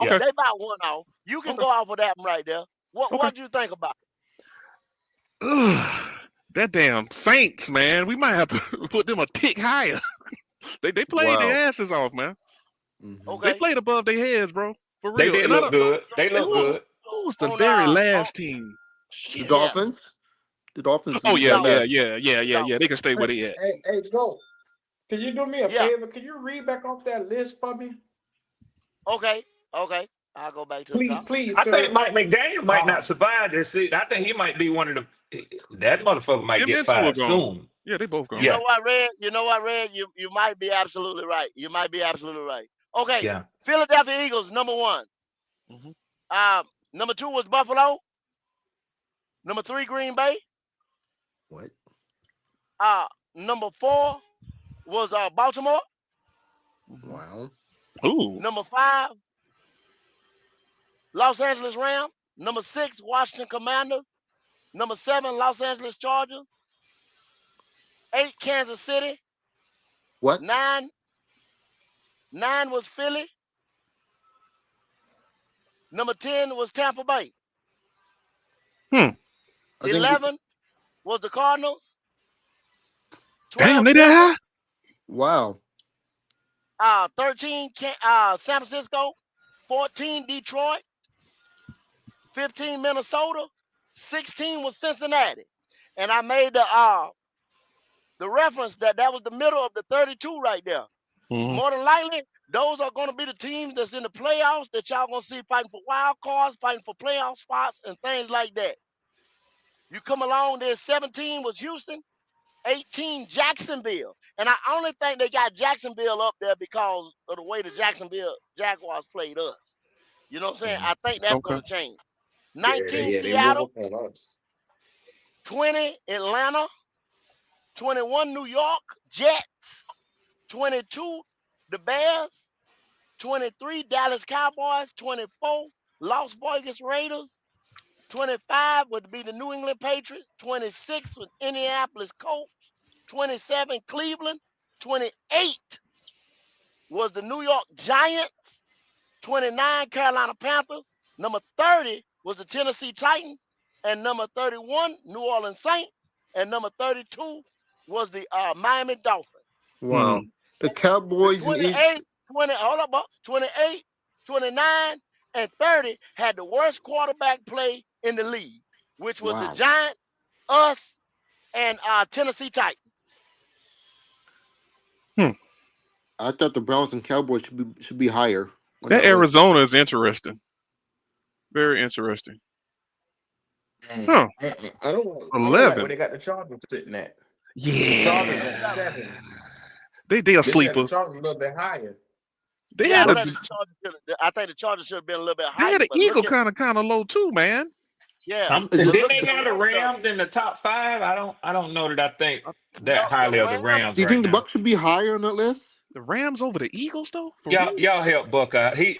Okay. They about one off. You can Okay. go off of that one right there. Okay. What do you think about Ugh, that damn Saints, man. We might have to put them a tick higher. They played Wow. their asses off, man. it? Mm-hmm. They Okay. played above their heads, bro. For They real. did And I look don't. good. They And look good. who was the On very on last team? The Shit. yeah, Dolphins. The Dolphins Oh is the yeah, the Dolphins. yeah, last. yeah, yeah, The yeah, yeah. They Dolphins. can stay where they at. Hey, Go. Can you do me a Yeah. favor? Can you read back off that list for me? Okay. Okay. I'll go back to the Please, top. please, I think sir. Mike McDaniel might Uh, not survive this season. I think he might be one of the. That motherfucker might Him get and two are fired gone. soon. Yeah, they both gone. You know Yeah, what, Red? You know what, Red? You might be absolutely right. You might be absolutely right. Okay. yeah. Philadelphia Eagles, number one. Hmm. Um, Number two was Buffalo. Number three, Green Bay. What? Uh, Number four was Baltimore. Hmm. Wow. Ooh. Number five, Los Angeles Rams. Number six, Washington Commanders. Number seven, Los Angeles Chargers. Eight, Kansas City. What? Nine, nine was Philly. Number 10 was Tampa Bay. Hmm. I think. 11 was the Cardinals. Damn, 12 they Denver. that Wow. 13 San Francisco. 14 Detroit. 15 Minnesota. 16 was Cincinnati. And I made the reference that was the middle of the 32 right there. high? More than likely, those are going to be the teams that's in the playoffs that y'all going to see fighting for wild cards, fighting for playoff spots, and things like that. You come along there, 17 was Houston, 18 Jacksonville. And I only think they got Jacksonville up there because of the way the Jacksonville Jaguars played us. You know what I'm saying? Mm. I think that's Okay. going to change. yeah, 19 yeah, they move Seattle, up on us. 20 Atlanta, 21 New York Jets, 22 the Bears, 23 Dallas Cowboys, 24 Las Vegas Raiders, 25 would be the New England Patriots, 26 was Indianapolis Colts, 27 Cleveland, 28 was the New York Giants, 29 Carolina Panthers, number 30 was the Tennessee Titans, and number 31 New Orleans Saints, and number 32 was the Miami Dolphins. Wow. Hmm. The The Cowboys and Eagles. 28, 20, hold up, 28, 29, and 30 had the worst quarterback play in the league, which was the Wow. Giants, us, and Tennessee Titans. Hmm. I thought the Browns and Cowboys should be higher on That that list. Arizona is interesting. Very interesting. Huh. I don't like 11. where they got the Chargers sitting at. The Chargers Yeah. at 7. They a They had the sleeper. Chargers a little bit higher. They Yeah, had I a think the Chargers should have been a little bit they higher, had an but Eagle look at kind of low too, man. yeah, Is but it? Didn't look they at the have the rest of Rams in the top five? I don't know that I think that no the highly of the Rams. Rams Do you right think the now. Bucks should be higher on that list? The Rams over the Eagles though, for Y'all real. y'all help Buck out. He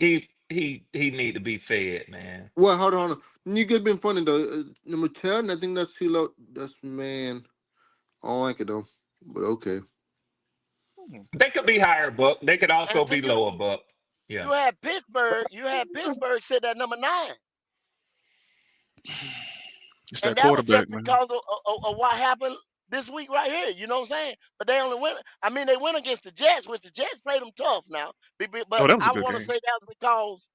need to be fed, man. Well, hold on. Hold on. You guys been funny though. Number 10, I think that's too low. That's man. I don't like it though. But okay. Hmm. They could be higher, Buck. They could And also then be lower, Buck. you Yeah. had Pittsburgh sit at number 9, It's and that that was quarterback, just man. because of what happened this week right here. You know what I'm saying? But they only went. I mean, they went against the Jets, which the Jets played them tough now. Oh, But that was a I good want to game. say that was because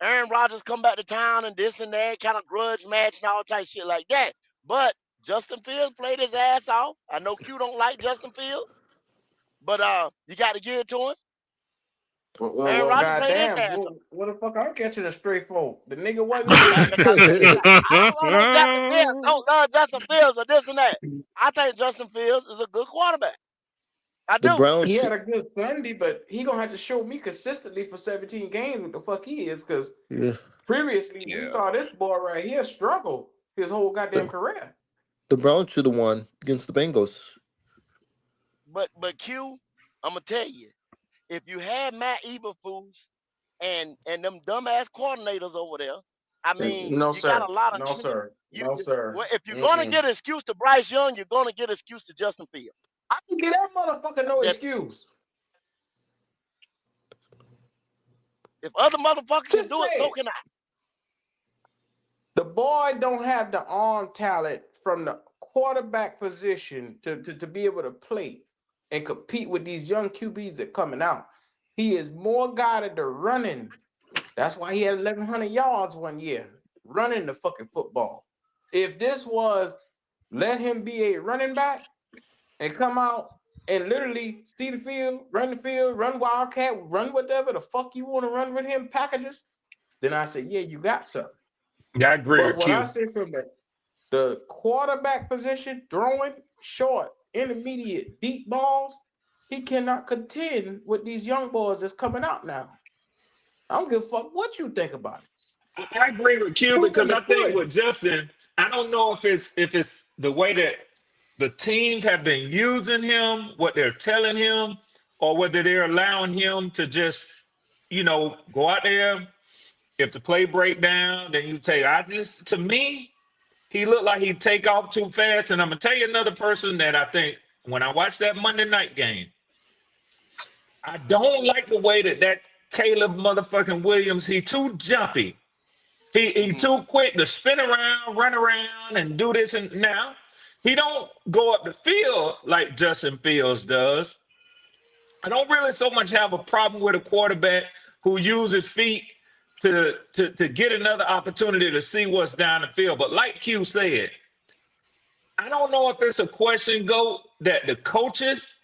Aaron Rodgers come back to town and this and that, kind of grudge match and all type shit like that. But Justin Fields played his ass off. I know Q don't like Justin Fields, but you got to give it to him. Aaron Rodgers played his Goddamn. ass off. What the fuck I'm catching a straight for? The nigga wasn't Because, good. because I don't want no Justin Fields. Don't love Justin Fields or this and that. I think Justin Fields is a good quarterback. I The do. Browns He should. had a good Sunday, but he gonna have to show me consistently for 17 games what the fuck he is, because Yeah. previously we Yeah. saw this boy right here struggle his whole goddamn The, career. the Browns should have won against the Bengals. But Q, I'm gonna tell you, if you had Matt Eberflus and them dumbass coordinators over there, I mean, No you got sir, a lot of no sir, no sir. well, if you're gonna Mm-mm. get an excuse to Bryce Young, you're gonna get an excuse to Justin Fields. I can get that motherfucker no That excuse. If other motherfuckers can Just do it, say so it. can I. The boy don't have the arm talent from the quarterback position to be able to play and compete with these young QBs that coming out. He is more guided to running. That's why he had 1,100 yards one year running the fucking football. If this was let him be a running back and come out and literally see the field, run wildcat, run whatever the fuck you want to run with him, packages, then I say, yeah, you got something. Yeah, I agree But with what Q. I say from the quarterback position, throwing short, intermediate, deep balls, he cannot contend with these young boys that's coming out now. I don't give a fuck what you think about it. I agree with Q Proof in because the I think pudding. with Justin, I don't know if it's the way that the teams have been using him, what they're telling him, or whether they're allowing him to just, go out there. If the play break down, then you take. To me, he looked like he'd take off too fast. And I'm gonna tell you another person that I think when I watched that Monday night game, I don't like the way that Caleb motherfucking Williams, he too jumpy. He too quick to spin around, run around, and do this. And now he don't go up the field like Justin Fields does. I don't really so much have a problem with a quarterback who uses feet to get another opportunity to see what's down the field. But like Q said, I don't know if it's a question, Go, that the coaches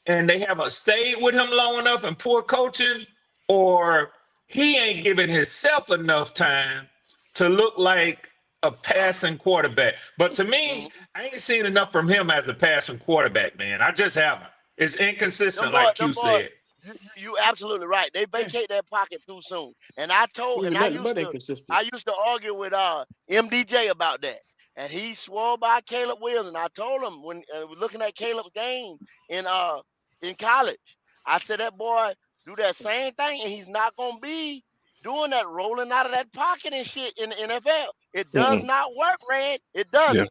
and they haven't stayed with him long enough and poor coaching, or he ain't giving himself enough time to look like a passing quarterback. But to me, I ain't seen enough from him as a passing quarterback, man. I just haven't. It's inconsistent, like Them Q boy, said. you absolutely right. They Yeah, vacate that pocket too soon. And he was nothing but inconsistent. I used to argue with MDJ about that. And he swore by Caleb Williams. And I told him when looking at Caleb's game in college, I said that boy do that same thing, and he's not gonna be doing that rolling out of that pocket and shit in the NFL. It does Mm-mm. not work, Red. It Yeah. doesn't.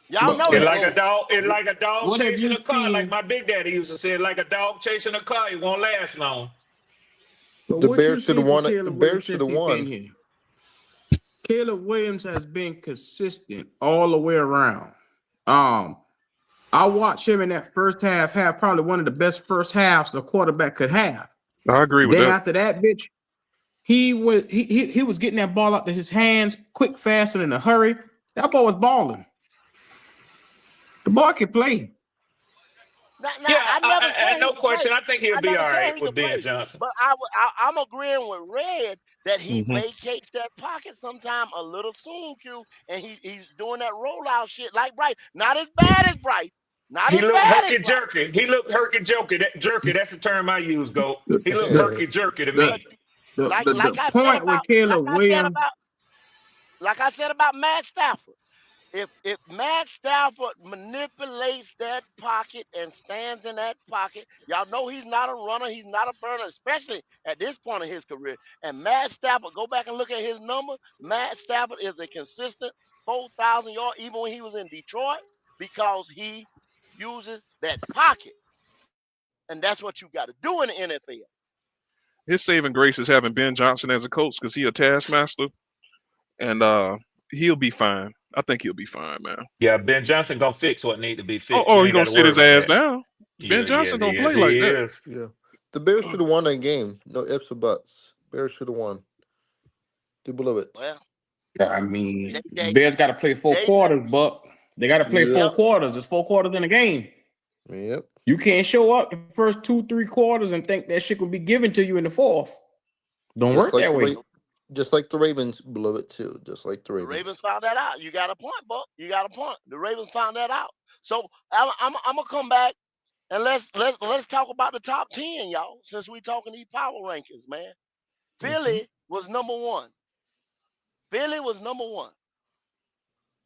Y'all But know It's but that. like a dog. It's like a dog what have chasing you a car. Like seen? my big daddy used to say, like a dog chasing a car. It won't last long. But The what you Bears should have seen from won. The Caleb Bears Williams should since have he been won. here? Caleb Williams has been consistent all the way around. I watched him in that first half have probably one of the best first halves a quarterback could have. I agree with Then that. after that, bitch, he was getting that ball out to his hands quick, fast, and in a hurry. That ball was balling. The boy can play. Now, Yeah, I never said he no could play. question. I think he'll I be never all said right he with could Ben play. Johnson. But I'm agreeing with Red that he Hmm. vacates that pocket sometime a little soon, Q, and he's doing that rollout shit like Bryce. Not as bad as Bryce. Not He as looked bad as herky Bryce. jerky. He looked herky jerky. Jerky. That's the term I use. Go. The He looked the herky jerky to the But me. the point with Caleb Williams. like I said about Matt Stafford. If Matt Stafford manipulates that pocket and stands in that pocket, y'all know he's not a runner, he's not a burner, especially at this point in his career. And Matt Stafford, go back and look at his number. Matt Stafford is a consistent 4,000 yard, even when he was in Detroit, because he uses that pocket, and that's what you got to do in the NFL. His saving grace is having Ben Johnson as a coach because he a taskmaster, and he'll be fine. I think he'll be fine, man. Yeah, Ben Johnson gonna fix what need to be Oh, fixed. You oh, he ain't got gonna to sit worry his about ass that. down. Ben Yeah, Johnson yes, don't he is. play like He that. is. Yeah, the Bears should have won that game. No ifs or buts. Bears should have won. They blew it. Well, I mean, J, Bears got to play four J, quarters, but they got to play Yep. four yep. quarters. There's 4 quarters in a game. Yep. You can't show up the first 2-3 quarters and think that shit will be given to you in the fourth. Don't Just work like that the way. just like the Ravens blew it too. Just like the The Ravens Ravens. found that out. You got a point, Buck. You got a point. The Ravens found that out. So I'm gonna come back and let's talk about the top 10, y'all. Since we talking these power rankings, man. Mm-hmm. Philly was number one. Philly was number one.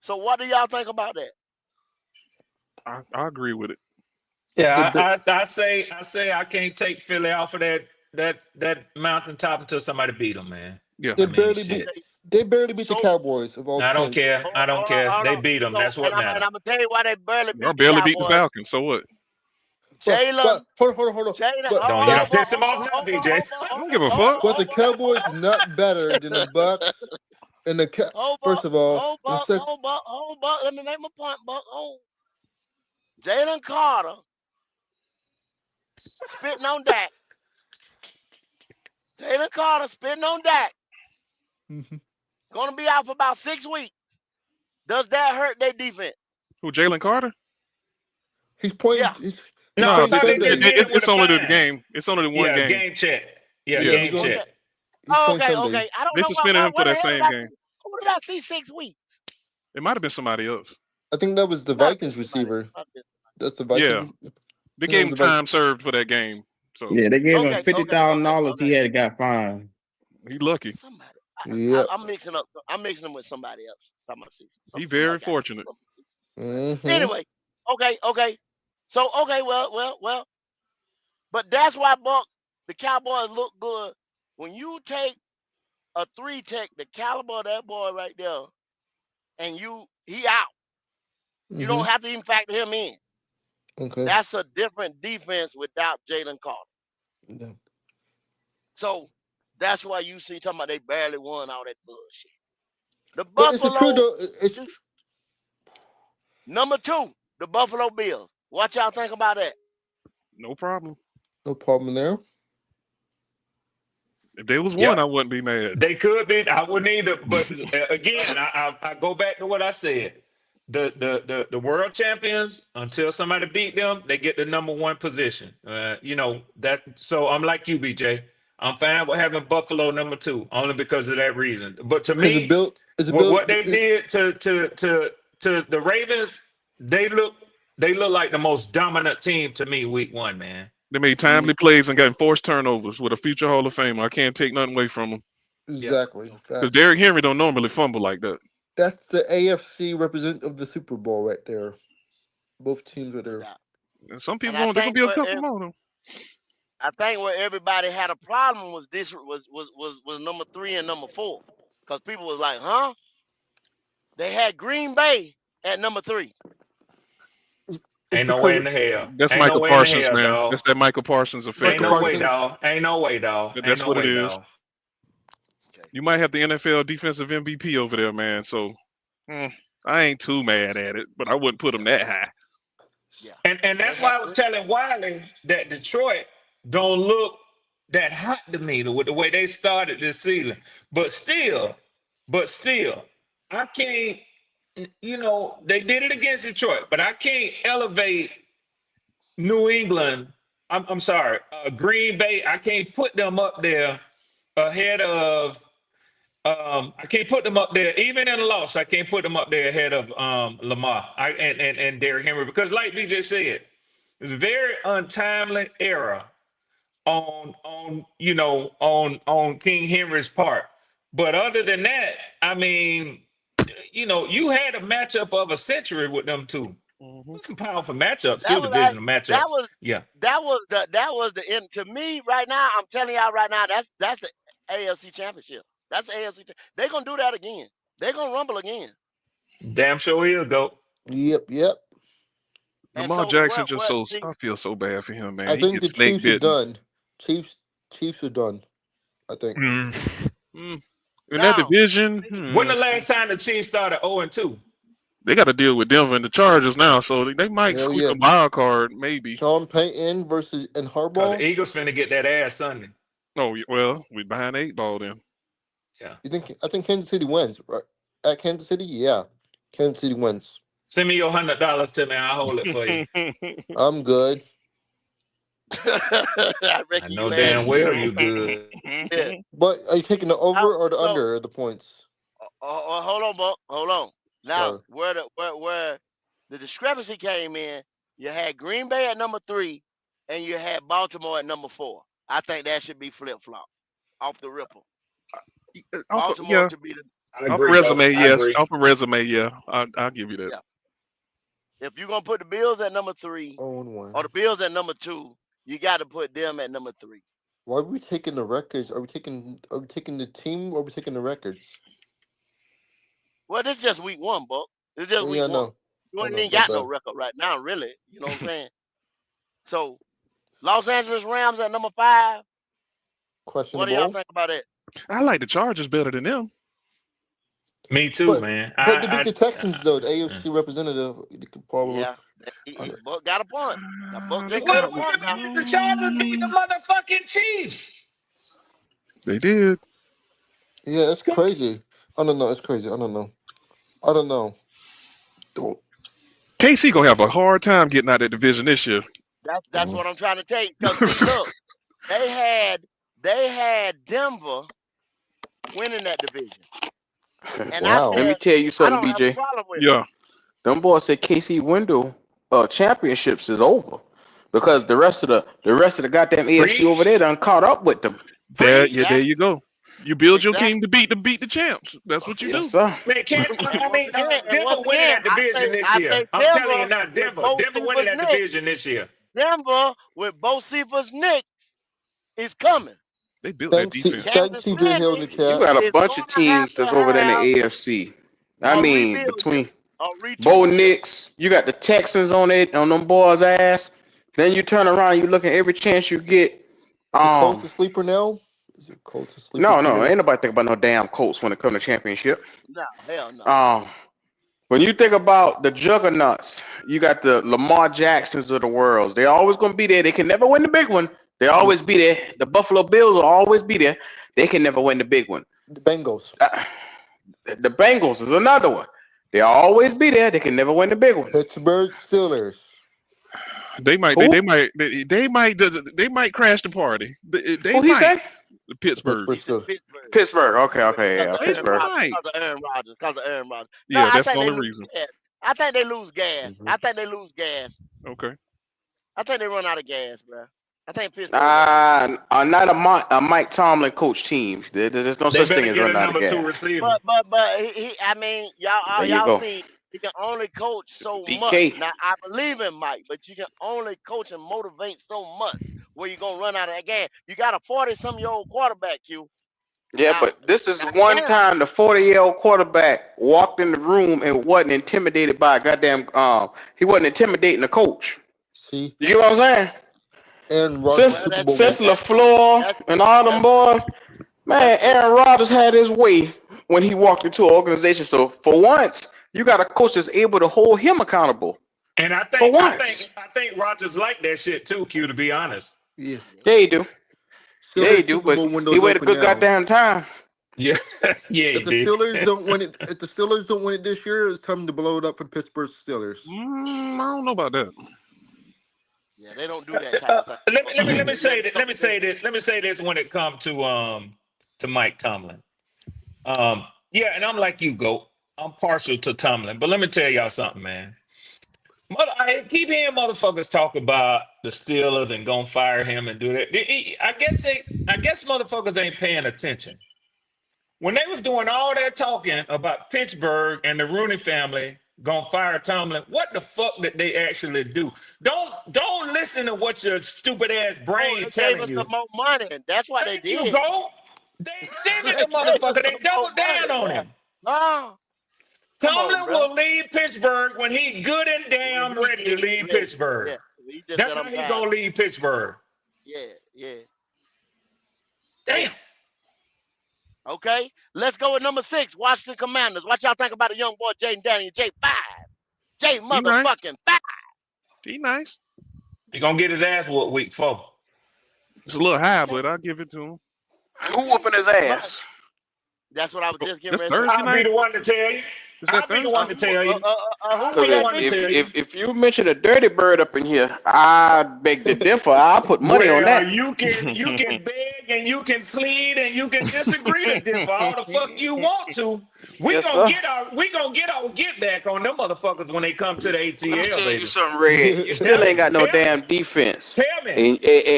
So what do y'all think about that? I agree with it. The Yeah, Be- I say I can't take Philly off of that mountaintop until somebody beat them, man. Yeah. they I mean, barely beat shit. Okay. they barely beat the So Cowboys of all I don't 10. care. hold I on, don't hold on, care. hold They on. beat them. So That's what and I'm matters. gonna tell you why they barely Y'all beat the barely beat the Cowboys. Falcons. So what? Jalen, Hold on. Jalen, But Don't but don't piss him off now, BJ. I don't give a fuck. but the Cowboys is not better than the Bucks and the first of all, and the second. hold, Buck. Let me make my point, Buck. Hold. Jalen Carter spitting on Dak. Jalen Carter spitting on Dak. Mhm. Gonna be out for about 6 weeks. Does that hurt their defense? Who, Jalen Carter? He's playing. Yeah. He's No, No, playing no, they Sunday. just hit him with it's a only the fine. game. It's only the one Yeah, game. game check. Yeah, Yeah, Yeah, he's game on. Okay. check. He's Oh, playing okay, Sunday. okay. I don't they know suspended him for what the that hell did same I see? game. Who did I see 6 weeks? It might have been somebody else. I think that was the Might have been Vikings somebody. receiver. Might have been That's the Yeah, Vikings. I they think that gave was him the Vikings. time served for that game. So Yeah, they gave him okay, fifty okay, thousand okay, dollars. He okay. had got fined. he lucky. Somebody. Yep. I'm mixing up. I'm mixing them with somebody else. Somebody see He very somebody got fortunate. some. Mm-hmm. Anyway, okay. So okay, well. But that's why Buck, the Cowboys look good when you take a three tech, the caliber of that boy right there, and he out. You Mm-hmm. don't have to even factor him in. Okay. That's a different defense without Jalen Carter. Yeah. So that's why you see talking about they barely won all that bullshit. The But it's the truth Buffalo though. It's number two, the Buffalo Bills. What y'all think about that? No problem. no problem there. If there was one, Yep. I wouldn't be mad. They could be. I wouldn't either. But again, I go back to what I said. The world champions, until somebody beat them, they get the number one position. You know that. So I'm like you, BJ. I'm fine with having Buffalo number two, only because of that reason. But to Because the me, bill is the bill. what they did to the Ravens, they look they look like the most dominant team to me week one, man. They made Yeah, timely plays and got forced turnovers with a future Hall of Famer. I can't take nothing away from him Yeah. exactly. Okay. because Facts. Derrick Henry don't normally fumble like that. That's the AFC representative of the Super Bowl right there. Both teams are No there. doubt. And some And people I won't. There gonna think be a couple more though. where everybody had a problem was this was number three and number four. Because people was like, huh? They had Green Bay at number three. It's Ain't no way because in the hell. That's Ain't no Michael way in the Parsons, hell, man. dog. That's that Michael Parsons effect Ain't Michael right no there. way, Parsons. dog. Ain't no way, dog. Ain't That's no what it way, is. dog. Okay. You might have the NFL defensive MVP over there, man. So I ain't too mad at it, but I wouldn't put him Yeah. that high. Yeah. And They that's had why I was telling Wiley that Detroit don't look that hot to me with the way they started this season. But still, I can't. You know, they did it against Detroit, but I can't elevate New England. I'm sorry, Green Bay. I can't put them up there ahead of. I can't put them up there, even in a loss. I can't put them up there ahead of Lamar and Derrick Henry because, like BJ said, it's a very untimely error on King Henry's part. But other than that, I mean, you had a matchup of a century with them two. Hmm. Some powerful matchups, that still was I, divisional that matchups. was Yeah, that was the end to me right now. I'm telling y'all right now, that's the AFC championship. That's the AFC. They're gonna do that again. They're gonna rumble again. damn sure is though. Yep. And Lamar so Jackson what just what so. see I feel so bad for him, I man. He think the gets snake Chiefs are bitten. done. Chiefs Chiefs are done. I think. Mm. Mm. In that now division, see, When the last time the Chiefs started 0-2? they got to deal with Denver and the Chargers now, so they might Hell squeak yeah. a wild card, maybe. Sean Payton versus and Cause the Harbaugh. Eagles finna get that ass Sunday. Oh well, we behind the eight ball then. Yeah. You think? I think Kansas City wins, right? At Kansas City, yeah. Kansas City wins. Send me your $100 to me. I'll hold it for you. I'm good. I I reckon know you had damn to get well on. you good. Yeah. But are you taking the over Now, or the so under the points? hold on, Buck. Hold on. Now, Sorry. where the discrepancy came in, you had Green Bay at number three, and you had Baltimore at number four. I think that should be flip flop off the ripple. Off of, Baltimore yeah, to be the I off a agree, Ghost. resume, I yes. agree. Off a resume, yeah. I'll give you that. yeah. If you're gonna put the Bills at number three Oh and or one. the Bills at number two, you got to put them at number three. Why are we taking the records? Are we taking the team or are we taking the records? Well, this is just week one, Buck. It's just Yeah, week I one. know. You I ain't know. even My got no bad. record right now, really. You know what I'm saying? So Los Angeles Rams at number 5. What do y'all Questionable. think about it? I like the Chargers better than them. Me too, But man. but to beat the Texans though, the AFC representative, you could probably. Yeah, Buck got a point. Now Buck just got a Well, They, wait point a now. minute. The Chargers beat the motherfucking Chiefs. they did. Yeah, it's crazy. I don't know. It's crazy. I don't know. I don't know. Don't. KC gonna have a hard time getting out of that division this year. That's what I'm trying to tell you. Cause see, look, they had Denver winning that division, and I Wow. Let me said tell you I something, don't have a BJ. problem with it. Yeah, Them boys said KC window championships is over because the rest of the goddamn AFC over there Preach. done caught up with them. there Exactly, you go. You build your team exactly. to beat the champs. That's what you Yes, do. sir. Man, can't And I mean once Denver winning again, that division this I year? say I'm telling you Denver now, with Denver, Bo Denver winning Cephas that Nick. division this year. Denver with Bo Cephas Knicks is coming. They built that Thanks, defense. thanks, Kansas TJ Hill in City the You chat. got a is bunch of gonna have teams to that's over there in have the AFC. I a mean, rebuild year, between a Bo retool year. Nix, you got the Texans on them boys' ass. Then you turn around, you look at every chance you get. Is it Colts Um, a sleeper now? Is it Colts a sleeper no, team no, now? ain't nobody think about no damn Colts when it comes to championship. No, hell no. Um, when you think about the juggernauts, you got the Lamar Jacksons of the world. They're always gonna be there. They can never win the big one. They The, always be there. The Buffalo Bills will always be there. They can never win the big one. the Bengals. Uh, the Bengals is another one. They always be there. They can never win the big one. Pittsburgh Steelers. They might Who? they might crash the party. They Who he might. say? The The Pittsburgh. Pittsburgh He said Steelers. Pittsburgh Pittsburgh. Okay, okay, because yeah, of They Aaron Pittsburgh. Rodgers, might. because of Aaron Rodgers, because of Aaron Rodgers. No, Yeah, I that's the think they only lose reason. gas. I think they lose gas. Mhm. I think they lose gas. Okay. I think they run out of gas, bro. I think Pittsburgh run out of gas. Not a Mike Tomlin coach team. There's no They such thing better as get a running out of number two gas. receiver. But I mean, There you y'all go. see, he can only coach so much. DK. Now I believe in Mike, but you can only coach and motivate so much where you gonna run out of that gas. You got a 40-some-year-old quarterback, Q. Yeah, Now, but this is one goddamn, time the 40-year-old quarterback walked in the room and wasn't intimidated by a goddamn he wasn't intimidating the coach. See, You get what I'm saying? Aaron Rodgers Since well, Super Bowl since win. LaFleur that's and all them that's boys, that's man, true. Aaron Rodgers had his way when he walked into an organization. So for once, you got a coach that's able to hold him accountable. And I For think I once. think I think Rogers like that shit too, Q, to be honest. Yeah. Yeah, he do. Yeah, he Steelers do, Super but Bowl he windows waited a open good now. goddamn time. Yeah. Yeah, he If the did. Steelers don't win it, if the Steelers don't win it this year, it's time to blow it up for Pittsburgh Steelers. I don't know about that. Yeah, they don't do that type of thing. Let me They let say it that. go. Let me say this when it comes to Mike Tomlin. Yeah, and I'm like you, Go. I'm partial to Tomlin, but let me tell y'all something, man. I keep hearing motherfuckers talk about the Steelers and gonna fire him and do that. I guess motherfuckers ain't paying attention. When they was doing all that talking about Pittsburgh and the Rooney family gonna fire Tomlin, what the fuck did they actually do? Don't listen to what your stupid ass Oh, brain they gave telling us some you. more money. That's what they Thank you, did. Go. They extended They the gave us motherfucker. They some more doubled money. down on Yeah. him. Oh, come on, Tomlin bro. will leave Pittsburgh when he good and damn He ready to get leave ready. Pittsburgh. Yeah. He just That's said how I'm he tired. gonna leave Pittsburgh. Yeah, yeah. Damn. Okay. Let's go with number 6. Washington Commanders. What y'all think about the young boy Jaden Daniel J5? J He nice. motherfucking 5. He nice. He gonna get his ass whooped week 4. It's a little high, Okay. but I'll give it to him. Who Okay. whooping his But ass? that's what I was Oh, just getting that's ready to say. Thursday I'll be night. the one to tell you. Is that I'll be the one Thursday? to tell you. Who I'll was be Because the that, if, one to Mitchell? if tell you. if if you mention a dirty bird up in here, I beg to differ. I'll put money on Well, that. you can beg and you can plead and you can disagree to differ all the fuck you want to. Yes, sir. We gonna get our get back on them motherfuckers when they come to the Let me ATL, tell you baby. something, Red. You Tell still me, ain't got no tell me, damn defense. tell me.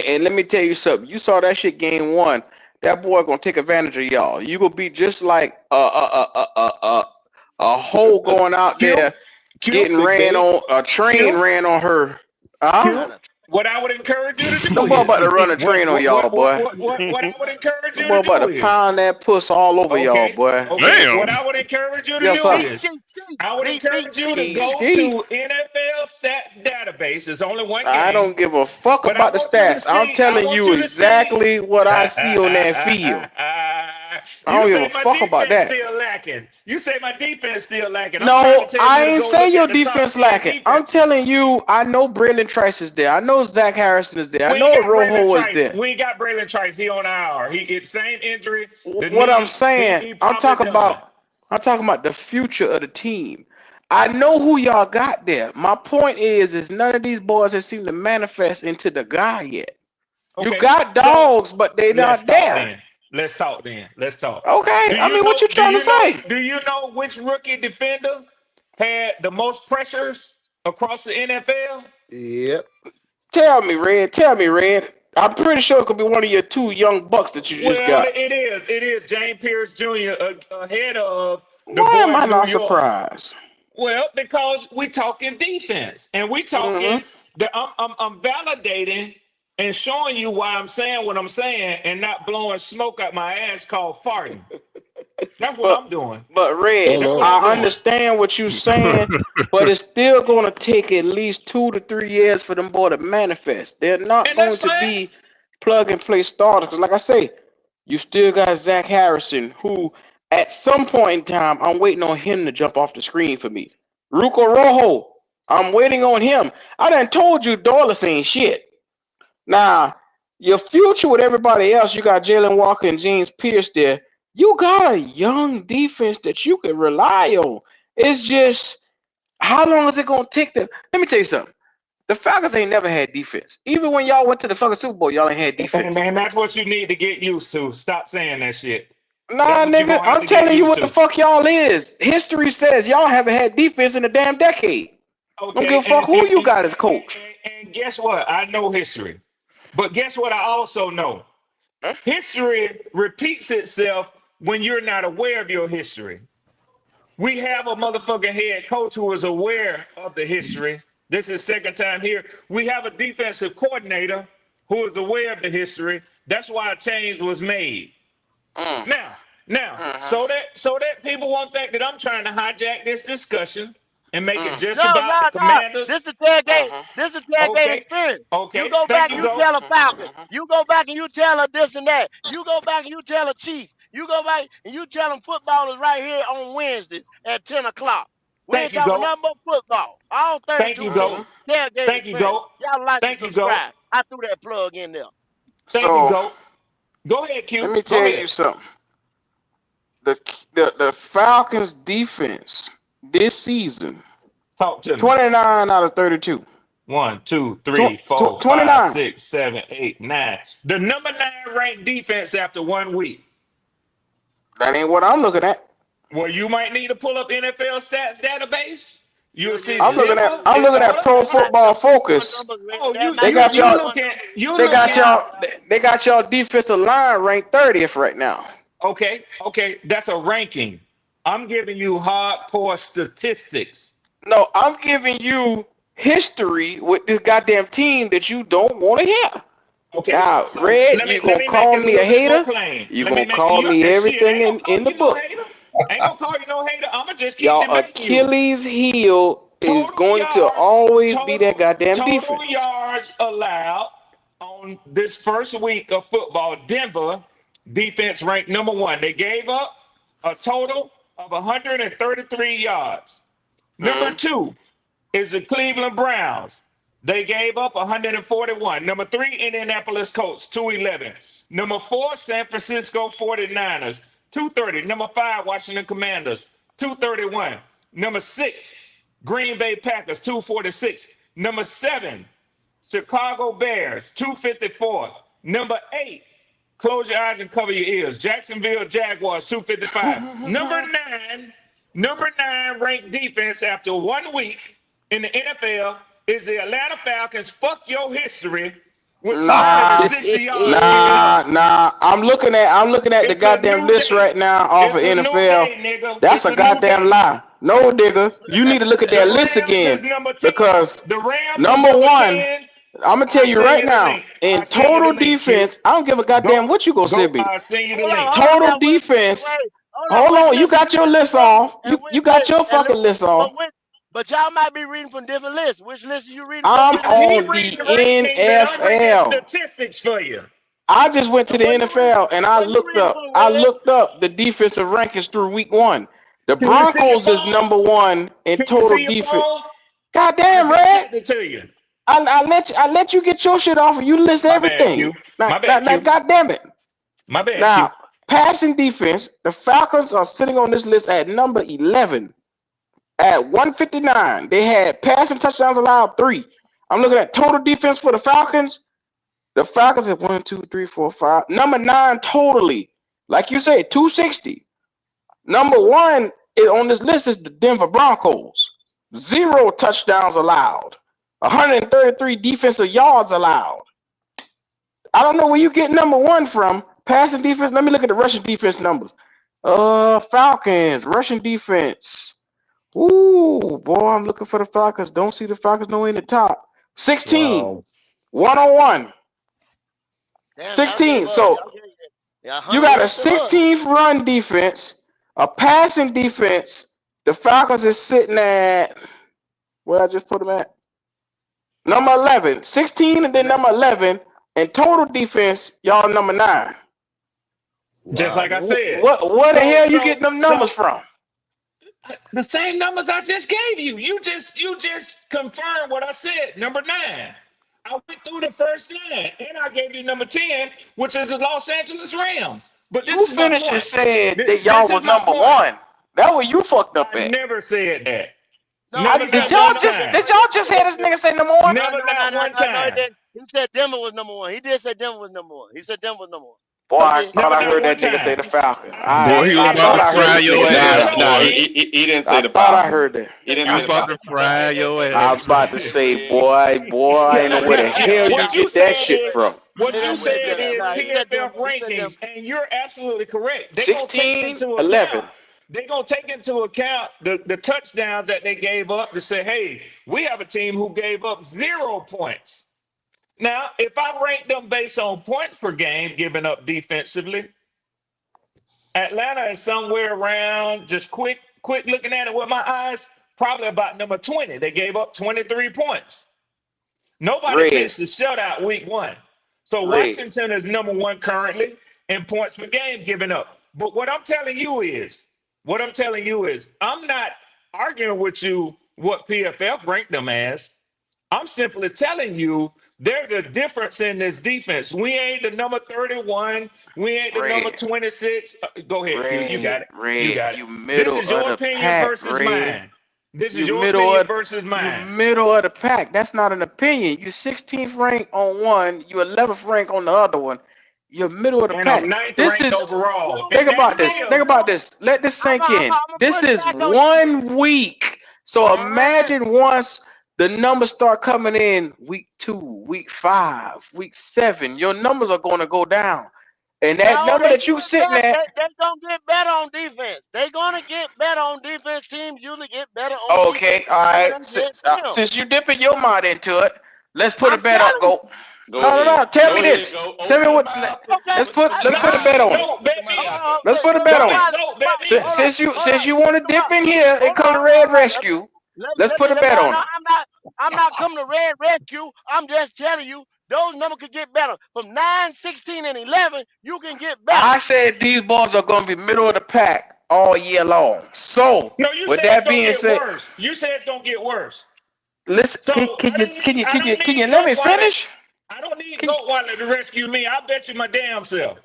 And let me tell you something. You saw that shit game one. That boy gonna take advantage of y'all. You gonna be just like a hoe going out Q, there Q, getting Big ran Bay. on. A train Q, ran on her. Huh? Not Q. a What I would encourage you to do Them boy about is to run a what train on what y'all, what what boy. what what I would encourage Them you boy to about do to is pound that puss all over y'all, okay, boy. okay. What Damn. I would encourage you to Yes, do sir. beat is Chief Keef. I would Beat encourage you to Chief Ski, Keef. go ski. to NFL stats database. There's only one I game, don't give a fuck but I about the want you to stats. I'm see. I telling want you you to see. exactly what I see on that field. I You don't give say a my fuck about defense that. still lacking. You say my defense still lacking. I'm trying to No, tell you I to ain't go say look your at the top defense 10 lacking. I'm defenses. telling you, I know Braylon Trice is there. I know Zach Harrison is there. I We ain't know got Braylon Rojo is Trice. there. We ain't got Braylon Trice. He on IR. He get same injury. The What I'm knee. saying, He probably done. I'm talking about the future of the team. I know who y'all got there. My point is none of these boys have seemed to manifest into the guy yet. You Okay. got So dogs, but they let's not talk there. then. Let's talk then. Let's talk. Okay, Do I you mean, what know? you Do trying to you know? say? Do you know which rookie defender had the most pressures across the NFL? Yep. Tell me, Red. Tell me, Red. I'm pretty sure it could be one of your two young bucks that you just Well, got. it is. It is James Pierce Jr. Ahead of the Why am boy I in New not York. surprised? Well, because we talking defense, and we Mm-hmm. talking that I'm validating and showing you why I'm saying what I'm saying, and not blowing smoke out my ass called farting. That's what But I'm doing. but Red, That's what Hello. I'm I doing, understand what you're saying, but it's still gonna take at least 2 to 3 years for them boy to manifest. They're not and that's going to fine. be plug and play starters. Cause like I say, you still got Zach Harrison, who at some point in time I'm waiting on him to jump off the screen for me. Ruco Rojo, I'm waiting on him. I done told you Doyless ain't shit. Now, your future with everybody else, you got Jalen Walker and James Pierce there. You got a young defense that you can rely on. It's just how long is it gonna take them? Let me tell you something. The Falcons ain't never had defense. Even when y'all went to the fucking Super Bowl, y'all ain't had And defense. man, that's what you need to get used to. Stop saying that shit. That's Nah, what you're nigga, gonna have I'm to get telling you used what the to. fuck y'all is. History says y'all haven't had defense in a damn decade. Don't give Okay, a fuck who you got as coach. and guess what? I know history, but guess what? I also know Huh? history repeats itself when you're not aware of your history. We have a motherfucking head coach who is aware of the history. This is second time here. We have a defensive coordinator who is aware of the history. That's why a change was made. Mm, Now, now, mm-hmm, so that people won't think that I'm trying to hijack this discussion and make it mm, just No, about the no, no. Commanders. This the tailgate. mm-hmm, This is tailgate Okay, experience. You okay. go Thank back you, and you mm-hmm, go. tell a Falcon. mm-hmm. You go back and you tell her this and that. You go back and you tell a Chief. You go back and you tell them football is right here on Wednesday at 10 o'clock. We Thank ain't you, talking go. nothing but football. All Thank 32 you, Mm-hmm. go. teams. Tailgate Thank you, experience. go. Y'all like and Thank you, go. subscribe. I threw that plug in there. Thank you, So go. Go ahead, let Q. me Go tell ahead. you something. The Falcons defense this season, Talk to me. 29 out of 32. One, two, three, four, five, 29. 6, 7, 8, 9. The number 9 ranked defense after 1 week. That ain't what I'm looking at. Well, you might need to pull up NFL stats database. You'll see I'm that looking at Denver. I'm looking Hold at up, Pro That's hold up. not Football them number one Focus. numbers. Oh, That's you They not you them got you number y'all one looking numbers. you they got looking. y'all they got y'all defensive line ranked 30th right now. Okay, okay, that's a ranking. I'm giving you hardcore statistics. No, I'm giving you history with this goddamn team that you don't want to hear. Okay, Now, so Red, let me you let gonna me make call it a me a little bit more hater? plain. You Let me gonna make call you me shit. I everything ain't gonna in call the you no book. hater. I ain't gonna call you no hater. I'ma just keep Y'all debating you. Achilles heel is Total going to yards, always be that total goddamn total defense. yards allowed on this first week of football. Denver defense ranked number 1. They gave up a total of 133 yards. Number Mm-hmm. 2 is the Cleveland Browns. They gave up 141. Number 3, Indianapolis Colts, 211. Number 4, San Francisco 49ers, 230. Number 5, Washington Commanders, 231. Number 6, Green Bay Packers, 246. Number 7, Chicago Bears, 254. Number 8, close your eyes and cover your ears. Jacksonville Jaguars, 255. Number nine ranked defense after 1 week in the NFL is the Atlanta Falcons. Fuck your history with Nah, 260 yards given nah, up. nah. I'm looking at the It's a goddamn new list day. right now off of It's a new NFL. day, nigga. That's It's a a new goddamn day. lie. No, digger. You need to look at The that list Rams again is number 10. because The Rams is number number one, 10. I'm gonna tell I you send right you the now. link. I In send you the total link, Q. defense, I don't give a goddamn Go, what you gonna send go. me. I send you the Hold on, link. hold on. Total Now, defense. hold on. Hold Which on, you list are got you your reading list from? off. And You got your and fucking list off. but y'all might be reading from different lists. Which list are you reading from? I'm Which list He you on reading the reading from? rankings and I'm reading NFL. statistics for you. I just went to And the NFL and I what you looked reading up. from, I Red? looked up the defensive rankings through week 1. The Can you see your Broncos is phone? number 1 in Can you total see your defense. phone? I Goddamn, just Red. sent it to you. I let you get your shit off and you list My bad, everything. Q. My bad, Now, Q. goddamn it. My bad, Q. Now, passing defense, the Falcons are sitting on this list at number 11. At 159, they had passing touchdowns allowed 3. I'm looking at total defense for the Falcons. The Falcons at 1, 2, 3, 4, 5. Number 9 totally. Like you said, 260. Number 1 is on this list is the Denver Broncos. 0 touchdowns allowed. 133 defensive yards allowed. I don't know where you get number 1 from. Passing defense. Let me look at the rushing defense numbers. Falcons rushing defense. Ooh, boy, I'm looking for the Falcons. Don't see the Falcons nowhere in the top. 16, Wow. 101. Damn, y'all gave 16. up. So Y'all gave y'all you hung got a worse than us. 16th run defense, a passing defense. The Falcons is sitting at where I just put them at? Number 11. 16 and then number 11. And total defense, y'all number 9. Just like Wow. I said. Where the So hell you so getting them numbers so from? the same numbers I just gave you. You just confirmed what I said. Number 9. I went through the first 9 and I gave you number 10, which is the Los Angeles Rams. But this You is my finished and point. said that This y'all is was my number point. 1. That where you fucked up I at. never said that. No, Never he Did said not no, y'all one no, he just didn't. time. No, did he y'all didn't. No, just he hear didn't. this nigga say number 1? No, Never no, no, not no, one no, no, he time. didn't. He said Denver was number 1. He did say Denver was number 1. He said Denver was number 1. Boy, He I did. thought Never I not heard one that nigga say time. the Falcons. I Boy, said he was I that, about thought to I but heard fry this you your nigga say you the ass, told Falcons. boy. me. He didn't say I the thought I Falcons. heard that. He didn't He say was the about to Falcons. fry your I ass. was about to say, boy, I ain't know where the hell you What you get that said shit is from. what Nah, you he said said Denver. is Nah, he said PFF Denver. He said Denver. rankings, and you're absolutely correct. They're gonna take 16, into account. 11. They're gonna take into account the touchdowns that they gave up to say, hey, we have a team who gave up 0 points. Now, if I rank them based on points per game given up defensively, Atlanta is somewhere around just quick looking at it with my eyes, probably about number 20. They gave up 23 points. Nobody Red, pitched the shutout week 1. So red. Washington is number 1 currently in points per game given up. But what I'm telling you is, I'm not arguing with you what PFF ranked them as. I'm simply telling you there's a difference in this defense. We ain't the number 31. We ain't the number Red, 26. Go ahead, Q. You red, got it. You red. got it. You This middle is of your the opinion pack, versus red. mine. This is You your middle opinion of versus you mine. middle of the pack. That's not an opinion. You 16th rank on one. You 11th rank on the other one. You're middle of the And I'm pack. ninth This ranked is overall. No, think And that's about this. no, still Think about no. this. Let this sink in. I'm gonna This push is back on you, Q. 1 week. So All right. imagine once the numbers start coming in week 2, week 5, week 7, your numbers are going to go down. And that No, number they that you getting sitting better. at, They gonna get better on defense. They gonna get better on defense. Teams usually get better on defense okay, all when right. they get them. Since you dipping your mind into it, let's put a I'm bet up. telling you. Go. Go No, no, ahead. no. Tell Go me ahead. this. Go. Tell me Open your what. mouth. Okay. Let's put a nah, bet on it. don't bet me. Let's put a bet on it. Don't bet me. Hold on. Hold Since on. you want to dip in here and Hold on. come to Hold on. Red Hold on. Rescue, let's put a Let me. bet on it. I'm not coming to Red Rescue. I'm just telling you those numbers could get better. From 9, 16, and 11, you can get better. I said these boys are going to be middle of the pack all year long. So, No, you with said it's that gonna being get said, worse. You said it's gonna get worse. listen. So Can I you don't can need you I can you don't can you need let me Goatwallet. finish? I don't need Can you, Goatwallet to rescue me. I bet you my damn self.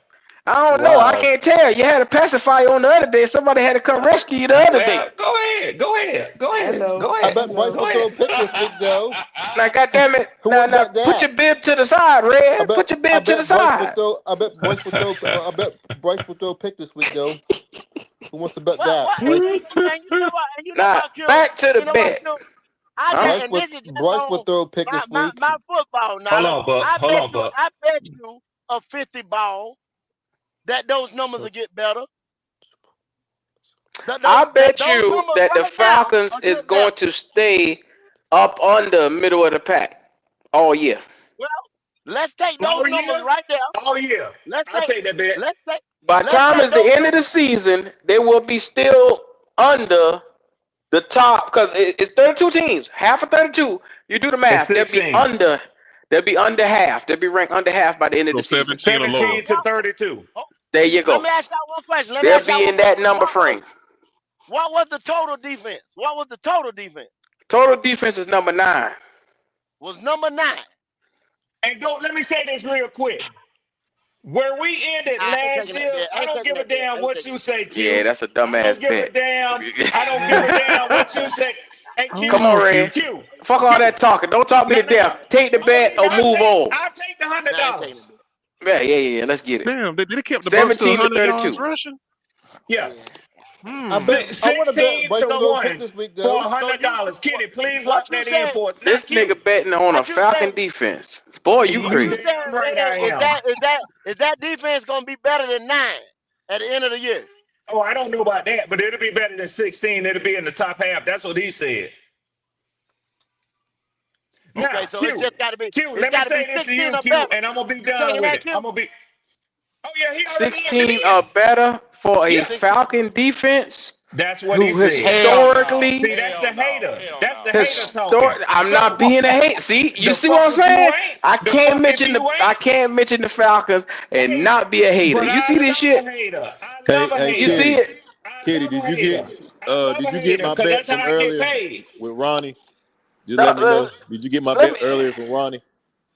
I don't know. I Wow. can't tell. You had a pacifier on the other day. Somebody had to come rescue you the other day. Well, go ahead. Go ahead. Go ahead. Hello. Go I ahead. bet Bryce Hello. will Go throw a ahead. pick this week, though. Now, goddamn it! Who Now, wants to now, bet put your that? bib to the side, I Red. bet Put your I bib to the bet Bryce will side. throw. I bet Bryce will throw a pick this week, though. Who wants to bet What? that? And Bryce you know what? And you know Now, what, Q? back to the You know what, bet. Q? I Huh? just, and this is just Bryce will on throw a pick this week. my football Hold knowledge. on, Buck. Hold on, Buck. I bet you a 50 ball that those numbers will get better. I bet Those you numbers that the right now Falcons will is get going better. to stay up under middle of the pack all year. Well, let's take those All numbers year? right there. All year. Let's I'll take take that bet. let's take By the let's time take it's the those end of the numbers. season, they will be still under the top because it's 32 teams. Half of 32. You do the It's math. 16. They'll be under half. They'll be ranked under half by the end of So the season. 17 or lower. 17 to 32. Oh, There you let go. me ask y'all one question. Let me They'll ask y'all be one in that question. number frame. What was the total defense? What was the total defense? Total defense is number 9. Was number 9. And go, let me say this real quick. Where we ended I ain't last taking that year, bet. I I ain't don't taking give a that bet. I damn ain't what taking you that say, Yeah, Q. that's a I don't dumbass give a bet. damn. I don't give a damn what you say. Hey, I don't Come Q, on, know, Q. Ray. Q, Fuck all Q. that talking. Don't talk me No, to no, no. death. Take the Okay, bet or move on. I'll take the hundred bet. I ain't taking dollars. that bet. Yeah. Let's get it. Damn, they kept the Bucks to 17 to 100 yards 32. rushing. Yeah. Yeah. I Hmm. bet I want to bet 16 Bryce to will go pick 1 this week for though. So $100. Kenny, please what lock you that in said? for us. Not This Q. nigga betting on a What you Falcon saying? defense. Boy, you What You you crazy. saying, damn right Red? I Is am. that defense gonna be better than 9 at the end of the year? Oh, I don't know about that, but it'll be better than 16. It'll be in the top half. That's what he said. Okay, Now, so Q, it's let me got to be say this to 16 you, or Q, better. and I'm gonna be You done taking with that, it. I'm Q? gonna be. Oh yeah, he already entered 16 in. or better for a Yeah, 16. Falcon defense that's what he who said. Hell no. historically See, that's the Hell no. hater. Hell That's the no. hater talking. I'm not So being a hate. See, you the see what fuck I'm if you saying? ain't? The fuck if you I ain't? can't mention the Falcons and Hey, not be a hater. but You I see this love shit? a hater. I Hey, love a hey, You hater. see Kitty, it? I Kitty, love a hater. I love did a you get hater my because bet that's how from I get earlier paid. with Ronnie? Just No, let me know. Did you get my let bet me earlier from Ronnie?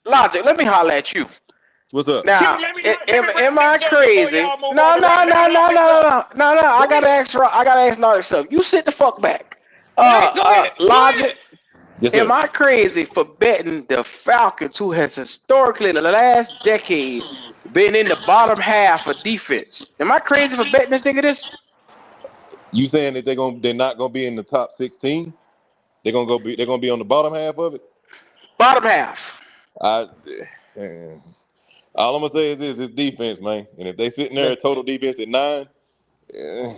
Logic. Let me holler at you. What's up? Q, Now, let me am wrap I this up before crazy? y'all move on No, to Ronnie. no, Let me no, wrap no, no, this up. no, no, no. Go ahead. I gotta ask Logic stuff. You sit the fuck back. All right, go ahead. Go Logic. ahead. Yes, Am sir. I crazy for betting the Falcons, who has historically the last decade been in the bottom half of defense? Am I crazy for betting this nigga this? You saying that they're not gonna be in the top 16? They're gonna be on the bottom half of it? Bottom half. I eh, all I'm gonna say is this: it's defense, man. And if they sitting there Man, at total defense at 9, eh,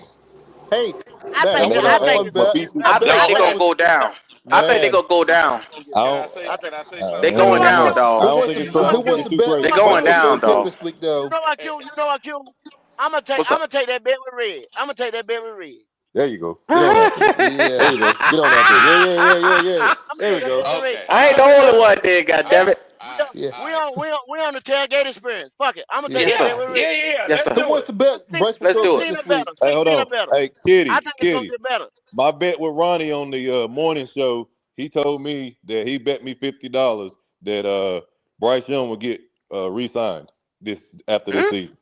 hey, I man, think and that they I got think my it's my gonna piece. get I better. I think I they're think gonna it's don't, go gonna get down. better. I think they're man. gonna go down. I Can I don't. say something? Can I say I, something? They're You know going what, eh, down, Q? I dog. don't think You it's know what, too. I crazy. don't think Q? it's You too know They're crazy. what, But going Q? look, look, down, look, check dog. this week though. I'm gonna take What's up? that bet with Red. I'm gonna take that bet with Red. There you go. Get on out there. There Yeah. you go. Get on out there. Yeah. I'm gonna There take we that go. bet with Red. Okay. I All ain't the right. only All Look, one right. there, All right. goddammit. All we right. on Yeah. All right. we on the tailgate experience. Fuck it. I'm gonna take Yes, that Yeah, sir. bet with Red. yeah. Yes, Let's sir. Who do wants it. to bet Bryce will Let's throw do it. pick 16 this or week? better. Hey, hold 16 or on. better. Hey, I Kitty, think it's gonna Kitty. get better. My bet with Ronnie on the morning show, he told me that he bet me $50 that Bryce Young would get re-signed this after this Hmm? season.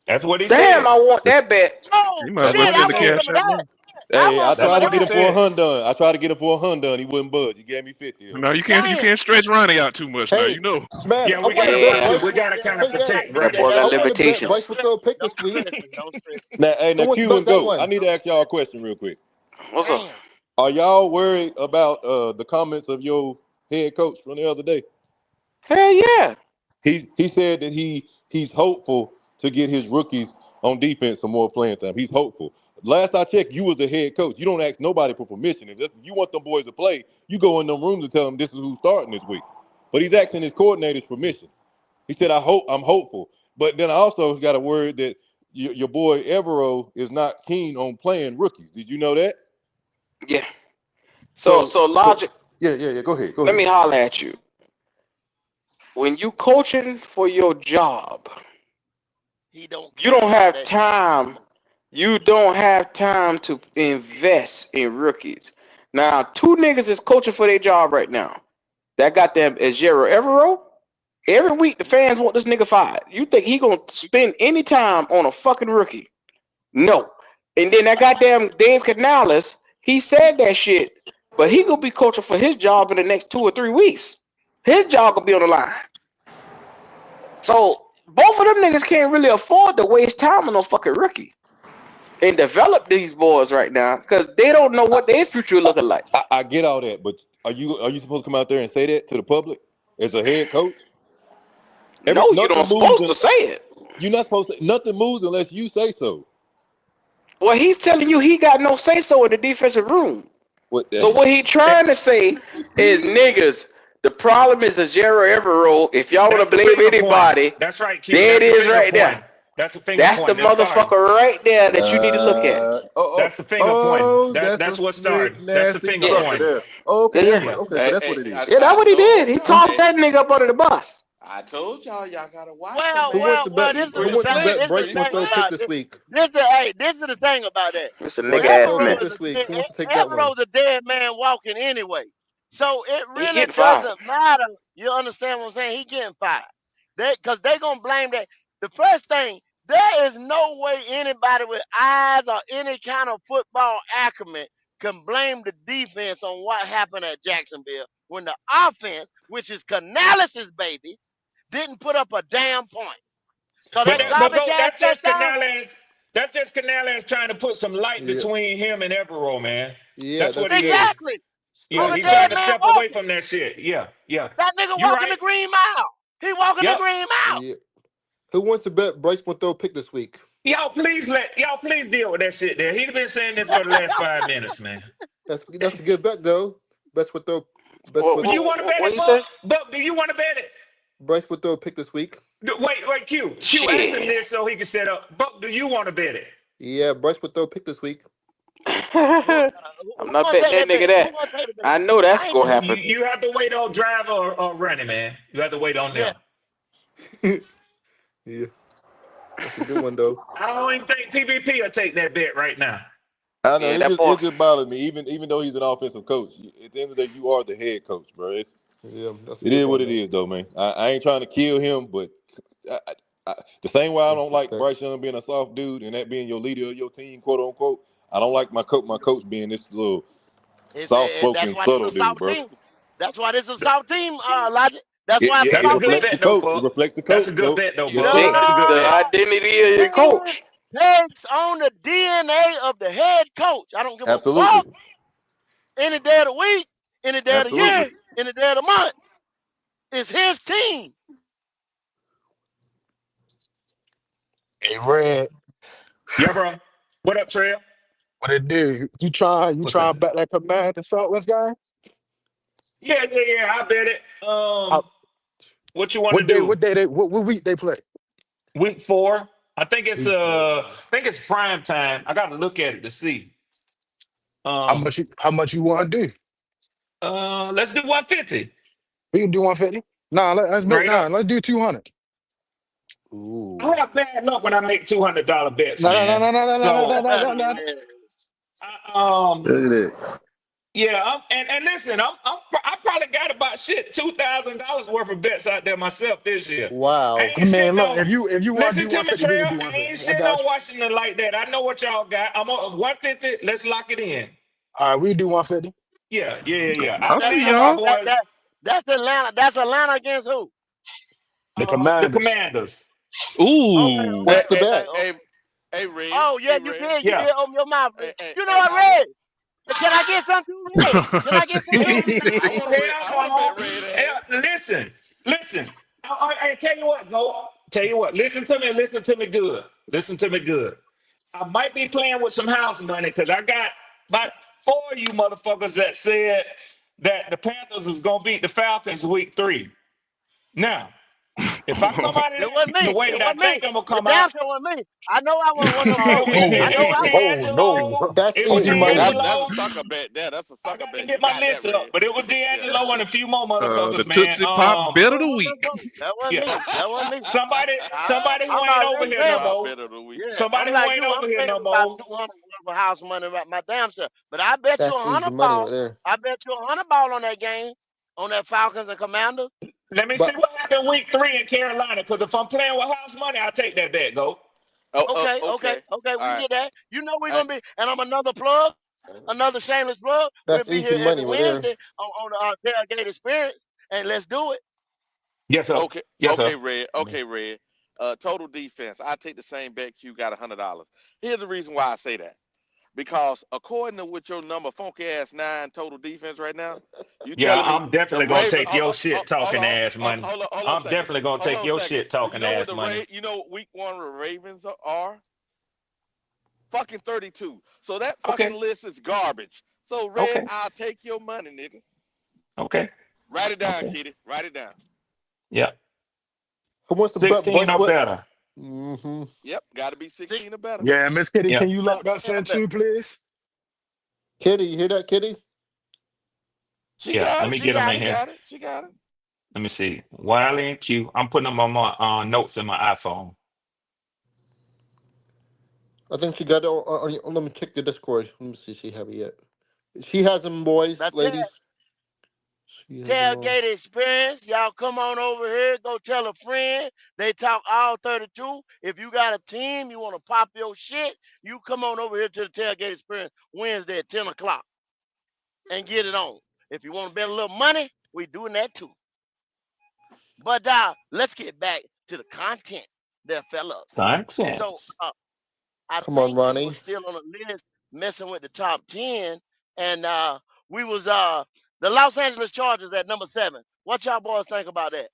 That's what he Damn, said. I want that bet. Oh You might as That's well shit! what he I send the want said. cash some of out that. now. I Hey, I want some That's of tried to what he get him that. for a said. hundred. I tried to get him for 100. He wouldn't budge. He gave me 50 of Now it. you Damn. can't stretch Ronnie out too much. Now Hey, you know. man, Yeah, I we want to gotta bet Yeah, watch it. Bryce. We gotta Yeah, kind of Hey, yeah. hey, protect that Ronnie. boy I got want to bet Don't limitations. Bryce will stress. throw a pick this Don't week. stress me. Don't stress me. Now, hey, Who now wants to Q bet and that Go. I one? need to ask y'all a question real quick. What's up? Damn. Are y'all worried about the comments of your head coach from the other day? Hell yeah. He said that he's hopeful to get his rookies on defense some more playing time. He's hopeful. Last I checked, you was the head coach. You don't ask nobody for permission. If you want them boys to play, you go in them rooms and tell them this is who's starting this week. But he's asking his coordinators permission. He said, I'm hopeful. But then I also got a word that your boy Evero is not keen on playing rookies. Did you know that? Yeah. So So, so so logic, yeah. Go ahead. Go let ahead. me holler at you. When you coaching for your job, He don't you care don't about have that shit. time. You don't have time to invest in rookies. Now, two niggas is coaching for their job right now. That got them as Jero Evero. Every week the fans want this nigga fired. You think he gonna spend any time on a fucking rookie? No. And then that goddamn Dave Canales, he said that shit, but he gonna be coaching for his job in the next 2 or 3 weeks. His job gonna be on the line. So both of them niggas can't really afford to waste time on no fucking rookie and develop these boys right now because they don't know what their future looking like. I get all that, but are you supposed to come out there and say that to the public as a head coach? No, you Nothing don't moves. supposed to say it. You're not supposed to. Nothing moves unless you say so. Well, he's telling you he got no say so in the defensive room. What? So what he trying to say is niggas, the problem is a Zero Evero. If y'all want to That's the believe finger pointing. anybody, That's right, Q. there it That's the is finger right there. pointing. That's the finger That's the pointing. That started. motherfucker right there that you need to look at. That's the finger pointing. That's a That's what slick, started. That's the nasty finger Yeah, sucker pointing. there. Oh, okay, yeah, that's yeah. what. Yeah. Okay, so that's what it is. Yeah, that's I what he did. told He y'all. tossed that nigga up under the bus. I told y'all gotta watch him, Well, Who wants man. to well, well. bet? He This is Who the pretty wants to thing. slick. bet This is Bryce Pretty the won't thing throw a slick. pick about this this. week? This is the thing about that. It's a nigga Bryce won't ass throw a pick mess. this week. Who wants to take that one? Evero's a dead man walking anyway. So it He really getting fired. doesn't matter. You understand what I'm saying? He getting fired. Because they gonna blame that. The first thing, there is no way anybody with eyes or any kind of football acumen can blame the defense on what happened at Jacksonville when the offense, which is Canales' baby, didn't put up a damn point. So But that Wow. but garbage go. ass That's just touchdown, Canales. That's just Canales trying to put some light Yeah, between him and Evero, man. yeah, That's what that's it good. is. exactly. On Yeah, a Smart he dead trying to play. man step away walking. from that shit. Yeah, yeah. That nigga You walking the right. green mile. He walking the Yep. green mile. Yeah. Who wants to bet Bryce won't throw a pick this week? Y'all please deal with that shit there. He's been saying this for the last 5 minutes, man. That's a good bet though. Best would throw. Best What, would. Do you what, want to what, bet what it, you say? Buck? Buck, do you want to bet it? Bryce would throw a pick this week. Wait, Q. Q, ask him Shit. this so he can set up. Buck, do you want to bet it? Yeah, Bryce would throw a pick this week. Who, I'm who not gonna betting take that that nigga bet? that. Who gonna take the bet? I know that's I ain't gonna taking You happen. that bet. you have to wait on driver or running, man. You have to wait on Yeah. them. Yeah, that's a good one though. I don't even think PvP will take that bet right now. I know Yeah, that boy. it just bothers me. Even though he's an offensive coach, at the end of the day, you are the head coach, bro. Yeah, that's a It good is what one it though. is, though, man. I ain't trying to kill him, but I, the same way I That's don't the like Bryce facts. Young being a soft dude and that being your leader of your team, quote unquote. I don't like my coach being this little soft That's spoken, why this subtle is a dude, soft bro. team. That's why this is a soft team, Logic. That's It, why yeah, it's a That's it a soft good team. reflects the bet though, coach. It Buck. reflects the That's a coach, good though. bet though, Yes, Buck. sir. Takes That's a good the bet. identity of your It coach. takes on the DNA of the head coach. I don't give a Absolutely, fuck any day of the week, any day of the absolutely. year, any day of the month. It's his team. Hey, Red, Yeah, bro. What up, Trail? what it do? You What's up? trying back that command and Southwest guy? Yeah. I bet it. How, What you want to do? what day what week they play? Week 4. I think it's Week 4. prime time. I got to look at it to see. Um, How much you want to do? let's do 150 We can do 150. straight up. Let's do 200. I Ooh, have bad luck when I make $200 bets, No, no, no, man. no, no, no, no, no, So, no, no, no. um, Look at that. yeah, and listen, I probably got about shit $2,000 worth of bets out there myself this year. I wow. I ain't mean, sitting look, on. if you want to Listen do to me, 150, we can Trail. do I ain't 150. I sitting got on you. Washington like that. I know what y'all got. I'm on 150. Let's lock it in. All right, we can do 150. Yeah. I I That, see believe that, my that, y'all. that, boys, that, that's Atlanta. That's Atlanta against who? The the Commanders. Commanders. Okay, Ooh. Hey, What's the hey, bet? hey, hey, Red. Oh yeah, Hey, you Red. did. You Yeah. did open your mouth. Hey, hey, You know hey, what, Red? Can I get some too, Red? Can I get some I too? want, I want to bet. Hell I want to no. bet Red ass. Hell, listen. I tell you what, go. Tell you what. Listen to me good. Listen to me good. I might be playing with some house money because I got about 4 of you motherfuckers that said that the Panthers was gonna beat the Falcons week 3. Now, if I come out of It wasn't that the me. way It that I wasn't me. think I'm gonna It come out, damn sure wasn't me. I know I wasn't one of them no, folks. I know it I was wasn't. Oh no. D'Angelo. That's It was easy Oh money. That's no. a D'Angelo. sucker bet. There, that's a I sucker got to bet. get You my got that, list up, Red. but it was Yeah. D'Angelo and a few more The motherfuckers, man. Tootsie Pop I bet of was the one of them week. folks. That wasn't Yeah. me. That wasn't me. Somebody who I'm ain't over already here Tootsie no saying. Pop more. bet of the week. Yeah, I'm Somebody who like ain't you. I'm over here saving no about more. 200 for house money about my damn self. But I bet you That's a easy hundred money right ball. there. I bet you a hundred ball on that game, on that Falcons and Commanders. Let me see But what happened week 3 in Carolina. Because if I'm playing with house money, I'll take that bet, go. Okay, okay, Okay. okay. All We right. get that. You know we're I, gonna be, and I'm another plug, another shameless plug. We'll that's be easy here every money right there. Wednesday on the tailgate experience, and let's do it. Yes, sir. okay. Yes, sir. Okay, Red. Man. Okay, Red. Total defense. I take the same bet. Q got $100. Here's the reason why I say that. Because according to what your number funky ass 9 total defense right now, you Yeah, telling me I'm the definitely gonna Raven? take your shit Hold talking on, ass money. hold on a I'm second. definitely gonna Hold take on a your second. shit You talking know what ass the money. You know what week 1 of the Ravens are? Fucking 32. So that fucking Okay. list is garbage. So Red, Okay. I'll take your money, nigga. Okay. Write it down, Okay. Kitty. Write it down. Yeah. Who wants to bet 16 bus or split? better. Mm-hmm. Yep, got to be Six, 16 or better. Yeah, Miss Kitty, Yeah. can you lock that and a set bet. too, please? Kitty, you hear that, Kitty? She Yeah. got Let it. me She get them got in it. here. Got it. She got it. Let me see. Wiley and Q. I'm putting them on my notes in my iPhone. I think she got it. Let me check the Discord. Let me see if she have it yet. She has them, boys, Now ladies. She has them on. tailgate experience. Y'all come on over here. Go tell a friend. They talk all 32. If you got a team, you want to pop your shit, you come on over here to the tailgate experience Wednesday at 10 o'clock and get it on. If you want to bet a little money, we doing that too. But let's get back to the content there, fellas. So Nonsense. I Come on, think we were Ronnie. still on the list messing with the top 10. And we was the Los Angeles Chargers at number 7. What y'all boys think about that?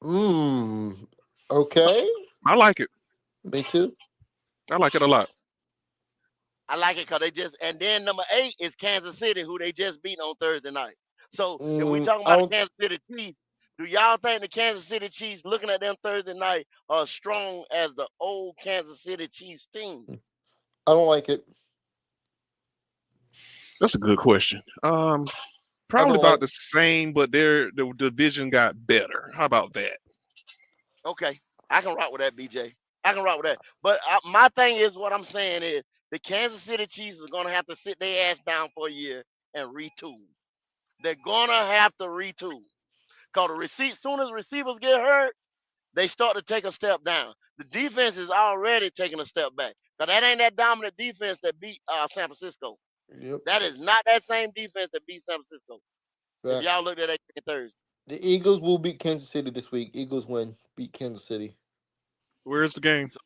Mmm. Okay. I like it. Me too. I like it a lot. I like it because they just, and then number 8 is Kansas City, who they just beat on Thursday night. So if we talking I about the don't. Kansas City Chiefs, do y'all think the Kansas City Chiefs, looking at them Thursday night, are strong as the old Kansas City Chiefs team? I don't like it. That's a good question. I Probably don't about like. the same, but the division got better. How about that? Okay, I can rock with that, BJ. I can rock with that. But my thing is, what I'm saying is, the Kansas City Chiefs are gonna have to sit their ass down for a year and retool. They're gonna have to retool. Cause soon as receivers get hurt, they start to take a step down. The defense is already taking a step back. Cause that ain't that dominant defense that beat San Francisco. Yep. That is not that same defense that beat San Francisco. If y'all Facts. looked at that game Thursday. The Eagles will beat Kansas City this week. Eagles win. Beat Kansas City Where's the game? So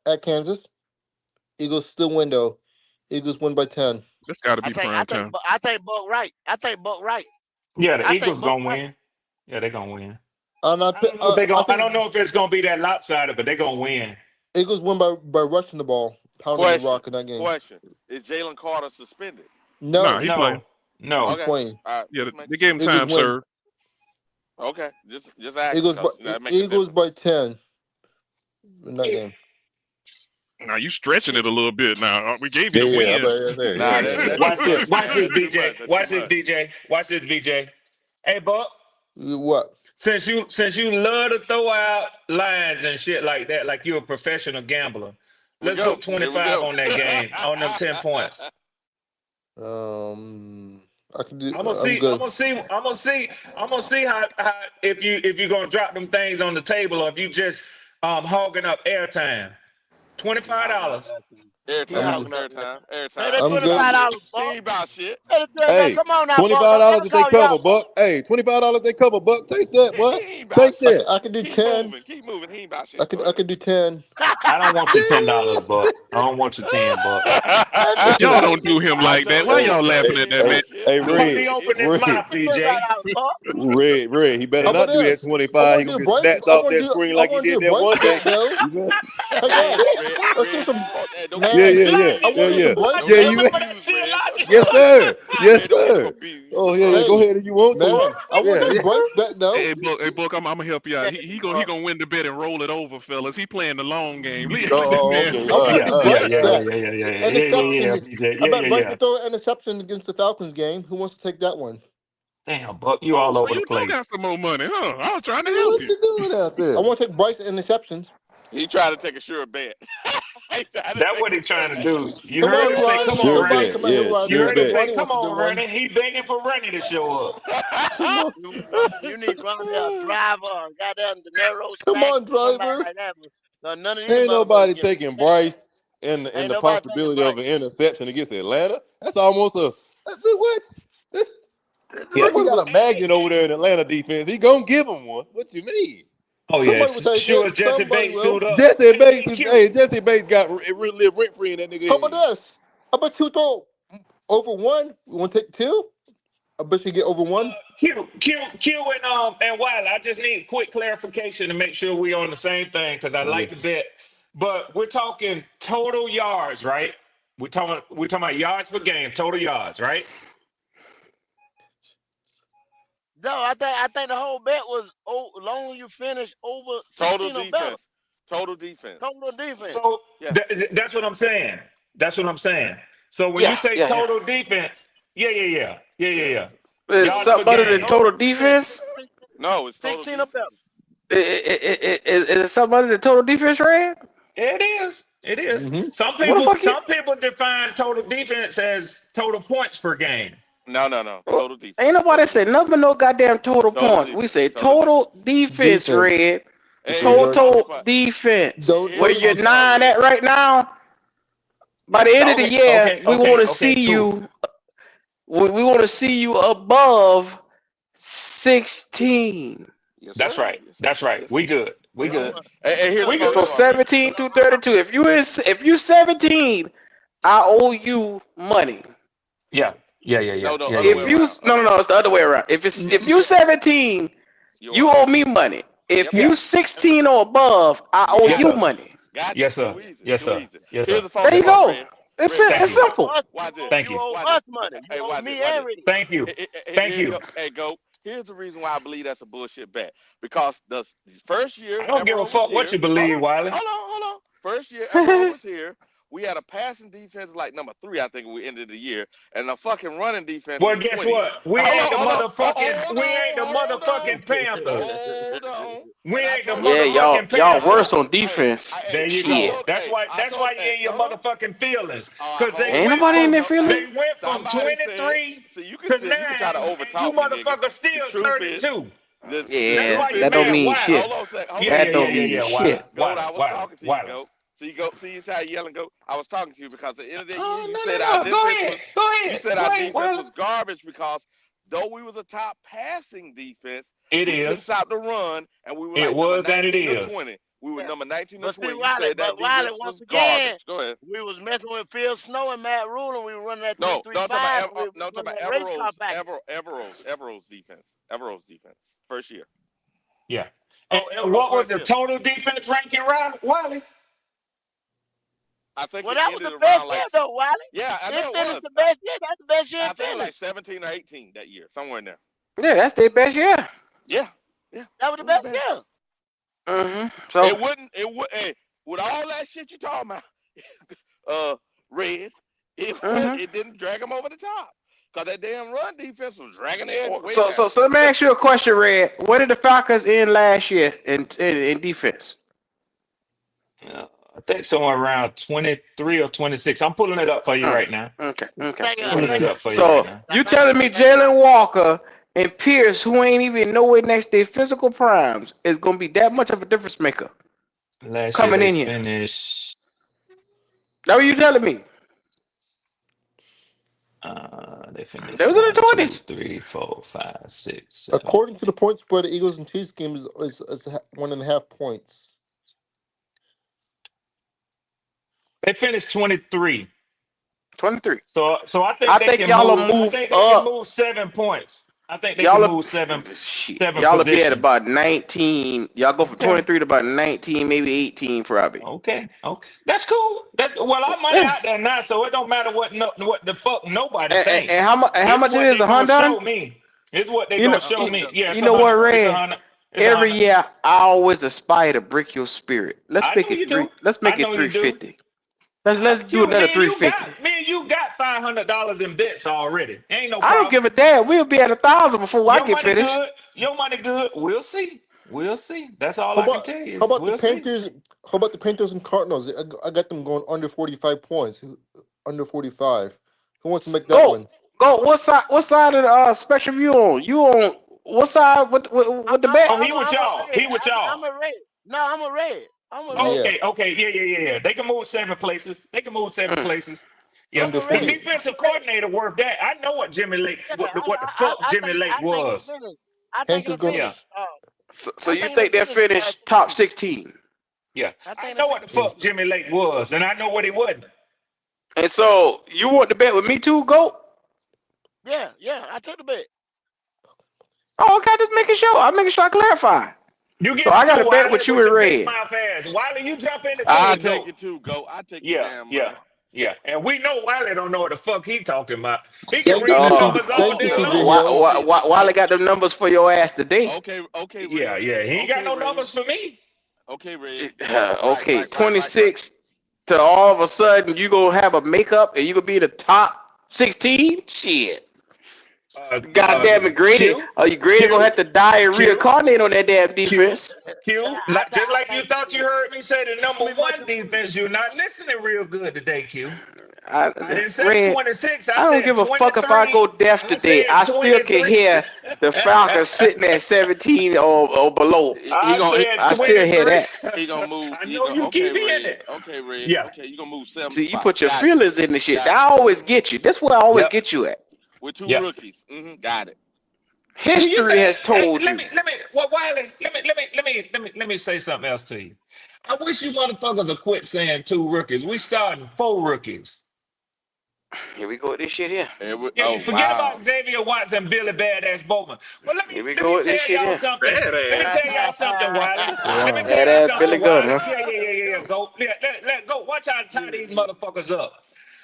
at Kansas. Eagles still win though. Eagles win by 10. That's got to I be think I prime think time. I think Buck right. I think Buck right. Yeah, the I think Eagles Buck gonna right. win. Yeah, they're gonna win. And I don't know if I I think don't know if it's gonna be that lopsided, but they're gonna win. Eagles win by rushing the ball, pounding the Question. rock in that game. Question. Is Jalen Carter suspended? Nah, No, he playing. No, he's no. Okay. playing. All right. Yeah, Just they making gave sure. him Eagles time win. served. Okay. Just asking Eagles by because that make a Eagles difference. by 10 in that game. Now you stretching it a little bit. Now we gave you Yeah, the yeah. I win. bet that's it. Nah, Yeah, yeah, that's too Watch this. much, Watch man. this, That's too BJ. much. That's too Watch this, much. BJ. Watch this, BJ. Hey, Buck. What? Since you love to throw out lines and shit like that, like you're a professional gambler, We let's go. put Here we 25 go. on that game on them 10 points. I can do. I'm gonna I'm see. I'm good. gonna see. I'm gonna see. I'm gonna see how if you're gonna drop them things on the table or if you just hogging up airtime. twenty he five hogging up dollars. everything. He I'm hogging good. up everything. Pay Everything. that I'm twenty good. five with- dollars, He Buck. ain't about shit. Hey, Come on now, Buck. $25 Don't that they call you cover, out, Buck. Buck. Hey, $25 they cover, Buck. Take that, He boy. ain't about Take I that. can shit. I can do Keep 10. moving. Keep moving. He ain't about I shit. could Go I ahead. could do 10. I don't want your $10, Buck. I don't want your 10, Buck. That Y'all nigga don't said, do him I like that. sure Why hey, y'all did say hey, laughing he at ain't that hey, man? about shit. hey, Buck be Red, opening his Red, mouth, Pay BJ. $25, Buck. Red. He better How about not do this? that I 25. He want to gonna do get Bryce. snatched off that screen I like he want to did do that Bryce one bet day. though. You better. Hey Red, guys, red, let's do red. some Fuck that. Don't Yeah, get man. yeah, confused. yeah, I Logic. yeah, want to do yeah, some Bryce Don't yeah. get bet. You, Remember that confused, shit, Red. Logic? yes, sir, yes, Red, don't get sir. confused. Oh yeah, go Hey ahead if you want to. man, I want Yeah, to do yeah. Bryce bet Hey, though. Book, I'm gonna help you out. Yeah, He Buck. gonna win the bet and roll it over, fellas. He playing the long game. Let that Oh, man okay. I All want right, to Yeah, do all yeah, right, Bryce yeah, all yeah, right. bet. yeah, yeah, yeah, yeah, yeah, yeah, Interception. BJ. I Yeah, yeah, bet Bryce yeah. will throw an interception against the Falcons game. Who wants to take that one? Damn, Buck, you Oh, all so over the you do got place. some more money, huh? I was trying to Hey, help what you. you doing out I there? want to take Bryce interceptions. He tried to take a sure bet. He tried to That's take what a he sure trying to bet. do. You Come heard on, him say, Ronnie. "Come on, Sure Everybody, Rennie." bet. come on. Yeah, You Everybody. sure heard him bet. say, Ronnie "Come wants to do on, one. Rennie." He begging for Rennie to show up. Come on, You need Ron a driver, or goddamn De Niro come stack, on, somebody driver. like that. But none of these Ain't motherfuckers nobody get taking that. Bryce and Ain't the nobody taking possibility Bryce. of an interception against Atlanta. That's almost a what? This, Yeah. he Somebody got was. a magnet over there in Atlanta defense. He gonna give him one. What you mean? Oh yeah. Somebody will take Sure it. as Jesse Somebody Bates will. suit up. Jesse Hey, Bates is Q. Jesse Bates got live rent free in that nigga How about head. this? How about you throw over one? You want to take two? I bet you get over one. Q, and Wiley. I just need quick clarification to make sure we on the same thing because I like Okay. the bet. But we're talking total yards, right? We're talking about yards per game, total yards, right? No, I think the whole bet was long as you finish over Total 16 or better. defense. Total defense. Total defense. So Yeah. that's what I'm saying. That's what I'm saying. So when you Yeah, say yeah, yeah. total defense, Yeah. yeah. It's Yards per something other than game. total Total defense. defense. No, it's total 16 or better. defense. Is it something other than total defense, Red? It is. It is. Mm-hmm. What the fuck? Some people define total defense as total points per game. No. Well, Total defense. ain't nobody Total say defense. nothing but no goddamn total Total points. We defense. say Total total defense. defense, Defense. Red. Hey, Okay, we're George. talking Total about defense. Don't Where here's total you're what I'm defense. talking nine about. at right now. By the end of the year, we want to see Okay, cool. you. We want to see you above 16. Yes, That's sir. right. Yes, sir. That's right. Yes, We sir. good. We Yes, So, sir. good. And here's the We funny So good. part, man. 17 through 32. If you 17, I owe you money. No, other way If Yeah. you around. no, it's the other way around. If you 17, You you want owe money. me money. If Yep. you 16 or above, I You owe got Yes, you it. sir. money. Got you. Yes, sir. Too easy. Yes, Too sir. easy. Yes, Here's sir. the funny There you Yes, sir. part, go. Red. It's Red, Thank it's watch you you. this. owe simple. us. Watch this. Thank You you. owe Watch us this. money. You Hey, owe watch it. me Watch and it. Red. Thank you. Thank Here you you. go. Hey, go. Here's the reason why I believe that's a bullshit bet. Because the first I year don't give a Evero was fuck what here. you believe, Wiley. Hold on. First year Evero was here. We had a passing defense like number 3, I think we ended the year, and a fucking running defense in Well, the guess 20s. what? We Hold ain't on, the hold on, motherfucking. We ain't the motherfucking Panthers. hold on. We And I ain't the told you, Yeah, hey, y'all motherfucking y'all worse Panthers. on defense. hey, There you I go. Shit. told, That's hey, why. I That's told, why hey, you're in your hold on. motherfucking feelings. All right, Cause they hold Ain't on, went nobody in from their Hey, feelings. they went from somebody said. 23 See, you can to say you can try to 9, and you overtalk me, nigga. motherfuckers The still truth is, 32. the That's Yeah, why truth you is, that don't hold mad, on, mean Wiley. shit. hold on a second, hold on a That don't second, mean Wiley, shit. Goat. I was Wiley, talking to you, Wiley. Goat. See, Goat. See, you how you yelling, Goat. I was talking to you because at the end of that year, Oh you no said our no no. Go defense ahead. was. Go You ahead. said Go our ahead, defense Wiley. was garbage because though we was a top passing defense, It we couldn't is. stop the run, and we were It like number was and it 19 or is. 20. We were Yeah. number 19 or But see, 20. You Wiley, said that defense once was again, garbage. Go ahead. we was messing with Phil Snow and Matt Rule, and we were running that three No, three no, I'm talking five. about We no, I'm was talking running about that race car package. Evero's defense, first year. Yeah. Oh, And Evero what was first the year. total defense ranking, Wiley? I think Well, it that was ended the best around year, like, though, Wiley. yeah, I It know it finished was. the best year. That's the best year I it think like finished. 17 or 18 that year, somewhere in there. Yeah, that's their best year. Yeah, yeah, That was it the was the best best. year. So It would, hey, with all that shit you talking about, Red, mm-hmm. it didn't drag them over the top. Cause that damn run defense was dragging their way So, down. so let me ask you a question, Red. Where did the Falcons end last year in defense? I think somewhere around 23 or 26. I'm pulling it up for you Mm, right now. okay, okay. I Pulling think it it 26. up was for you right 26. So now. I you think it telling was me 26. Jalen Walker and Pierce, who ain't even nowhere next to their physical primes, is gonna be that much of a difference maker Last year coming they in here? finished. That what you telling me? They They finished was in the one, two, 20s. three, four, five, six, seven. According to the point spread, the Eagles and Chiefs game is 1.5 points. They finished 23. 23. So I think I they think can y'all will move. I move think they can up. move 7 points. I think they can Y'all move will, shit. seven Y'all will be at positions. about 19. Y'all go from Okay. 23 to about 19, maybe 18 probably. Okay. Okay. That's cool. That well, our money Yeah. out there now, so it don't matter what the fuck nobody think. And how much? And how It's much it what is? they A gonna hundred? show me. It's what they You gonna know. show me. Yeah, You it's a know what, hundred. It's a Red? hundred. It's a Every hundred. year I always aspire to break your spirit. Let's I make know it you three. do. Let's I make know it you do. 350. Let's do You, another me and you 350. got $500 in bets already. Ain't no I don't problem. give a damn. We'll be at 1,000 before I Your get money finished. good. Your money good. We'll see. We'll see. That's all How I can about tell you how is about the we'll see. Panthers? How about the Panthers and Cardinals? I got them going under 45 points. Under 45. Who wants to make that Go, one? go. What side? What side of the spectrum you on? You on what side with the bet? Oh, he with I'm a y'all. red. He with I'm y'all. a red. No, I'm a red. I'm a red. Yeah, Okay. Yeah. They can move 7 places. They can move seven Mm, places. Yeah. I'm under a The red. 40. defensive I'm a red. coordinator worked that. I know what Jimmy Lake, Yeah, what the fuck Jimmy Lake I think it was. finished. I think Panthers it going. Yeah. finished. so I you think it think they'll finished finish top 16? Yeah. I I think it know what the finished Yeah. fuck 16. Jimmy Lake was, and I know what he wasn't. And so you want to bet with me too? Go. Yeah. I took the bet. Oh, okay. Just making sure. I'm making sure I clarify. You So get I it got too, a bet Wiley, with you with and your big Red. mouth ass. Wiley, you jump in it too I with take Goat. it too, Go. I take your Yeah, damn yeah. money. Yeah, and we know Wiley don't know what the fuck he talking about. He can Thank you, read the Oh, CJ. numbers all Thank you, day CJ long. Hill. why they got them numbers for your ass today? Okay, Yeah, Red. yeah, he ain't got Okay, no Red. numbers for me. Okay, Red. Right, Okay, right, right, right, right. 26 to all of a sudden you gonna have a makeup and you gonna be in the top 16? Shit. Uh, God uh, damn it, Grady. Q, Are you Grady gonna Q, have to die and Q, reincarnate on that damn Q, defense? Q. I, Like, just like I you think thought you heard me say the number be much one improved. defense, you're not listening real good today, Q. I, I didn't say Red, 26. I I don't said give a fuck if I 23. go deaf I today. said I still can 23. hear the Falcons sitting at 17 or below. He I gonna said I still hear 23. that. he gonna move. I He know gonna you okay, keep hearing Red. it. Okay, Red. Yeah. Okay, you gonna move 7 See, you spots. put your Got you. feelings in the shit. I Got you. always get you. That's where I always Yep. get you at. With two Yep. rookies. Got it. Do you History think? has Hey, told you. well, Wiley, let me say something else to you. I wish you motherfuckers would quit saying two rookies. We starting four rookies. Here we go with this shit here. Yeah, Oh you forget wow. about Xavier Watts and Billy Badass Bowman. But Here we let go me with this tell shit y'all here. something. Let me Badass. tell y'all something, Wiley. Let me Wow. tell y'all Badass Billy something, Gunn, Wiley. huh? Yeah. Go. Let go. Watch how I tie Yeah, these motherfuckers up.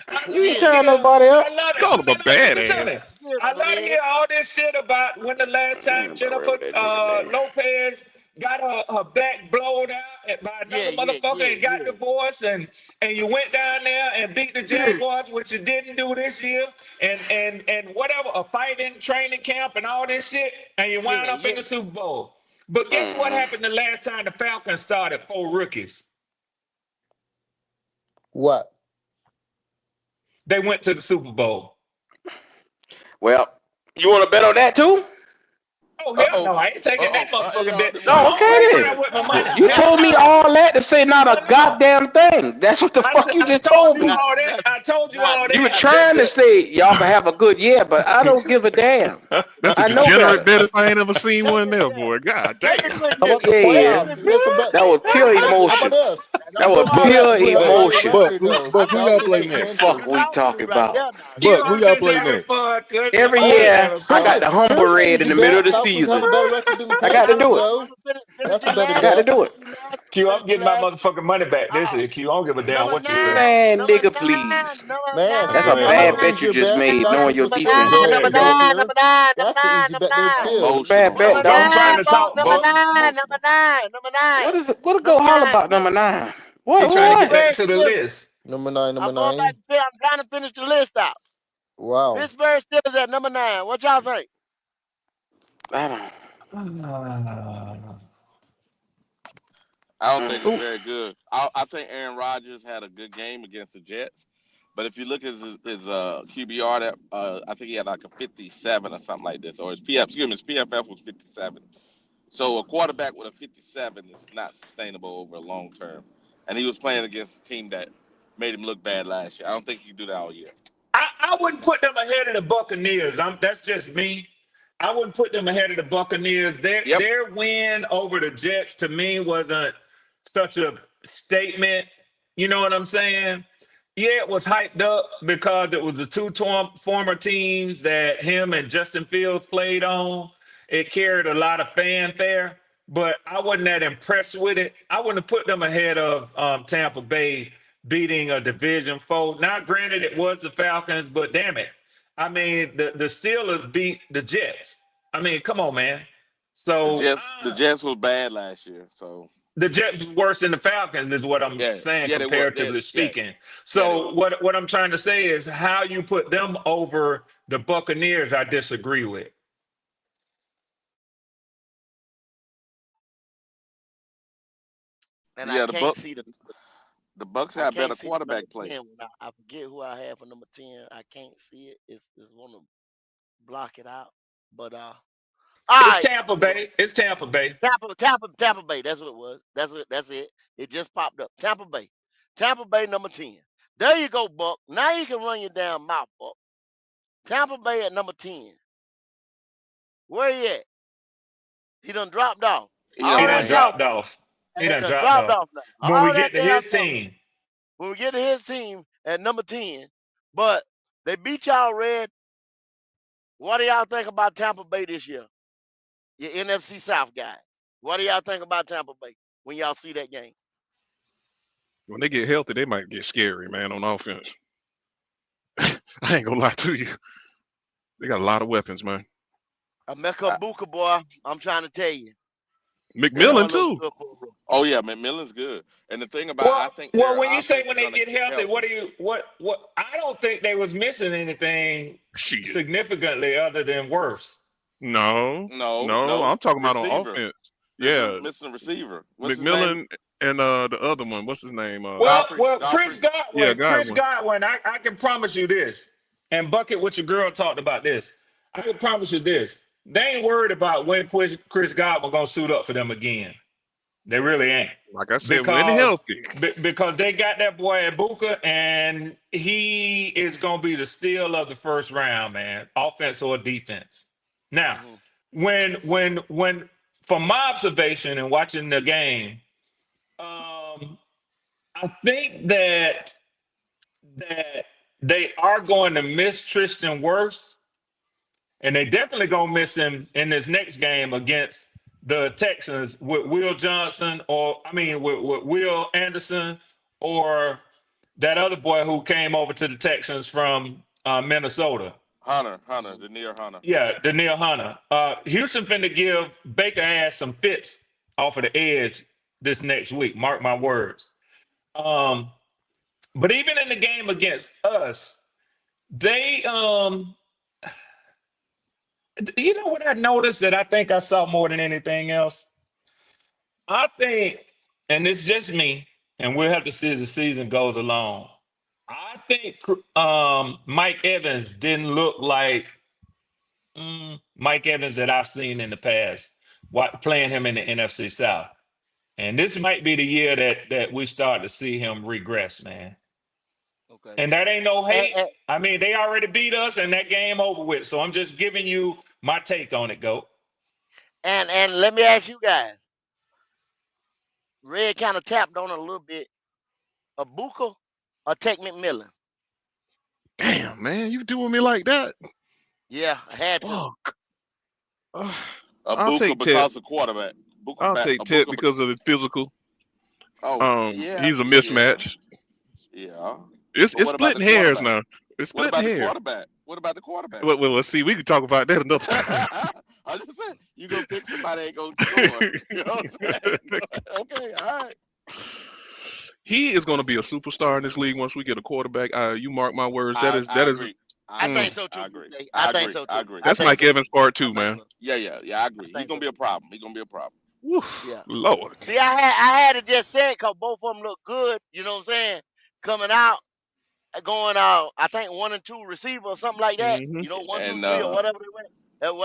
I You love ain't yeah, to tying hear. nobody I up. love it. Called him a No, listen to badass. me. yeah, I love to Red. hear all this shit about when the last time About right Jennifer with that nigga name. Lopez got her back blown out by Yeah, another yeah, motherfucker yeah, and got divorced, and you went down there and beat the yeah. Jaguars, which you didn't do this year, and whatever, a fight in training camp and all this shit, and you Yeah, wound up in yeah. the Super Bowl. But guess what Mm-hmm. happened the last time the Falcons started four rookies? What? They went to the Super Bowl. Well, you want to bet on that too? Oh Uh hell oh. no, I ain't taking that Hey, motherfucking y'all, bet. No, I what? don't okay play then. around with my money. You Hell told me no. all that to say not a Hell no. goddamn thing. That's what the fuck you I just told told you me. Not, all that. not, I told you not all You were that. now. I just trying to said say y'all can have a good year, but I don't give a damn. That's a I know degenerate better. bet if I ain't ever seen Take one it, there, yeah. boy. God Take a damn. good How year. about the Yeah, Take a yeah. playoffs? good You year. got some bet. That was pure How about emotion. this? That You was got some But bets pure who have a Hey, better emotion. Buck, record though. Buck, who That y'all would be play the Hey, The next? fuck contention. we talk to me talking right about? there now. Q, Buck, Talk who I'm to y'all me. just play having next? fun, cuz Every I'm just Hey, year having I here's got the the fun. humble here's the red in easy the middle bet. of the Falcons have a season. better record than the I got to Patriots do it. though. Finish That's the the better I last. got to bet. do it. Q, Finish I'm the getting my last. motherfucking money back this Uh, year, Q. I don't give a damn number what you nine. say. Man, Number nigga, nine. please. Number Man, That's Go a nine. ahead, I Number have bad an go. bet you easier just bet. made, Y'all knowing can your number still defense. Go nine. go Number ahead, this go. nine. year. Number nine. Number That's the nine. easy Number bet there nine. too. Bad Emotional. bet, Number Yo, I'm dog. trying nine, to Buck. talk, Number Buck. nine. Number Emotional. nine. Number nine. What to go Number holler nine. about number 9? He trying to What? get back Pittsburgh to the Steelers. list. Number nine, number I'm going back nine. to Pitt. I'm trying to finish the list out. Wow. Pittsburgh Steelers at number nine. What y'all think? I don't. I don't think it's Mm. Who? very good. I think Aaron Rodgers had a good game against the Jets, but if you look at his QBR, that I think he had like a 57 or something like this, or his PF, excuse me, his PFF was 57. So a quarterback with a 57 is not sustainable over a long term, and he was playing against a team that made him look bad last year. I don't think he can do that all year. I wouldn't put them ahead of the Buccaneers. That's just me. I wouldn't put them ahead of the Buccaneers. Yep. Their win over the Jets to me wasn't such a statement. You know what I'm saying? Yeah, it was hyped up because it was the two former teams that him and Justin Fields played on. It carried a lot of fanfare, but I wasn't that impressed with it. I wouldn't have put them ahead of Tampa Bay beating a division foe. Now, granted, it was the Falcons, but damn it. I mean, the Steelers beat the Jets. I mean, come on, man. The So Jets, the Jets was bad last year. So the Jets was worse than the Falcons, is what I'm yeah, saying, yeah, they were. Yeah, comparatively yeah, speaking. yeah, they So were. what I'm trying to say is how you put them over the Buccaneers, I disagree with. And I Yeah, can't see the the Bucks I have better can't see the number quarterback play. 10 when I forget who I have for number 10. I can't see it. It's want to block it out. But all It's right. Tampa Bay. It's Tampa Bay. Tampa Bay. That's what it was. That's it. It just popped up. Tampa Bay. Tampa Bay number 10. There you go, Buck. Now you can run your damn mouth, Buck. Tampa Bay at number 10. Where he at? He done dropped off. He He on All the done that way. dropped talking. off. He He done done dropped dropped off. off now. When we All get that to damn his talking. team, When we get to his team at number 10, but they beat y'all red. What do y'all think about Tampa Bay this year? Your NFC South guys. What do y'all think about Tampa Bay when y'all see that game? When they get healthy, they might get scary, man, on offense. I ain't gonna lie to you. They got a lot of weapons, man. Emeka I, Buka, boy, I'm trying to tell you, that McMillan boy looks too. good for a rookie. oh yeah, McMillan's good. And the thing about I Well, think well, their when you say offense is when they going to get get healthy, what healthy. do you what? I don't think they was missing anything Shit. significantly other than worse. No, No, no. no I'm talking about on receiver. offense. They're Yeah, missing a receiver. What's his name? McMillan and the other one. What's his name? Well, Godfrey. Yeah, Chris Godwin. Godwin, I can promise you this, and Bucket with your girl talked about this. I can promise you this. They ain't worried about when Chris Godwin gonna suit up for them again. They really ain't. Like I said, when Because healthy. because they got that boy at Buka, and he is gonna be the steal of the first round, man, offense or defense. Now, Hmm. when from my observation and watching the game, I think that they are going to miss Tristan Wirfs, and they definitely gonna miss him in this next game against the Texans with Will Johnson, or I mean with Will Anderson, or that other boy who came over to the Texans from Minnesota. Hunter, Hmm. the near Hunter. Yeah, Daniil Hunter. Houston finna give Baker ass some fits off of the edge this next week. Mark my words. Um, but even in the game against us, they you know what I noticed that I think I saw more than anything else? I think, and it's just me, and we'll have to see as the season goes along. I think Mike Evans didn't look like Mike Evans that I've seen in the past, playing him in the NFC South. And this might be the year that we start to see him regress, man. Okay. And that ain't no And, hate. and I mean, they already beat us and that game over with. So I'm just giving you my take on it, Goat. and let me ask you guys. Red kind of tapped on it a little bit. A Buka or Tech McMillan? Damn, man, you doing me like that? Yeah, I had to. Oh, uh, I'll Abuka take Ted. because of quarterback. I'll take Ted Abuka. because of the physical. Oh He's yeah, a yeah, mismatch. yeah. It's But it's what about the splitting hairs quarterback? now. It's What splitting about the hairs. quarterback? What about the quarterback? Well, let's see. We can talk about that another time. I just said you gonna pick somebody ain't gonna score. You know what I'm saying? Okay, all right. He is going to be a superstar in this league once we get a quarterback. You mark my words. That I is I that is. agree. I I think Mm, agree. so too, I agree. BJ. I I think agree. so I too. agree. I that's think Mike so Evans too. part I two, think man. so. Yeah, I I agree. He's think gonna so be a too. problem. He's gonna be a problem. Woof, Yeah. Lord. See, I had to just say it because both of them look good. You know what I'm saying? Coming out, going out. I think 1 and 2 receiver or something like that. Hmm. You know, one, two, And three or whatever they went.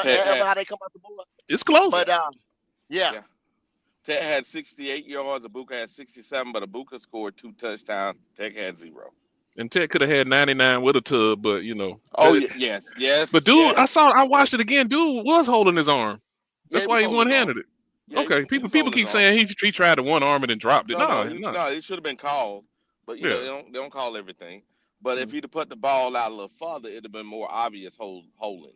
Ted Whatever had how they come out the board. It's close. But yeah. yeah. Ted had 68 yards. Abuka had 67, but Abuka scored 2 touchdowns. Tech had 0. And Ted could have had 99 with a tub, but you know Oh that. yeah, yes, But yes, dude, yes, I yes. watched it again. Dude was holding his arm. Yeah, That's he was why he holding one his arm. handed it. Yeah, Okay, he people was people holding his keep arm. saying he tried to one arm it and dropped it. No, no, No, no. no. It should have been called, but you know Yeah. they don't call everything. But if Mm. he'd have put the ball out a little farther, it'd have been more obvious holding.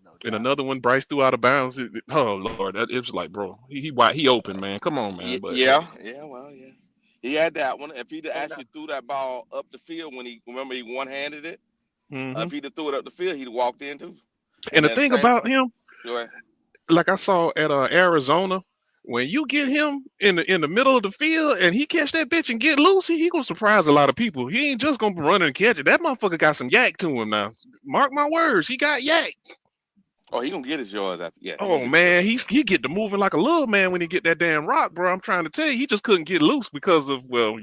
No And doubt. another one, Bryce threw out of bounds. Oh Lord, it was like, bro, he open, man. Come on, man. But hey. Yeah, well, yeah. He had that one. If he'd have And actually threw that ball up the field when he remember he one handed it, Hmm. if he'd have threw it up the field, he'd have walked in too. And And the then thing same. about him, Go ahead. like I saw at Arizona, when you get him in the middle of the field and he catch that bitch and get loose, he gonna surprise a lot of people. He ain't just gonna run and catch it. That motherfucker got some yak to him now. Mark my words, he got yak. Oh, he gonna get his yards after. Yeah, he gonna Oh get his man, yards. he get to moving like a little man when he get that damn rock, bro. I'm trying to tell you, he just couldn't get loose because of, well,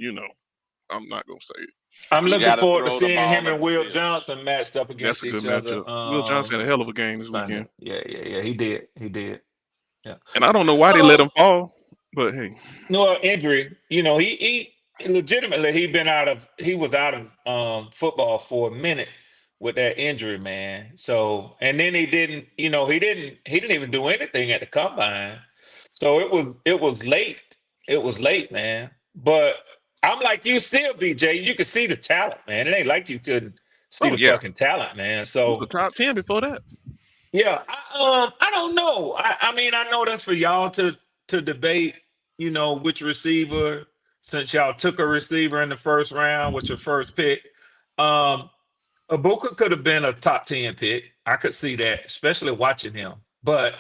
I'm not gonna say it. I'm You looking got to forward to throw the seeing him ball up and the Will field. Johnson matched up That's against a good each other matchup. Will Johnson had a hell of a game this Sunday. weekend, Yeah. He did. He did. Yeah. and I don't know why they let him fall, but hey, No injury. You know, he legitimately he was out of football for a minute with that injury, man. So and then he didn't even do anything at the combine. So it was late. It was late, man. But I'm like you still, BJ. You could see the talent, man. It ain't like you couldn't see oh the yeah, fucking talent, man. he was So a top 10 before that. yeah, I don't know. I mean, I know that's for y'all to debate, which receiver since y'all took a receiver in the first round with your first pick. Um, Ibuka could have been a top 10 pick. I could see that, especially watching him. But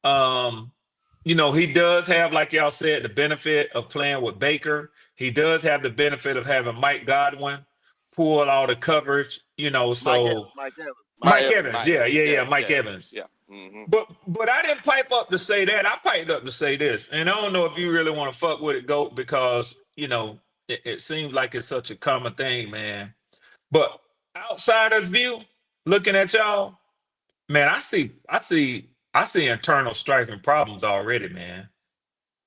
um, he does have, like y'all said, the benefit of playing with Baker. He does have the benefit of having Mike Godwin pull all the coverage, Mike Evans, so Mike Evans. Mike Mike Evans, Evans, Mike yeah, Evans. yeah, Yeah, yeah, Mike yeah, Evans. yeah. Hmm. But I didn't pipe up to say that. I piped up to say this. And I don't know if you really want to fuck with it, GOAT, because, it seems like it's such a common thing, man. But outsider's view, looking at y'all, man, I see internal strife and problems already, man.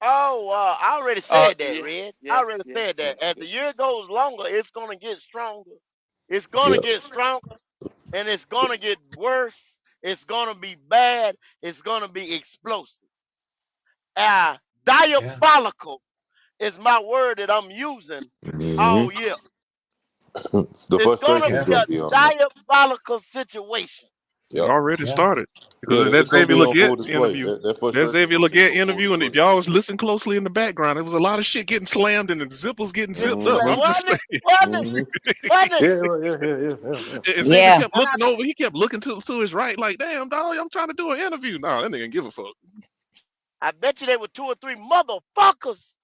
Oh, I already said that, Red. Yes, I yes, already yes, said yes, that. As the yes. year goes longer, it's gonna get stronger. It's gonna Yep. get stronger, and it's gonna get worse. It's gonna be bad. It's gonna be explosive. Yeah. Diabolical is my word that I'm using Hmm. all year. The It's gonna frustration is Yeah. be going a to be on there. diabolical situation. It Yep. already Yeah. started Yeah, because that it's going to Xavier be on Leggett full display. interview. That That frustration is Xavier going to be Leggett on full interview, and if display. y'all was listening closely in the background, there was a lot of shit getting slammed and the zippers getting zipped It's up. like, Hmm. I'm just wasn't it? saying. Wasn't it? Hmm. Wasn't it? Yeah, yeah, yeah, yeah, yeah, yeah. And Xavier Yeah. kept And looking over. He kept looking to his right, like, "Damn, dog, I'm trying to do an interview." No, that nigga didn't give a fuck. I bet you there were two or three motherfuckers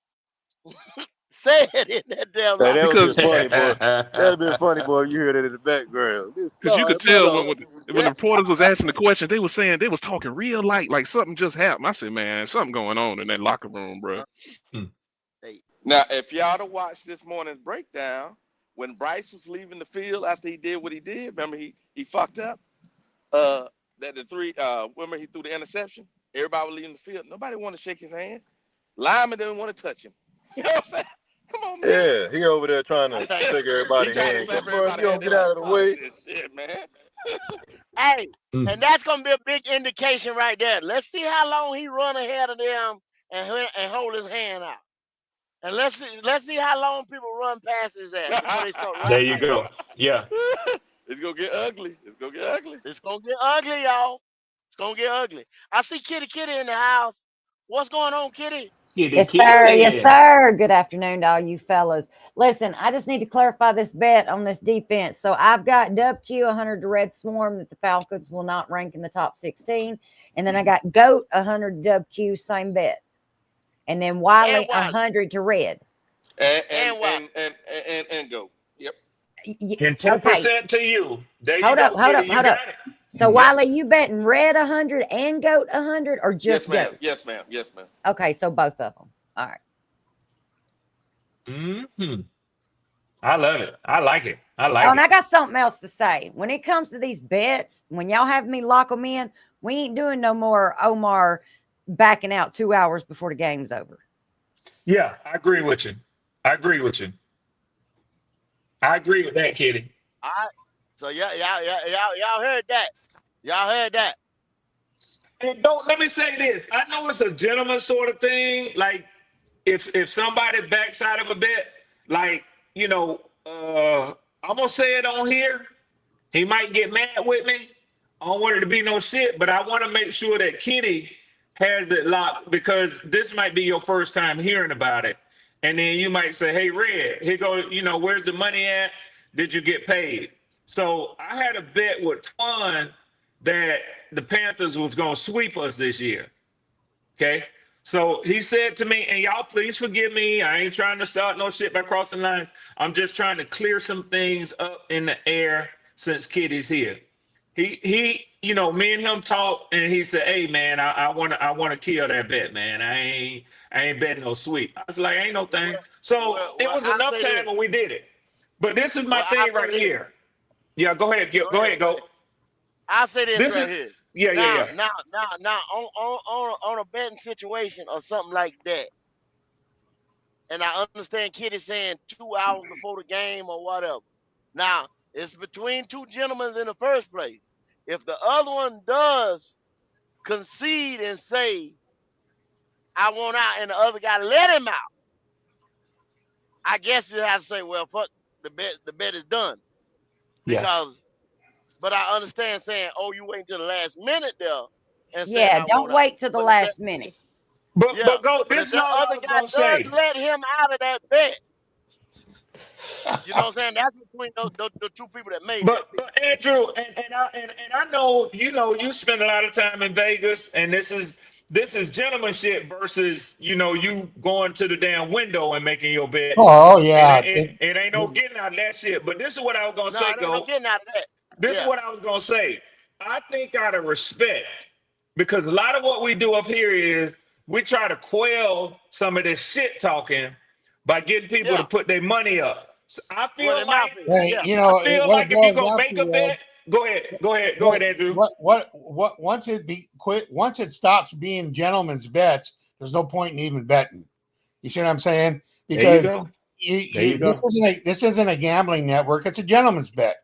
said in that damn Hey, locker that would room. have been funny, boy. That'd have been funny, boy. If you heard that in the background. This Because you sorry, could tell brother. when the reporters was asking the question, they was saying they was talking real light, like something just happened. I said, "Man, something going on in that locker room, bro." Hey, Now, if y'all to watch this morning's breakdown, when Bryce was leaving the field after he did what he did, remember he fucked up. Uh, that the three. Remember he threw the interception. Everybody was leaving the field. Nobody wanted to shake his hand. Lyman didn't want to touch him. You know what I'm saying? Come on, man. Yeah, he over there trying I to think, shake He everybody's tried to hand. slap Bro, if you everybody's don't hand. They get out like, of the fuck way. this shit, man. hey, Mm. and that's gonna be a big indication right there. Let's see how long he run ahead of them and hold his hand out. And let's see how long people run past his ass before they start There wrapping you their go. arms. Yeah. It's gonna get ugly. It's gonna get ugly. It's gonna get ugly, y'all. It's gonna get ugly. I see Kitty in the house. What's going on, Kitty? Kitty, Yes, sir. Yes, kitty. sir. Good afternoon to all you fellas. Listen, I just need to clarify this bet on this defense. So I've got WQ 100 to Red Swarm that the Falcons will not rank in the top 16. And then I got GOAT 100 WQ, same bet. And then And Wiley Wiley. 100 to Red. And and And Wiley. and and and go. Yep. And Okay. 10% to you. There you go, Hold Kitty. up, You hold up. got it. So Yep. Wiley, you betting Red 100 and GOAT 100 or Yes, just ma'am. GOAT? Yes, ma'am. Yes, ma'am. Okay, so both of them. All right. Hmm. I love it. I like it. I Oh, like and it. I got something else to say. When it comes to these bets, when y'all have me lock them in, we ain't doing no more Omar backing out 2 hours before the game's over. Yeah, I agree with you. I agree with you. I agree with that, Kitty. All right. So y'all heard that. Y'all heard that. And don't let me say this. I know it's a gentleman sort of thing. Like if somebody backs out of a bet, like I'm gonna say it on here. He might get mad with me. I don't want it to be no shit, but I want to make sure that Kitty has it locked because this might be your first time hearing about it. And then you might say, "Hey, Red, here go. Where's the money at? Did you get paid?" So I had a bet with Twan that the Panthers was gonna sweep us this year. Okay. So he said to me, and y'all please forgive me. I ain't trying to start no shit by crossing lines. I'm just trying to clear some things up in the air since Kitty's here. Me and him talked, and he said, "Hey man, I wanna kill that bet, man. I ain't betting no sweep." I was like, "Ain't no thing." So it was I enough say time this. when we did it. But this is my Well, I thing say right this. here. Yeah, go ahead, Go go ahead. ahead, go. I say this This is right here. yeah, yeah, Now, yeah. now, now, now, on a betting situation or something like that, and I understand Kitty saying 2 hours before the game or whatever. Now, it's between two gentlemen in the first place. If the other one does concede and say, "I want out," and the other guy let him out, I guess you have to say, "Well, fuck the bet. The bet is done." Yeah. Because, but I understand saying, "Oh, you wait until the last minute there and saying Yeah, I want don't out." wait till the But if that last minute. Yeah. but go. But This if is the all I other was guy gonna does say. let him out of that bet, you know what I'm saying? That's between the two people that made that bet. But Andrew and I know you spend a lot of time in Vegas, and this is gentlemanship versus you going to the damn window and making your bet. Oh It yeah. ain't it ain't no getting out of that shit. But this is what I was gonna No, say, it ain't no go. getting out of that. This is Yeah. what I was gonna say. I think out of respect, because a lot of what we do up here is we try to quell some of this shit talking by getting people to Yeah. put their money up. So I Well, feel their like mouth is. Hey, Yeah. I feel what it like if you boils go down make a to, Ed, bet, go ahead, what Andrew. once it stops being gentlemen's bets, there's no point in even betting. You see what I'm saying? There you Because go. There you you go. this isn't a gambling network. It's a gentleman's bet.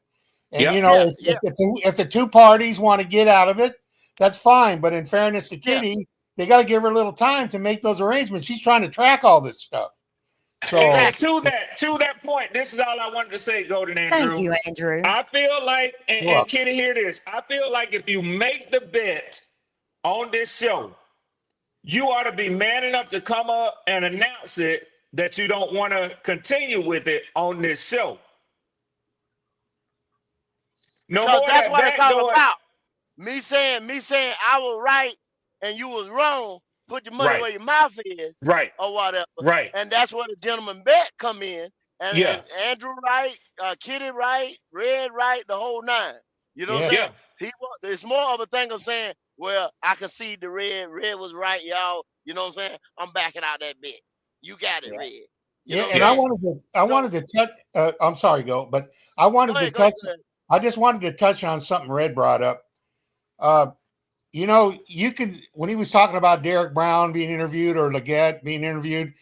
And Yep. Yeah. if Yeah. if the two parties want to get out of it, that's fine. But in fairness to Yeah. Kitty, they got to give her a little time to make those arrangements. She's trying to track all this stuff. And So Exactly. to that point, this is all I wanted to say, Golden Thank Andrew. you, Andrew. I feel like, and well, Kitty, hear this. I feel like if you make the bet on this show, you ought to be man enough to come up and announce it that you don't want to continue with it on this show. No Because more that's that what it's all backdoor. about. Me saying I was right and you was wrong. Put your money Right, where your mouth is, right, or whatever. right. And that's where the gentleman bet come in. Yeah, And Andrew right, Kitty right, Red right, the whole nine. You know what I'm yeah, saying? yeah, It's more of a thing of saying, well, I can see the Red. Red was right, y'all. You know what I'm saying? I'm backing out that bet. You got it, yeah, Red. You yeah. know what And I'm yeah. saying? I So wanted to touch. I'm sorry, go, but I go wanted to ahead, go ahead, touch. go ahead. I just wanted to touch on something Red brought up. You could when he was talking about Derek Brown being interviewed or Leggett being interviewed,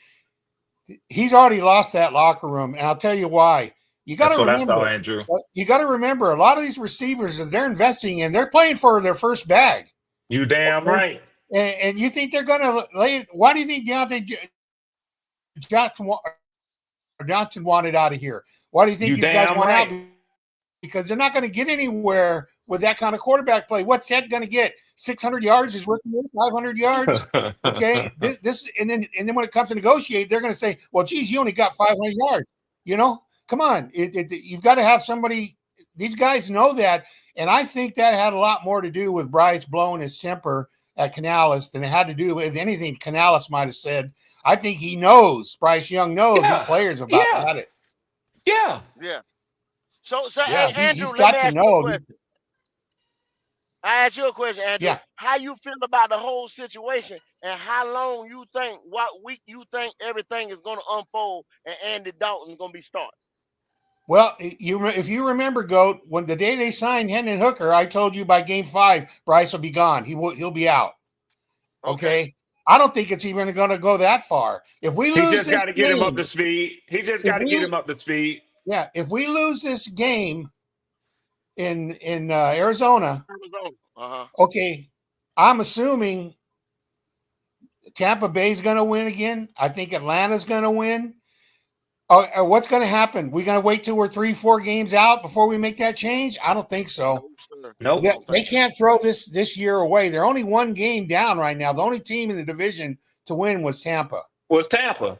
he's already lost that locker room, and I'll tell you why. You got to That's what I saw, remember. Andrew. You got to remember a lot of these receivers that they're investing in, they're playing for their first bag. You damn Okay, right. and you think they're going to lay? Why do you think Johnson wanted out of here? Why do you think You these guys damn want out? right. Because they're not going to get anywhere with that kind of quarterback play. What's Ted going to get? 600 yards is worth 500 yards. Okay, this and then when it comes to negotiate, they're going to say, "Well, geez, you only got 500 yards." Come on. You've got to have somebody. These guys know that, and I think that had a lot more to do with Bryce blowing his temper at Canales than it had to do with anything Canales might have said. I think he knows. Bryce Young knows these Yeah, players about yeah, at it. yeah. Yeah. So hey Yeah, Andrew, he's let me got to ask you a know. question. I ask you a question, Andrew. Yeah. How you feel about the whole situation, and how long you think, what week you think everything is going to unfold, and Andy Dalton's going to be starting? Well, if you remember, Goat, when the day they signed Hendon Hooker, I told you by Game 5, Bryce will be gone. He'll be out. Okay. Okay, I don't think it's even going to go that far. If we He lose just this got to get him up game, to speed. He just if got to get we him up to speed. yeah, if we lose this game in Arizona, Arizona. Uh-huh. okay, I'm assuming Tampa Bay's going to win again. I think Atlanta's going to win. What's going to happen? We going to wait till we're 3-4 games out before we make that change? I don't think No, so. sir. I Nope. don't They think so. can't throw this year away. They're only one game down right now. The only team in the division to win was Tampa. Was Tampa.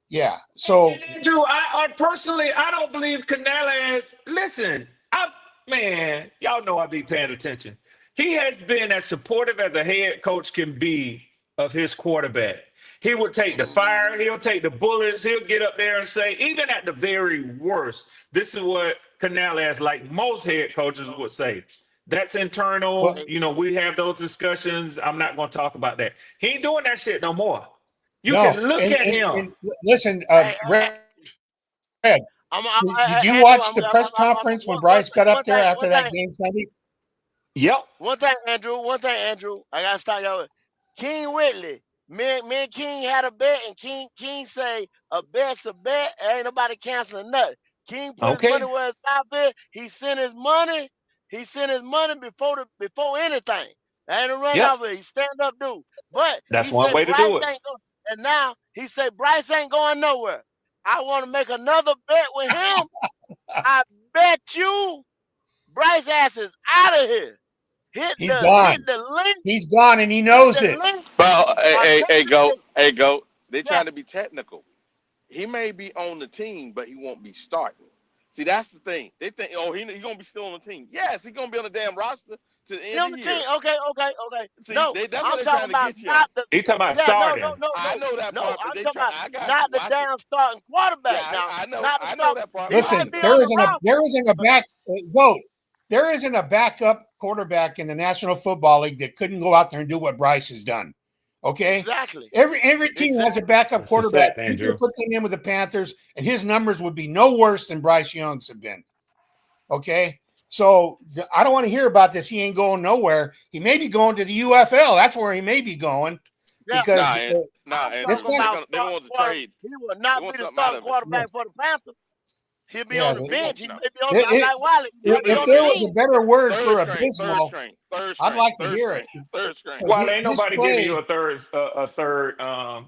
Yeah. And So Andrew, I personally, I don't believe Canales. Listen, man, y'all know I be paying attention. He has been as supportive as a head coach can be of his quarterback. He would take the fire, he'll take the bullets, he'll get up there and say, even at the very worst, this is what Canales, like most head coaches, would say. That's well, internal. We have those discussions. I'm not going to talk about that. He ain't doing that shit no more. You can no. look at him. And listen, Hey, Red, did you Andrew, watch the press conference when one, Bryce got up one there thing, after that game Sunday? Yep. One thing, Andrew. I gotta start y'all with King Whitley. Me and King had a bet, and King say a bet's a bet. Ain't nobody canceling nothing. King put his money Okay. where his mouth is. He sent his money. He sent his money before anything. That ain't a run Yep. off of it. He stand up dude. But That's he one said way to Bryce do it. ain't going. And now he said Bryce ain't going nowhere. I want to make another bet with him. I bet you Bryce ass is out of here. He's gone. hit the link, He's gone, and he hit knows the it. link, Well, or hey, go. They yeah. trying to be technical. He may be on the team, but he won't be starting. See, that's the thing. They think, oh, he gonna be still on the team. Yes, he gonna be on the damn roster to the He end on of the the team. year. Okay. See, No, that's why I'm they're talking trying to about get you. not the. He talking about Yeah, starting. I know that no. part, but I'm they talking try. about I got not you. the Watch it. damn starting quarterback. Yeah, Now, I know. not the I know start. that part. He But might Listen, be but on the roster. there isn't a back vote. There isn't a backup quarterback in the National Football League that couldn't go out there and do what Bryce has done. Okay, Exactly. every team has a Exactly. backup That's a quarterback. fact, You could Andrew. put him in with the Panthers, and his numbers would be no worse than Bryce Young's have been. Okay, so I don't want to hear about this. He ain't going nowhere. He may be going to the UFL. That's where he may be going Yeah. because I'm this Andrew, talking kind of about they starting want to quarter. trade. He will They not want be the something out starting of it. yeah, quarterback for the Panthers. He'll be yeah. on the bench. He No. may be on It, like Wiley. He'll be if on the there Okay. was a team. better word Third for string, third abysmal, string, third I'd string, like to third hear it string, third string. because Well, ain't his nobody giving you play. a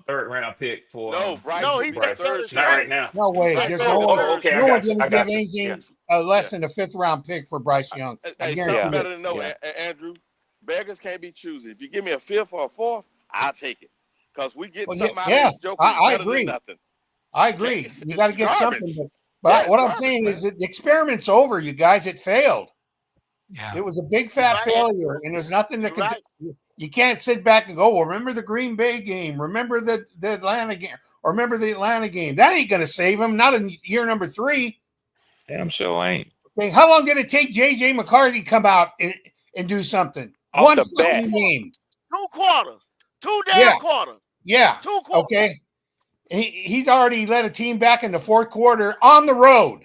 third round pick No, Bryce No, will he be said the Bryce. third third Not string. right string. now. No way. He Bryce There's will be said no the one. third third Okay, No string. one's going I to give got you. Yeah, anything Yeah. less than a fifth round pick for Bryce Young. I Hey, guarantee something yeah, you. better to know, yeah. Andrew. Beggars can't be choosy. If you give me a fifth or a fourth, I'll take it. Because we getting Well, yeah, something out of yeah, this joker is I better than agree. nothing. I Okay? agree. You got to It's get something, garbage. Yeah, but it's what I'm garbage, saying is man. that the experiment's over, you guys. It failed. Yeah. It was a big You're fat right. failure, and there's nothing that You're can. right. You can't sit back and go, well, remember the Green Bay game, remember the Atlanta game, or remember the Atlanta game. That ain't going to save him. Not in year number 3. Damn sure ain't. Okay, how long did it take J.J. McCarthy come out and do something? Off One the Two bat. fucking quarters. game. 2 quarters. Two Yeah, damn quarters. yeah. 2 quarters. Okay. He's already led a team back in the fourth quarter on the road.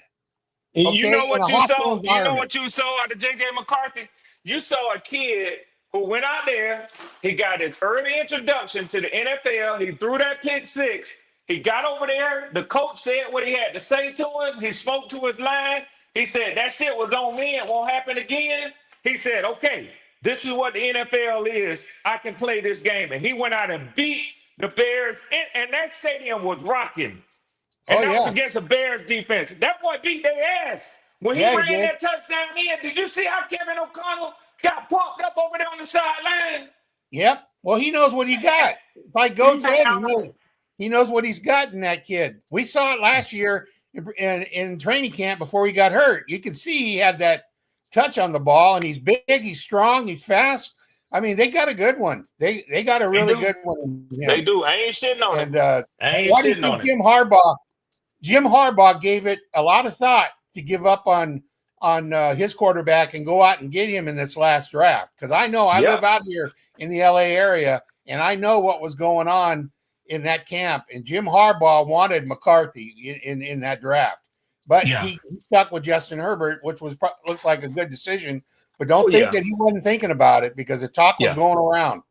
You Okay, know in a what you hostile saw? You know environment. what you saw out of JJ McCarthy? You saw a kid who went out there. He got his early introduction to the NFL. He threw that pick six. He got over there. The coach said what he had to say to him. He spoke to his line. He said, that shit was on me. It won't happen again. He said, okay, this is what the NFL is. I can play this game. And he went out and beat the Bears. And that stadium was rocking. Oh And that was yeah, against the Bears defense. That boy beat their ass. When he yeah, he ran did. that touchdown in, did you see how Kevin O'Connell got pumped up over there on the sideline? Yep. Well, he knows what he got. Like He Goat said, said, he knows what he's got in that kid. We saw it last year in training camp before he got hurt. You can see he had that touch on the ball, and he's big, he's strong, he's fast. I mean, they got a good one. They got a they really do. good one in They him. do. I ain't shitting on him. And I ain't why do you shitting think on him. Jim Harbaugh gave it a lot of thought to give up on his quarterback and go out and get him in this last draft? Because I know I Yeah. live out here in the LA area, and I know what was going on in that camp. And Jim Harbaugh wanted McCarthy in that draft, but Yeah. he stuck with Justin Herbert, which looks like a good decision. But don't Oh, think yeah. that he wasn't thinking about it because the talk was Yeah. going around.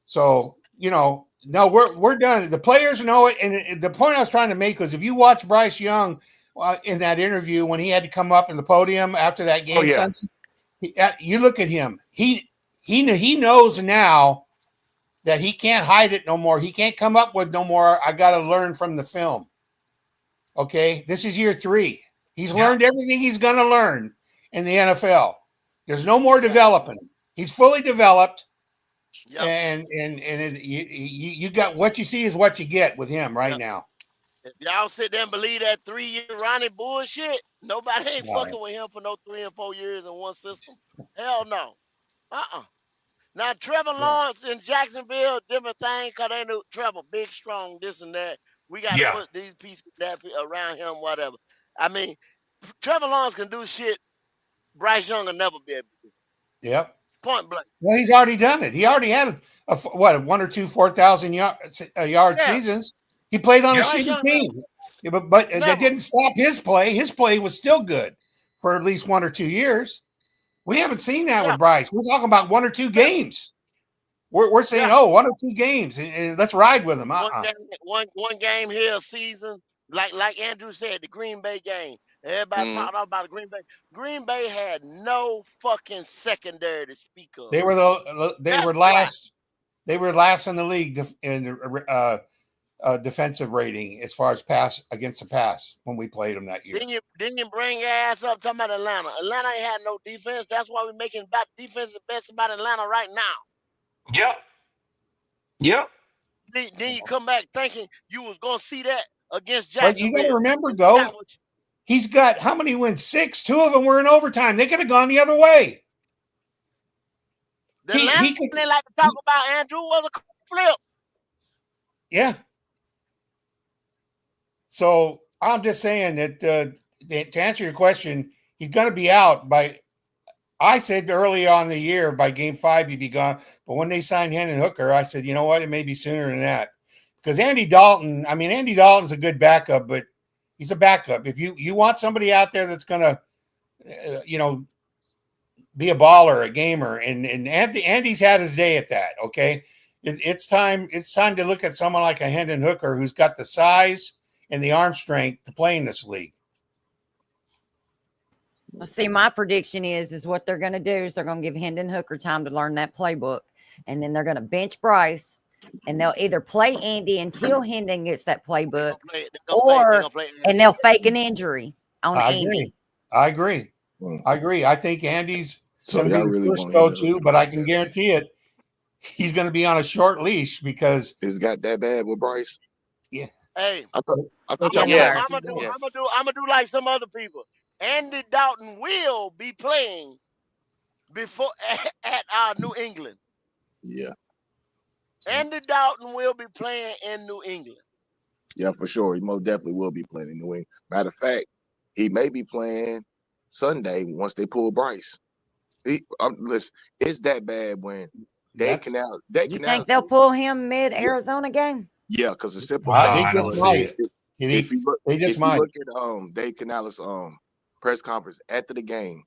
So, no, we're done. The players know it, and the point I was trying to make was if you watch Bryce Young in that interview when he had to come up in the podium after that Oh, game yeah. Sunday, you look at him. He knows now that he can't hide it no more. He can't come up with no more. I got to learn from the film. Okay, this is year 3. He's Yeah. learned everything he's going to learn in the NFL. There's no more Yeah. developing. He's fully developed. Yep. And you got what you see is what you get with him right Yep. now. If y'all sit there and believe that 3-year Ronnie bullshit, nobody ain't No. fucking with him for no 3 and 4 years in one system. Hell no. Now Trevor Yeah. Lawrence in Jacksonville, different thing, cause they knew Trevor big, strong, this and that. We got to Yeah. put these pieces around him, whatever. I mean, Trevor Lawrence can do shit Bryce Young will never be able to do. Yep. Point blank. Well, he's already done it. He already had a 1 or 2 4,000 yard Yeah, seasons. He played on a Yeah. Bryce shitty Young team, yeah, but that never. didn't stop his play. His play was still good for at least 1 or 2 years. We haven't seen that Yeah, with Bryce. We're talking about 1 or 2 yeah, games. We're saying, yeah. oh, 1 or 2 games, and let's ride with him. One game here a season. Like Andrew said, the Green Bay game. Everybody Mm. talked about the Green Bay. Green Bay had no fucking secondary to speak of. They were That's why. last. They were last in the league in defensive rating as far as pass against the pass when we played them that year. Didn't you bring your ass up talking about Atlanta? Atlanta ain't had no defense. That's why we're making about defense the best about Atlanta right now. Yep. Yep. Then you come back thinking you was gonna see that against But you got to Jacksonville. remember, And you though, got what he's got how many wins? 6. 2 of them were in overtime. They could have gone the other way. the He Atlanta could. they like to talk about Andrew was a flip. Yeah. So I'm just saying that to answer your question, he's going to be out by. I said early on in the year by game 5 he'd be gone. But when they signed Hendon Hooker, I said, you know what, it may be sooner than that. Because Andy Dalton's a good backup, but he's a backup. If you want somebody out there that's going to, be a baller, a gamer, and Andy's had his day at that. Okay, it's time to look at someone like a Hendon Hooker who's got the size and the arm strength to play in this league. Well, see, my prediction is what they're going to do is they're going to give Hendon Hooker time to learn that playbook, and then they're going to bench Bryce, and they'll either play Andy until Hendon gets that playbook, and they'll fake an injury on Andy. I agree. I think Andy's going to be the first go-to, but I can guarantee it, he's going to be on a short leash because it's got that bad with Bryce. Yeah. Hey, I thought I'm gonna do like some other people. Andy Dalton will be playing before at New England. Yeah. Andy Dalton will be playing in New England. Yeah, for sure. He most definitely will be playing in New England. Matter of fact, he may be playing Sunday once they pull Bryce. Listen, it's that bad when You think they'll pull him mid-Arizona game? Yeah, because the simple they fact just might. If you look at Dave Canales' press conference after the game,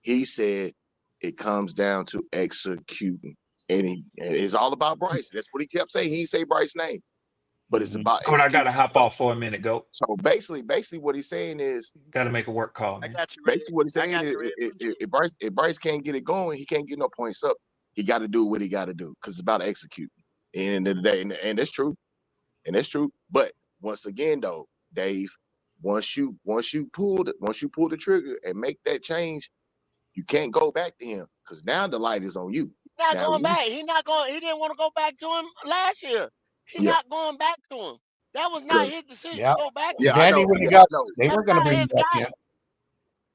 he said it comes down to executing, and it's all about Bryce. That's what he kept saying. He didn't say Bryce's name, but it's about. But I gotta hop off for a minute. Go. So basically, what he's saying is, gotta make a work call. Man. I got you. Basically, what he's saying is, if Bryce can't get it going, he can't get no points up. He got to do what he got to do because it's about executing. And the day, and that's true, But once again, though, Dave, once you pull the trigger and make that change, you can't go back to him because now the light is on you. He's not going back. He didn't want to go back to him last year. He's not going back to him. That was not his decision to go back to him. him. Andy would have got, they weren't going to bring him back in.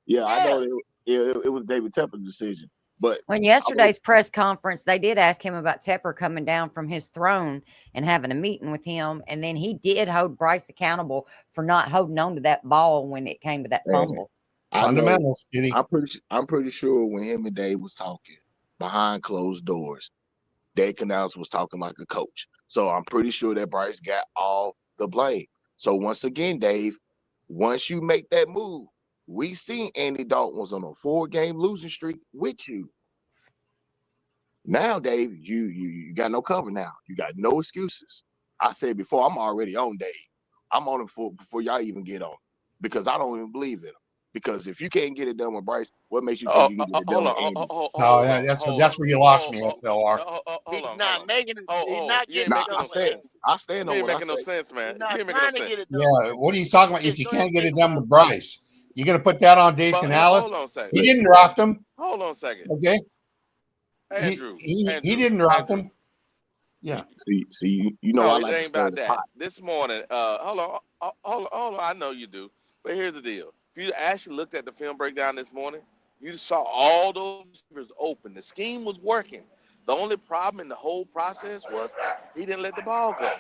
Yeah, I know it was David Tepper's decision. But when yesterday's press conference, they did ask him about Tepper coming down from his throne and having a meeting with him. And then he did hold Bryce accountable for not holding on to that ball when it came to that fumble. Fundamentals, I'm pretty sure when him and Dave was talking behind closed doors, Dave Canales was talking like a coach. So I'm pretty sure that Bryce got all the blame. So once again, Dave, once you make that move, we seen Andy Dalton was on a 4-game losing streak with you. Now, Dave, you got no cover now. You got no excuses. I said before, I'm already on Dave. I'm on him before y'all even get on because I don't even believe in him. Because if you can't get it done with Bryce, what makes you think you can get it done with Andy? That's where you lost me, SLR. He's not making it. He's not getting it done. I stand on you what I ain't making no say. sense, man. He's not You ain't trying making to no get sense. it done. Yeah, what are you talking about? If you can't get it done with Bryce, you're going to put that on Dave Canales? Hold on a second. He didn't draft him. Hold on a second. Okay. Andrew, he didn't draft him. Yeah. See, you know, no, I like it to ain't stir about the that. pot. This morning, hold on. I know you do, but here's the deal. If you actually looked at the film breakdown this morning, you saw all those receivers open. The scheme was working. The only problem in the whole process was he didn't let the ball go.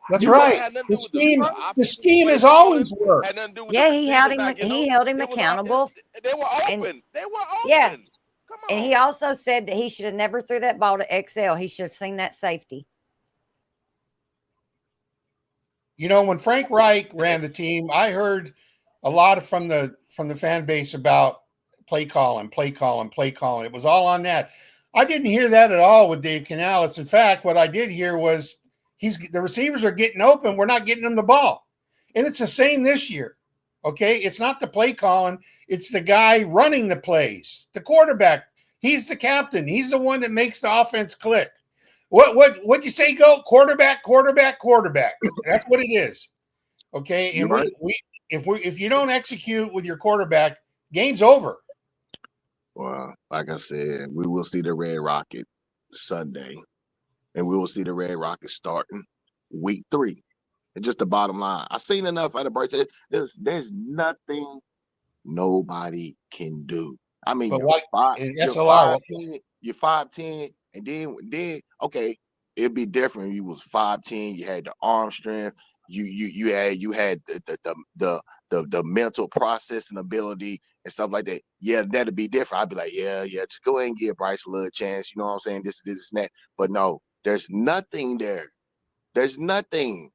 That's right. The scheme has always worked. Yeah, he held him accountable. They were open. They were open. Yeah. Come on. And he also said that he should have never threw that ball to XL. He should have seen that safety. You know, when Frank Reich ran the team, I heard a lot from the fan base about play calling. It was all on that. I didn't hear that at all with Dave Canales. In fact, what I did hear was the receivers are getting open. We're not getting them the ball. And it's the same this year. Okay. It's not the play calling. It's the guy running the plays, the quarterback. He's the captain. He's the one that makes the offense click. What'd you say? Go quarterback, quarterback, quarterback. That's what it is. Okay, You're and right. if you don't execute with your quarterback, game's over. Well, like I said, we will see the Red Rocket Sunday, and we will see the Red Rocket starting week 3. It's just the bottom line. I seen enough out of Bryce. There's nothing nobody can do. I mean, But what in you're SLR? 5'10", and then okay, it'd be different. If you was 5'10", you had the arm strength, you had the mental processing ability and stuff like that. Yeah, that'd be different. I'd be like, yeah, just go ahead and give Bryce a little chance. You know what I'm saying? This, and that. But no, there's nothing there. There's nothing.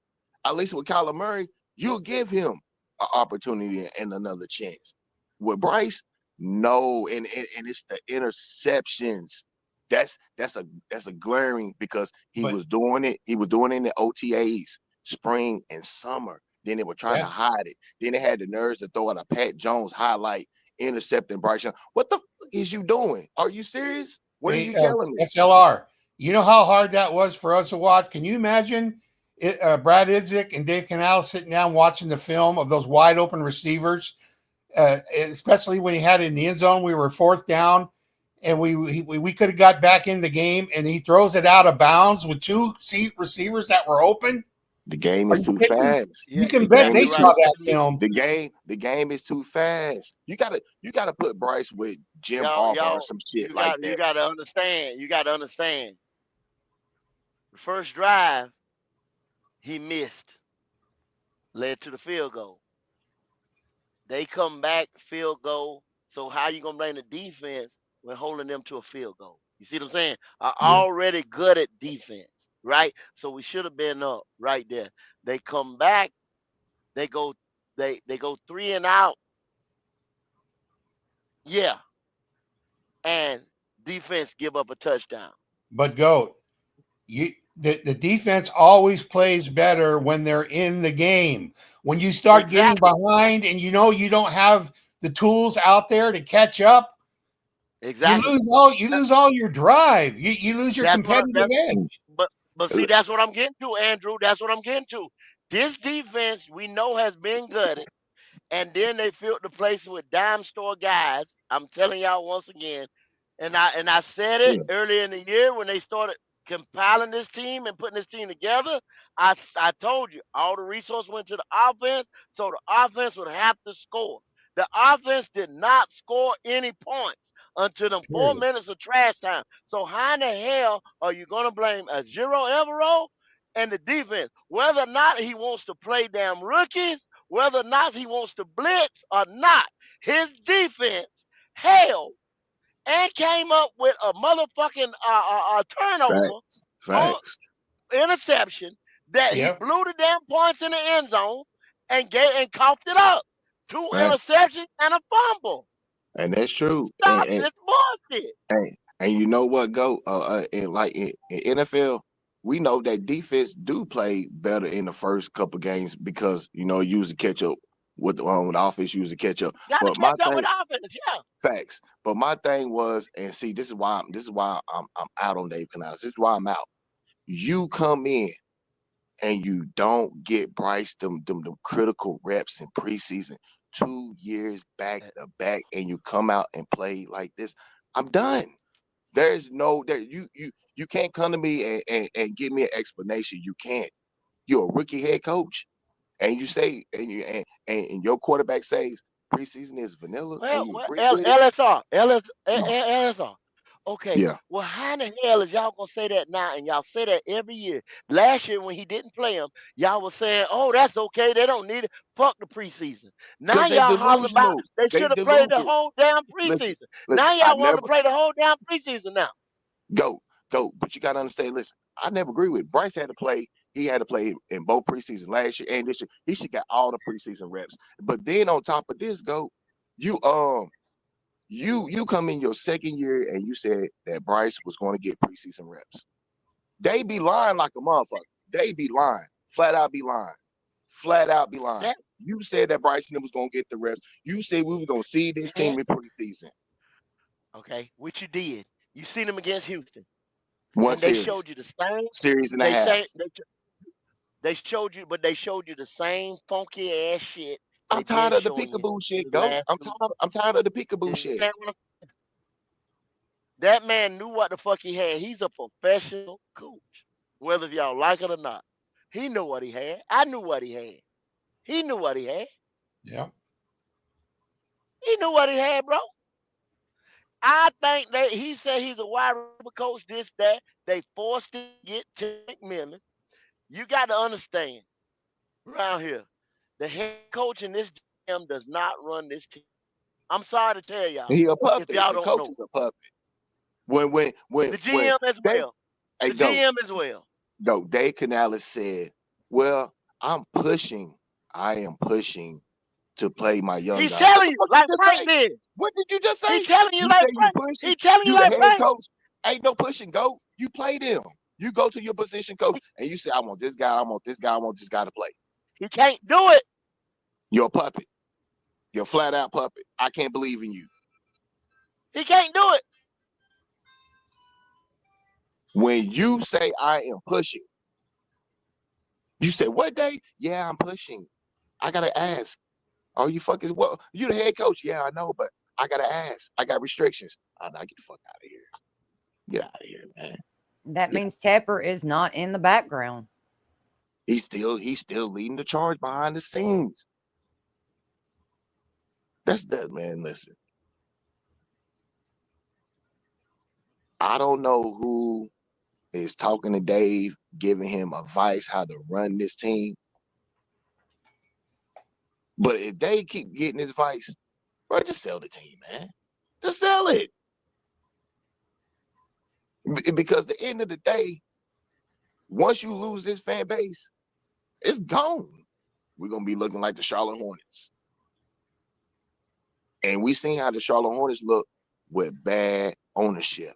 At least with Kyler Murray, you'll give him an opportunity and another chance. With Bryce, no, and it's the interceptions. That's a glaring because he But was doing it. He was doing it in the OTAs, spring and summer. Then they were trying to yeah, hide it. Then they had the nerves to throw out a Pat Jones highlight intercepting Bryce Young. What the fuck is you doing? Are you serious? What are hey, you telling me? SLR. You know how hard that was for us to watch. Can you imagine Brad Idzik and Dave Canales sitting down watching the film of those wide open receivers, especially when he had it in the end zone? We were fourth down, and we could have got back in the game, and he throws it out of bounds with two receivers that were open. The game Are is you too kidding me? fast. You Yeah, can The bet game they exactly is saw right. too that film. the game is too fast. You gotta put Bryce with Jim Harbaugh or Y'all, some shit like you that. got to understand. You got to understand. The first drive he missed led to the field goal. They come back field goal. So how you gonna blame the defense when holding them to a field goal? You see what I'm saying? Yeah. Already good at defense, right? So we should have been up right there. They come back. They go. They go 3 and out. Yeah, and defense give up a touchdown. But go, the defense always plays better when they're in the game. When you start getting Exactly. behind and you know you don't have the tools out there to catch up, Exactly. you lose all your drive. You lose your That's what I, competitive that's Mm. edge. but see that's what I'm getting to, Andrew. That's what I'm getting to. This defense we know has been gutted, and then they filled the place with dime store guys. I'm telling y'all once again, and I said it Yeah. earlier in the year when they started compiling this team and putting this team together. I told you all the resources went to the offense, so the offense would have to score. The offense did not score any points until them four Period. minutes of trash time. So how in the hell are you gonna blame a Zero Evero and the defense, whether or not he wants to play damn rookies, whether or not he wants to blitz or not? His defense held and came up with a motherfucking turnover Facts. on Facts. interception that he Yep. blew the damn points in the end zone and coughed it up. Two Facts. interceptions and a fumble. And that's true. Stop this bullshit. And you know what, go in NFL, we know that defense do play better in the first couple games because use the catch up with the offense, use the catch up. Got to But my catch up with thing, offense, yeah. facts. But my thing was, and see, this is why I'm out on Dave Canales. This is why I'm out. You come in and you don't get Bryce them critical reps in preseason 2 years back to back, and you come out and play like this. I'm done. There's no there you can't come to me and give me an explanation. You can't. You're a rookie head coach, and you say and your quarterback says preseason is vanilla, and you Well, agree with it. LSR, No. LSR. Okay, Yeah, well, how in the hell is y'all gonna say that now? And y'all say that every year. Last year when he didn't play him, y'all was saying, "Oh, that's okay. They don't need it. Fuck the preseason." Now because they y'all holler about delusional. they They should have played the deluded. whole damn Listen, preseason. listen. Now I y'all want to never play the whole damn preseason now. go go, but you got to understand. Listen, I never agree with it. Bryce had to play. He had to play in both preseason last year and this year. He should got all the preseason reps. But then on top of this, go you you come in your second year and you said that Bryce was going to get preseason reps. They be lying like a motherfucker. They be lying. Flat out be lying. Flat out be lying. That You said that Bryson was going to get the reps. You said we were going to see this yeah, team in preseason. okay, which you did. You seen him against Houston. One And they series, showed you the same. series and a They half. say they showed you, but they showed you the same funky ass shit I'm they been tired of the showing you peekaboo for shit, the go. last I'm 2 tired. I'm tired of the peekaboo years. shit. That man knew what the fuck he had. He's a professional coach, whether y'all like it or not. He knew what he had. I knew what he had. He knew what he had. Yeah. He knew what he had, bro. I think that he said he's a wide receiver coach, this, that. They forced him to get to McMillan. You got to understand, around here, the head coach in this GM does not run this team. I'm sorry to tell y'all, He a if puppet. y'all The don't coach know. is a puppet. When The when GM as they well. hey The go GM as well. go Dave Canales said, "Well, I'm pushing. I am pushing to play my young He's guys." What telling the you, fuck did like you just Frank say? did. What did you just He say? telling you You like say you Frank. pushing. He telling you You the like head Frank. coach. Ain't no pushing. Go. You play them. You go to your position coach and you say, "I want this guy. I want this guy. I want this guy to play." He can't do it. You're a puppet. You're a flat out puppet. I can't believe in you. He can't do it. When you say I am pushing, you say, "What day?" Yeah, I'm pushing. I gotta ask. Are you fucking well? You the head coach? Yeah, I know, but I gotta ask. I got restrictions. Oh, now get the fuck out of here. Get out of here, man. That Get means Tepper is not in the background. he's still leading the charge behind the scenes. That's that man. Listen, I don't know who is talking to Dave, giving him advice how to run this team. But if they keep getting his advice, bro, just sell the team, man. Just sell it. Because at the end of the day, once you lose this fan base, it's gone. We're gonna be looking like the Charlotte Hornets. And we seen how the Charlotte Hornets look with bad ownership.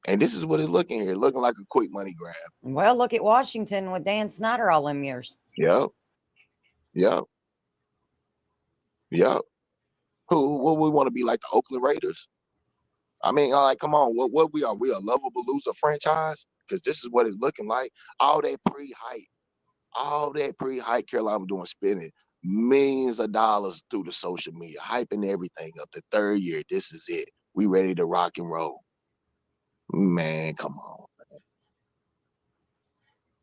And this is what it's looking here, looking like a quick money grab. Well, look at Washington with Dan Snyder all them years. Yep. Yep. Yep. What we want to be like the Oakland Raiders? I mean, like, come on, what we are? We a lovable loser franchise? Because this is what it's looking like. All that pre-hype Carolina doing, spending millions of dollars through the social media, hyping everything up. The third year, this is it. We ready to rock and roll. Man, come on.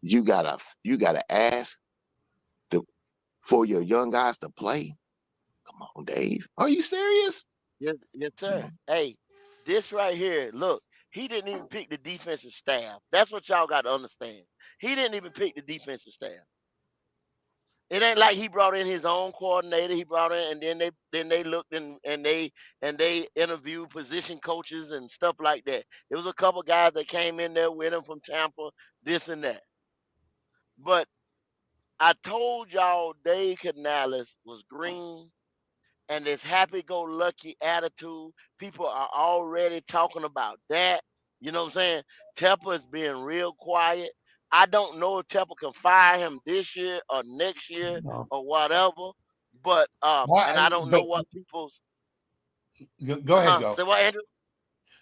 You gotta ask for your young guys to play. Come on, Dave. Are you serious? Yes, yes, sir. Hey, this right here, look, he didn't even pick the defensive staff. That's what y'all got to understand. He didn't even pick the defensive staff. It ain't like he brought in his own coordinator. He brought in, and then they looked and they interviewed position coaches and stuff like that. There was a couple guys that came in there with him from Tampa, this and that. But I told y'all Dave Canales was green and this happy-go-lucky attitude. People are already talking about that. You know what I'm saying? Tepper is being real quiet. I don't know if Tepper can fire him this year or next year No. or whatever. But and Why? I don't know But what people's go ahead, go. say what Andrew.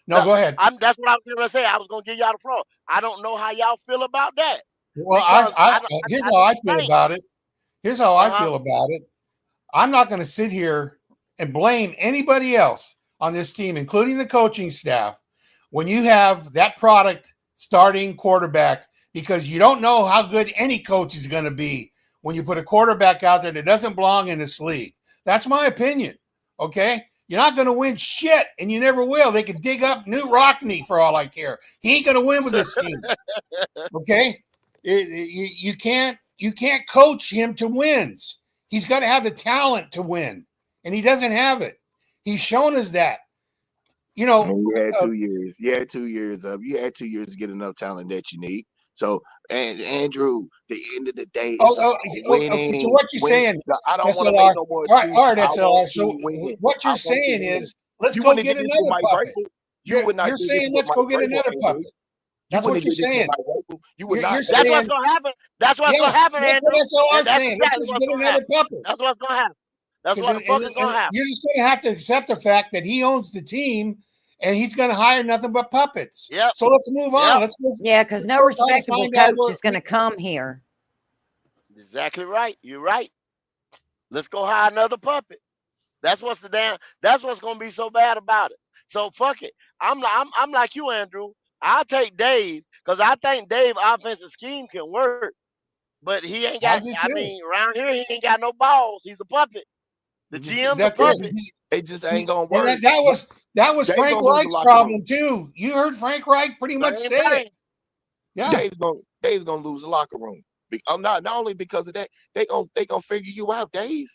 No, go ahead. That's what I was gonna say. I was gonna give y'all the floor. I don't know how y'all feel about that Well, because here's I how don't I feel think about it. Here's how I uh-huh. feel about it. I'm not going to sit here and blame anybody else on this team, including the coaching staff, when you have that product starting quarterback, because you don't know how good any coach is going to be when you put a quarterback out there that doesn't belong in this league. That's my opinion. Okay. You're not going to win shit, and you never will. They could dig up Newt Rockney for all I care. He ain't going to win with this team. Okay. You can't coach him to wins. He's got to have the talent to win, and he doesn't have it. He's shown us that. You know, And you had 2 years. You had 2 years of. You had 2 years to get enough talent that you need. So, and Andrew, the end of the day, it's about okay. So winning. what you're Win. saying, I don't want to make SLR? no more All excuses. right, I want SLR. So to win. what I you're want to saying win. is, let's You go wouldn't get did this with another Mike puppet. Vrabel. You would not You're do this saying with let's Mike go get Vrabel, another Andrew. puppet. You That's what wouldn't you're did this with saying. Mike Vrabel. You would You're not. That's what's saying, gonna happen. That's what's yeah, gonna happen, that's what Andrew. SLR's That's saying. Let's exactly just what's get gonna another happen. puppet. That's what's gonna happen. That's Because what the fuck is gonna happen. you're just going to have to accept the fact that he owns the team, and he's going to hire nothing but puppets. Yep. So let's move on. Yep. Let's go. Yeah, because Let's no go try to respectable find out coach where. is going to come here. Exactly right. You're right. Let's go hire another puppet. That's what's gonna be so bad about it. So fuck it. I'm like you, Andrew. I'll take Dave because I think Dave offensive scheme can work, but he ain't got. I do I too. mean, around here he ain't got no balls. He's a puppet. The GM's a That's It, puppet. it. it just ain't gonna And work. that was Dave Frank gonna lose the Reich's locker room. problem too. You heard Frank Reich pretty much Same say it. thing. Yeah. Dave's gonna lose the locker room. I'm not only because of that, they gonna figure you out, Dave.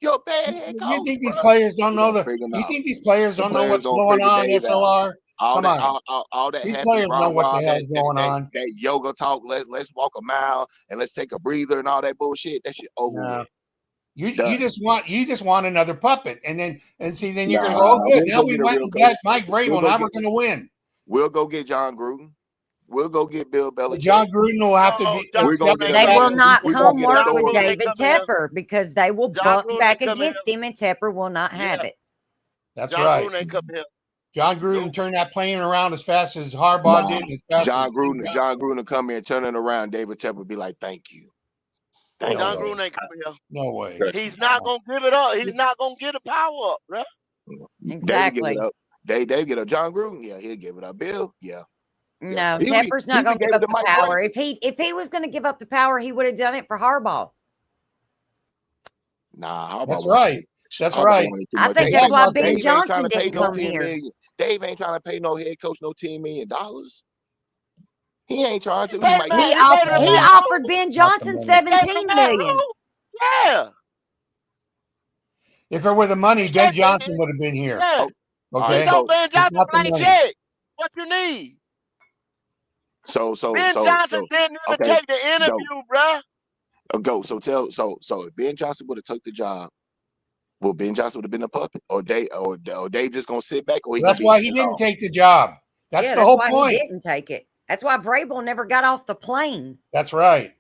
You're a bad head You coach, think these bro. players don't They know gonna the? figure him You out. think these players The don't know players what's gonna going figure on? Dave out. SLR. Come on. All that These happy players rah know what rah the hell's going on. that yoga talk. Let's walk a mile and let's take a breather and all that bullshit. That shit over No. with. You Done. just want another puppet, and then you're gonna go, Nah, oh good, we'll now go we get a went real and coach. got Mike We'll Vrabel. go Now get we're gonna win. we'll go get John Gruden. We'll go get Bill Belichick. John Gruden will have to No, be John We're gonna accept get Gruden a ain't They coming will here. man. not We're gonna come get an work John with Gruden authority. ain't David coming here. Tepper because they will John buck Gruden back ain't coming against here. him, and Tepper will not have Yeah, it. That's John right. Gruden ain't coming here. John Gruden Nope. turned that plane around as fast as Harbaugh Nah, did, and as fast as John Gruden come here, turn it around. David Tepper would be like, "Thank you, thank no John way. you." Gruden ain't coming here. No way. Trust He's me. not gonna give it up. He's not gonna get the power up, bro. David give it Exactly. up. Dave get up. John Gruden, yeah, he'll give it up. Bill, yeah. No, He Tepper's not even going to gave give it up to the Mike power. Vrabel. If he was going to give up the power, he would have done it for Harbaugh. Nah, Harbaugh That's wanted right. too much. That's Harbaugh right. wanted too I much. think And that's why Harbaugh Ben too. Dave ain't trying Johnson to pay didn't no come 10 here. million. Dave ain't trying to pay no head coach no $10 million. He ain't trying He to. He paid might Matt. get He He paid the offered he Matt No, offered Rule. Ben not the Johnson money. He gave the 17 Matt million. Rule. Yeah. If it were the money, He Ben gave him. Johnson would have been here. Yeah. oh, all He right. Okay, told Ben it's Johnson not the blank money. check. What you need? So Ben Johnson didn't even okay, take the go. interview, bruh. Go. So if Ben Johnson would have took the job, well, Ben Johnson would have been a puppet, or Dave just gonna sit back, or he Well, gonna that's be why he hands didn't off. take the job. That's Yeah, the that's whole why he point. didn't take it. That's why Vrabel never got off the plane. That's right.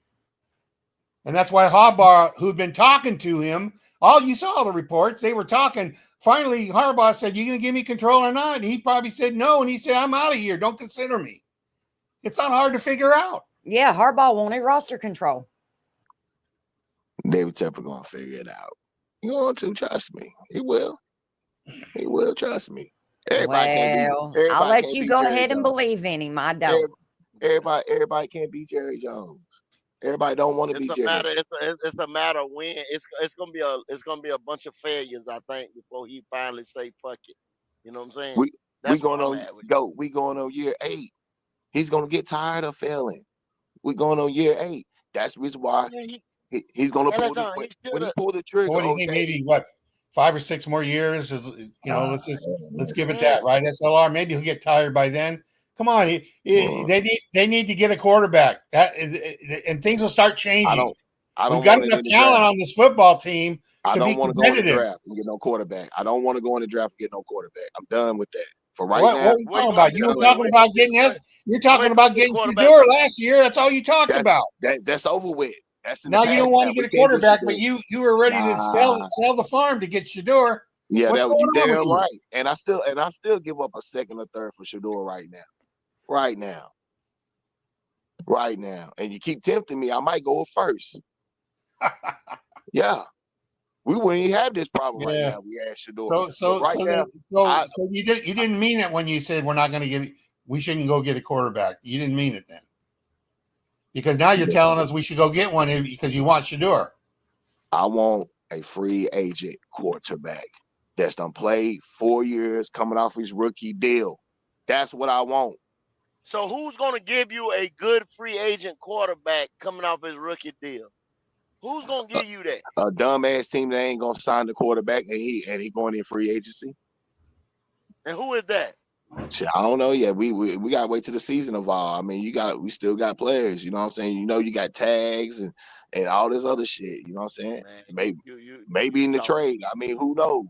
And that's why Harbaugh, who'd been talking to him, you saw all the reports, they were talking. Finally, Harbaugh said, "You going to give me control or not?" And he probably said no. And he said, "I'm out of here. Don't consider me." It's not hard to figure out. Yeah, Harbaugh wanted roster control. David Tepper gonna figure it out. You want to trust me? He will. He will trust me. Everybody can't be. Well, I'll Everybody let can't you be go Jerry ahead and Jones. believe in him. I don't. Everybody can't be Jerry Jones. Everybody don't want to It's be a Jerry. matter. It's a matter of when. It's gonna be a bunch of failures, I think, before he finally say fuck it. You know what I'm saying? We That's where going I'm on at with. go. We going on year 8. He's gonna get tired of failing. We going on year 8. That's the reason why Man, he's gonna pull the Peloton, he when should he have. pull the So trigger. what do you Oh, think? Dave. Maybe what, 5 or 6 more years? Let's give it Yeah. that, right? SLR. Maybe he'll get tired by then. Come on, Well, they need to get a quarterback. And things will start I changing. don't. I We've don't got want it enough in the talent draft. on this football team I to be don't want to go in the competitive. draft and get no quarterback. I don't want to go in the draft and get no quarterback. I'm done with that. For right What now, are you Where you talking gonna about? I'm get? You were done with talking Where that. you gonna about get? getting Where, us. You're where talking you gonna about get a getting quarterback Shador from? last year. That's all you talked That, about. that's over with. That's in the Now you don't past want now. to We get a can't get quarterback, but Shador. you were ready to Nah. sell the farm to get Shador. Yeah, What's that going you on with damn you? right. And I still give up a second or third for Shador right now. Right now. Right now. And you keep tempting me. I might go with first. Yeah. We wouldn't even have this problem right Yeah. now. We had Shador. So But so right so now, the, so I so you didn't mean it when you said we're not going to get. We shouldn't go get a quarterback. You didn't mean it then, because now you're telling us we should go get one because you want Shador. I want a free agent quarterback that's done played 4 years coming off his rookie deal. That's what I want. So who's gonna give you a good free agent quarterback coming off his rookie deal? Who's gonna A, give you that? a dumbass team that ain't gonna sign the quarterback and he going in free agency. And who is that? Shit, I don't know yet. We gotta wait till the season evolve. I mean, we still got players. You know what I'm saying? You know, you got tags and all this other shit. You know what I'm saying? Man, Maybe you in the talking trade. I mean, who knows?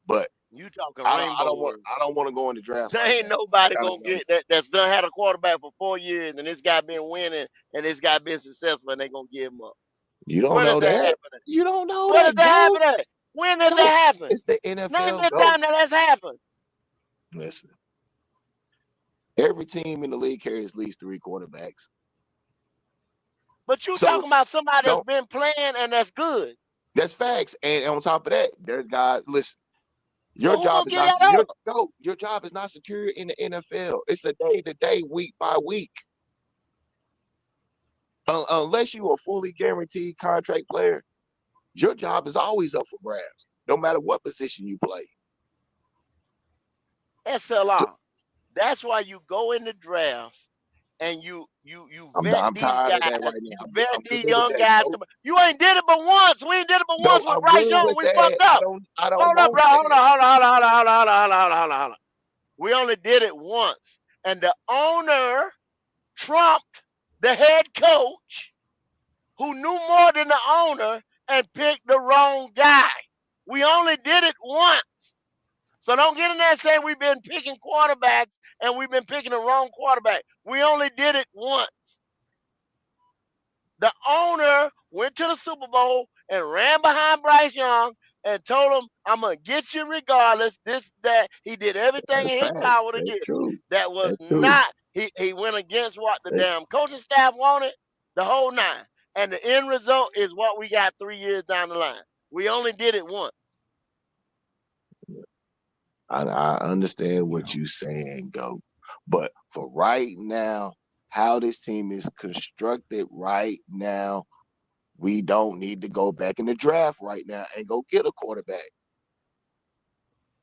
But you talking I rainbow don't want words. to go in the draft There right ain't now. nobody I'm gonna telling you. get that that's done had a quarterback for 4 years and this guy been winning and this guy been successful and they gonna give him up. You don't Where does know that that. happen at? You don't know Where does that. that Go. happen at? When does Go. that happen? It's the Name me NFL. a Go. time that has happened. Listen. Every team in the league carries at least 3 quarterbacks. But you So talking about somebody that's don't. been playing and that's good. That's facts. And on top of that, there's guys. Listen, So your who job gonna is get not that over? your job is not secure in the NFL. It's a day to day, week by week. Unless you a fully guaranteed contract player, your job is always up for grabs, no matter what position you play. SLR. That's why you go in the draft and you vet I'm these tired guys. of that right now. You vet I'm these good with young that. guys. Go. You ain't did it but once. We ain't did it but No, once with I'm Bryce good Young. with We that. fucked up. I don't Hold up, want bro. Hold on. that. Hold on. Hold on. Hold on. Hold on. Hold on. Hold on. Hold on. Hold on. We only did it once, and the owner trumped the head coach, who knew more than the owner, and picked the wrong guy. We only did it once. So don't get in there and say we've been picking quarterbacks and we've been picking the wrong quarterback. We only did it once. The owner went to the Super Bowl and ran behind Bryce Young and told him, I'm going to get you regardless. This, that. He did everything That's in his facts. power to That's get him. true. That was That's true. not, he went against what the That's, damn coaching staff wanted, the whole nine. And the end result is what we got 3 years down the line. We only did it once. I understand You what know, you're saying, Go. But for right now, how this team is constructed right now, we don't need to go back in the draft right now and go get a quarterback.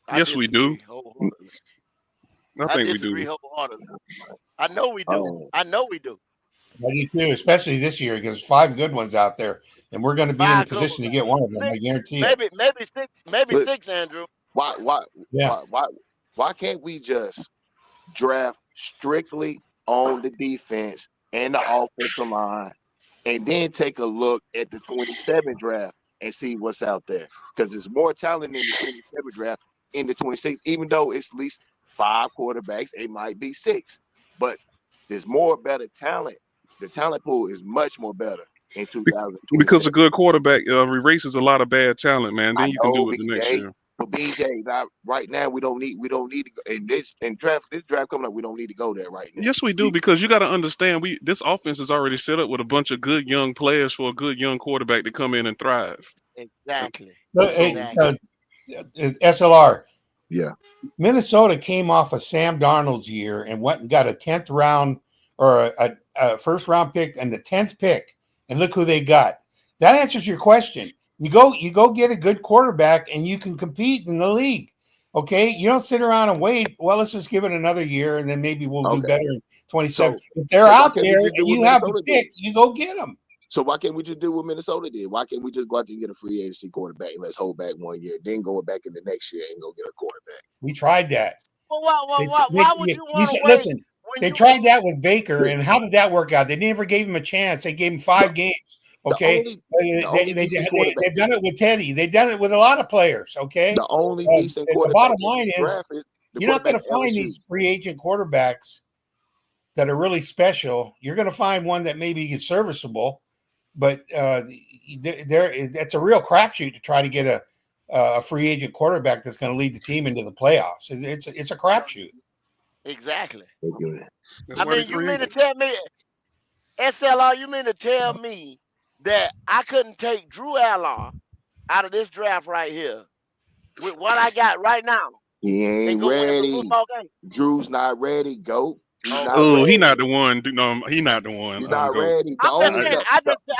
I Yes, we do. disagree wholeheartedly. I I think we disagree do. wholeheartedly. I know we do. Oh, I know we do. I do too, especially this year because 5 good ones out there, and we're going to be in the 5 good position ones. to get one of them. I guarantee it. Maybe six, maybe listen, six, Andrew. why, why, Yeah. why, why, why can't we just draft strictly on the defense and the offensive line, and then take a look at the 27 draft and see what's out there? Because there's more talent in the 27 draft in the 26, even though it's at least 5 quarterbacks, it might be 6. But there's more better talent. The talent pool is much more better in Be- Because 2027. a good quarterback erases a lot of bad talent, man. I Then you can know, do it the next BJ. year. But BJ, right now we don't need to go in this draft coming up. We don't need to go there right now. Yes, we do, because you got to understand, this offense is already set up with a bunch of good young players for a good young quarterback to come in and thrive. Exactly. But, So hey, Exactly. SLR, yeah, Minnesota came off of Sam Darnold's year and went and got a 10th round or a first round pick and the 10th pick, and look who they got. That answers your question. You go get a good quarterback and you can compete in the league. Okay, you don't sit around and wait. Well, let's just give it another year and then maybe we'll do okay. better in 27. So If they're so why out can't we there just do and what you have the Minnesota did? picks, you go get them. So why can't we just do what Minnesota did? Why can't we just go out there and get a free agency quarterback and let's hold back 1 year, then go back in the next year and go get a quarterback? We tried that. Well, why would you You want to said, wait listen, when they you? tried that with Baker, and how did that work out? They never gave him a chance. They gave him The 5 games. the Okay, only the only decent quarterback, they've done it with Teddy. They've done it with a lot of players. Okay, the only uh, decent the quarterback bottom that line was is drafted, the you're not going quarterback to at find LSU. these free agent quarterbacks that are really special. You're going to find one that maybe is serviceable, but that's a real crapshoot to try to get a free agent quarterback that's going to lead the team into the playoffs. It's a crapshoot. Exactly. That's I why they mean, you free mean to agent. tell me, SLR? You mean to tell me that I couldn't take Drew Allard out of this draft right here with what I got right now He and ain't go win some ready. football games? Drew's not ready. Go. He's Oh, not Oh, he not ready. the one. No, he not the one. He's not Go. ready. The I'm just only I, saying.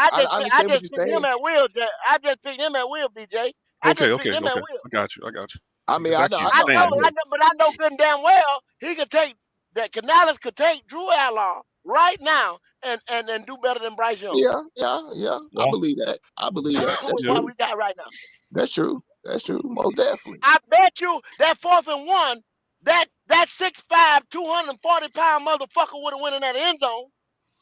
I I I understand what just you're picked him saying. at will. I just picked him at will, BJ. I okay, just okay, picked him at okay. will. I got you. I got you. I mean, Because I I can't know, stand him. But I know good and damn well he could take that. Canales could take Drew Allard right now and do better than Bryce Young yeah. I Yeah. believe that. I believe that. That's with Yeah. what true. we got right now. That's true. That's true. Most definitely. I bet you that 4th and 1, that 6'5", 240-pound motherfucker would have went in that end zone.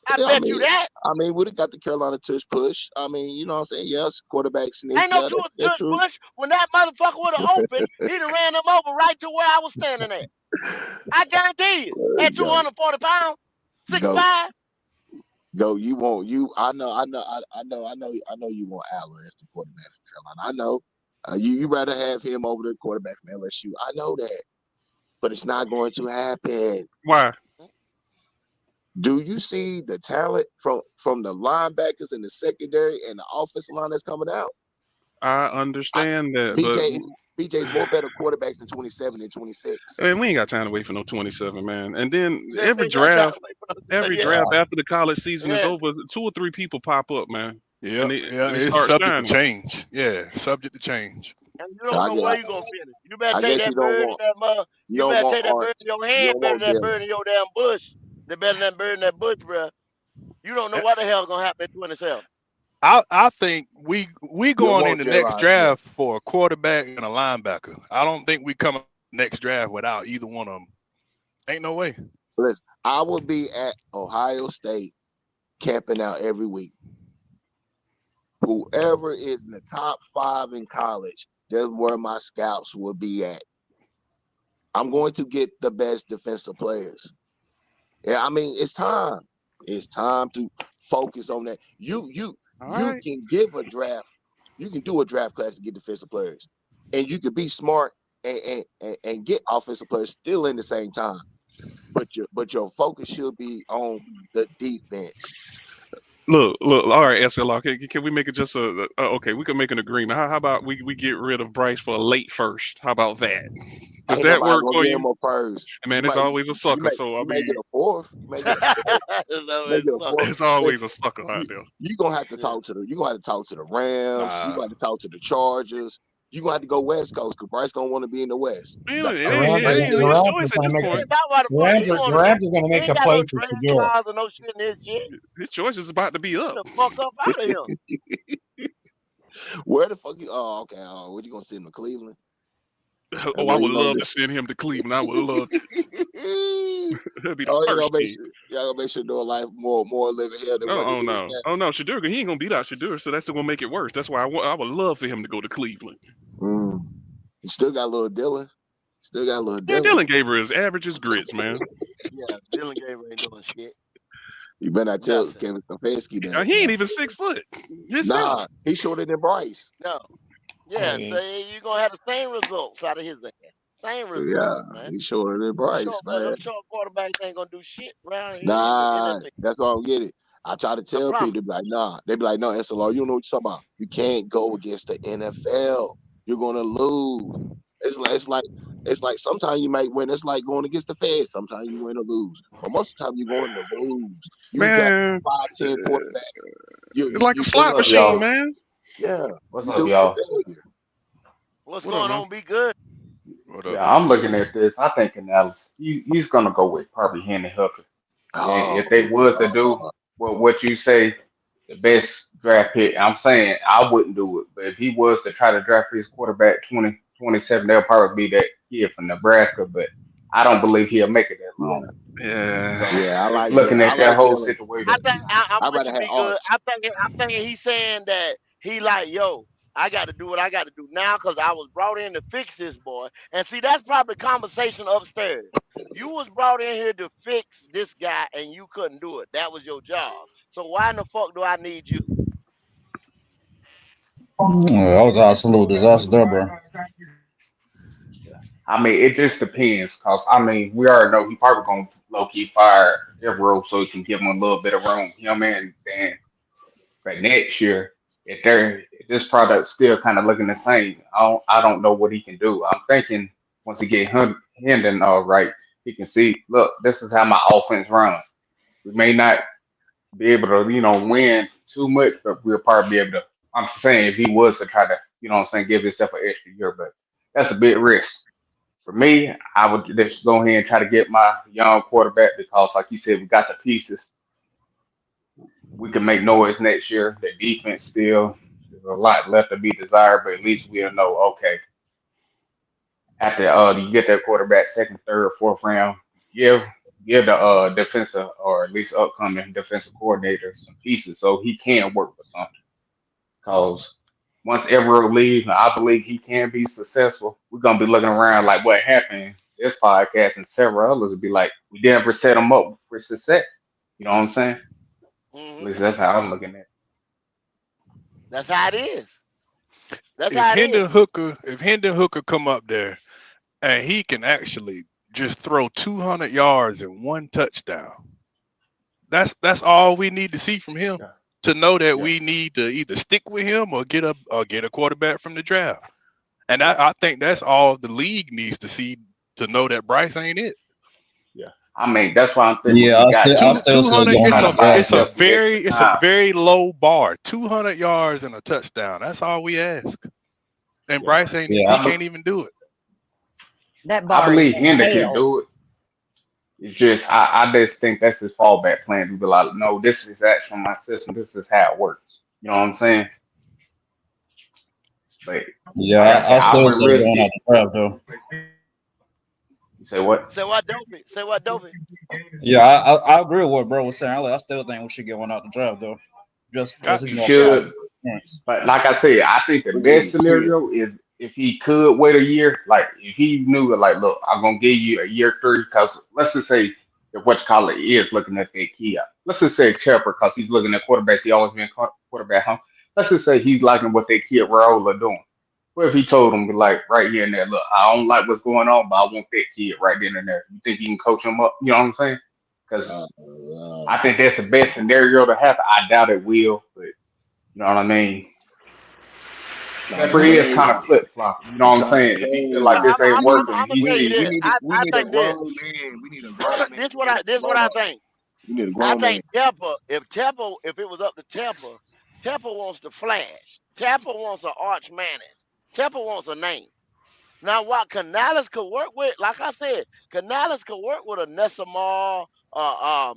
I Yeah, bet you that. I mean, would have got the Carolina tush push. I mean, you know what I'm saying? Yes, quarterback sneak. Ain't no Yeah, that's tush true. push. When that motherfucker would have opened, he'd have ran him over right to where I was standing at. I guarantee you. At Go, 240 pounds, six go, five. go. You want you? I know. You want Allen as the quarterback for Carolina. I know. You rather have him over the quarterback from LSU. I know that, but it's not going to happen. Why? Do you see the talent from the linebackers and the secondary and the offensive line that's coming out? I I, understand that, BJ but is BJ's more better quarterbacks in 27 and 26. man, we ain't got time to wait for no 27, man. And then Yeah, we got time to wait for us. every Yeah, draft after the college season is yeah. over, 2 or 3 people pop up, man, and Yep, they yeah, and they it's start subject to shining. change. Yeah, subject to change. And you don't I know guess, where you gonna finish. You better I take guess you that don't bird in want that mother. you You don't better want take that bird art. in your You hand don't better want than that bird Dylan. in your damn bush. They better than that bird in that bush, bruh. You don't know Eh, what the hell gonna happen at 27. I think we You don't going in want the next J.R. Smith. draft for a quarterback and a linebacker. I don't think we come next draft without either one of them. Ain't no way. Listen, I will be at Ohio State camping out every week. Whoever is in the top 5 in college, that's where my scouts will be at. I'm going to get the best defensive players. Yeah, I mean, it's time. It's time to focus on that. All You right, can give a draft. You can do a draft class to get defensive players, and you can be smart and get offensive players still in the same time. But your focus should be on the defense. look. All right, SLR, can we make it just okay? We can make an agreement. How about we get rid of Bryce for a late first? How about that? Does Ain't that nobody work gonna for give you? him a first. Man, You it's might always a you sucker. may So I you may get mean, a fourth. You may get a fourth. That's You may always get a fourth. it's But always a sucker you out there. you gonna have to yeah. talk to the Rams. You Nah, gonna have to talk to the Chargers. You gonna have to go West Coast because Bryce gonna want to be in the West. You Man, got to it talk The to ain't, the Rams it are Rams. ain't the his Rams are choice at going to this make It point. ain't about what the the fuck Rams he are the wanna do. Rams are going to He make ain't a got no play for trade Shador. clause or no shit in his shit. His choice is about to be Get up. the fuck up out of here. Where the fuck you? Oh, okay. Oh, what you gonna send him to Cleveland? That's Oh, I where would you gonna love do. to send him to Cleveland. I would love. That'd be the Oh, you gonna first make team. sure y'all gonna make sure doing life more living here than what Oh, they oh do in no, oh no, Shadur, he ain't gonna beat out Shadur, so that's gonna make it worse. That's why I would love for him to go to Cleveland. Mm. You still got a little Dylan. Still got a little Man, Dylan. Dylan Gabriel is average as grits, man. Yeah, Dylan Gabriel ain't doing shit. You better not tell Nothing. Kevin Stefanski that. He ain't even 6 foot himself. Nah, he's shorter than Bryce. No. Yeah, so hey, you're gonna have the same results out of his ass. Same Yeah, results, man. he's shorter than Bryce, man. Them short quarterbacks ain't gonna do shit around here in the Nah, NFL. that's all I'm getting. I try to I tell people, promise. they be like, nah. They be like, no, SLR, you don't know what you're talking about. You can't go against the NFL. You're gonna lose. It's like sometimes you might win. It's like going against the Fed. Sometimes you win or lose. But most of the time you're going to lose. You draft Man, 5, 10 quarterback. You it's you like you a do What's slot up, it. machine, y'all? man. Yeah. What's You up, do it to y'all? failure. What's What up, going man? on? Be good. what up, Yeah, man? I'm looking at this. I think Canales, he's gonna go with probably Henry Hooker. And Oh if they was to do Lord. what you say, the best draft pick, I'm saying I wouldn't do it. But if he was to try to draft his quarterback 2027, they'll probably be that kid from Nebraska. But I don't believe he'll make it that long. Yeah. Yeah, So Yeah, I just like looking that. I at that like whole Dylan. I situation, think I'm I'd with rather you, have be good. Arch. I'm thinking he's saying that he like, yo, I got to do what I got to do now because I was brought in to fix this boy. And see, that's probably conversation upstairs. You was brought in here to fix this guy and you couldn't do it. That was your job. So why in the fuck do I need you? That was an absolute disaster, bro. I mean, it just depends. Cause I mean, we already know he probably gonna low key fire Everett so he can give him a little bit of room. You know what I mean? Then but next year, if this product's still kind of looking the same, I don't know what he can do. I'm thinking once he get Hendon all right, he can see. Look, this is how my offense runs. We may not be able to, win too much, but we'll probably be able to. I'm saying if he was to try to, what I'm saying, give himself an extra year, but that's a big risk. For me, I would just go ahead and try to get my young quarterback because, like you said, we got the pieces. We can make noise next year. The defense still there's a lot left to be desired, but at least we'll know. Okay, after you get that quarterback second, third, fourth round, give give the defensive or at least upcoming defensive coordinator some pieces so he can work with something. Because once Everett leaves, and I believe he can be successful, we're gonna be looking around like what happened. This podcast and several others would be like, we never set him up for success. You know what I'm saying? At Hmm. least that's how I'm looking at it. That's how it is. That's If how it is. Hendon Hooker come up there and he can actually just throw 200 yards and one touchdown, That's all we need to see from him Yeah, to know that yeah, we need to either stick with him or get a quarterback from the draft. And I think that's all the league needs to see to know that Bryce ain't it. yeah. I mean, that's why I'm thinking Yeah, we got I Two still to two say hundred. going It's out kind the a of buy draft it's a though. ourselves some extra very it's a time. very low bar. 200 yards and a touchdown. That's all we ask. And Yeah, Bryce ain't Yeah, he I, be, can't even do it. That I bar is believe in Hinder can hell. do it. It's just I just think that's his fallback plan to be like, no, this is actually my system. This is how it works. You know what I'm saying? But yeah, like I said, I I still wouldn't say risk going it. out the draft though. You say what? Say what, Dopey? Say what, Dopey? Yeah, I agree with what bro was saying earlier. I still think we should get one out the draft though. Just Got he's You to. more Yeah. proven should. experience. But like I said, I think the best Agreed. Shit. scenario is if he could wait a year, like if he knew, like, look, I'm gonna give you a year three, because let's just say if what you call it is looking at that kid. Let's just say Chipper, because he's looking at quarterbacks. He always been quarterback, huh? Let's just say he's liking what that kid Raul doing. What if he told him, like, right here and there, look, I don't like what's going on, but I want that kid right then and there. You think you can coach him up? You know what I'm saying? Because I think that's the best scenario to happen. I doubt it will, but you know what I mean. Nah, Pepper but is hey, kind of flip flopping. You know I'm what I'm trying to saying? If he feel say like this ain't working, I'm and gonna he tell you see, this. we I need a think this. grown man. We need a grown man this to what get I it this what I flowing. think. We need a I grown man. think if it was up to Temple wants to flash. Temple wants an Arch Manning. Temple wants a name. Now, what Canales could work with, like I said, Canales could work with a Nessamar,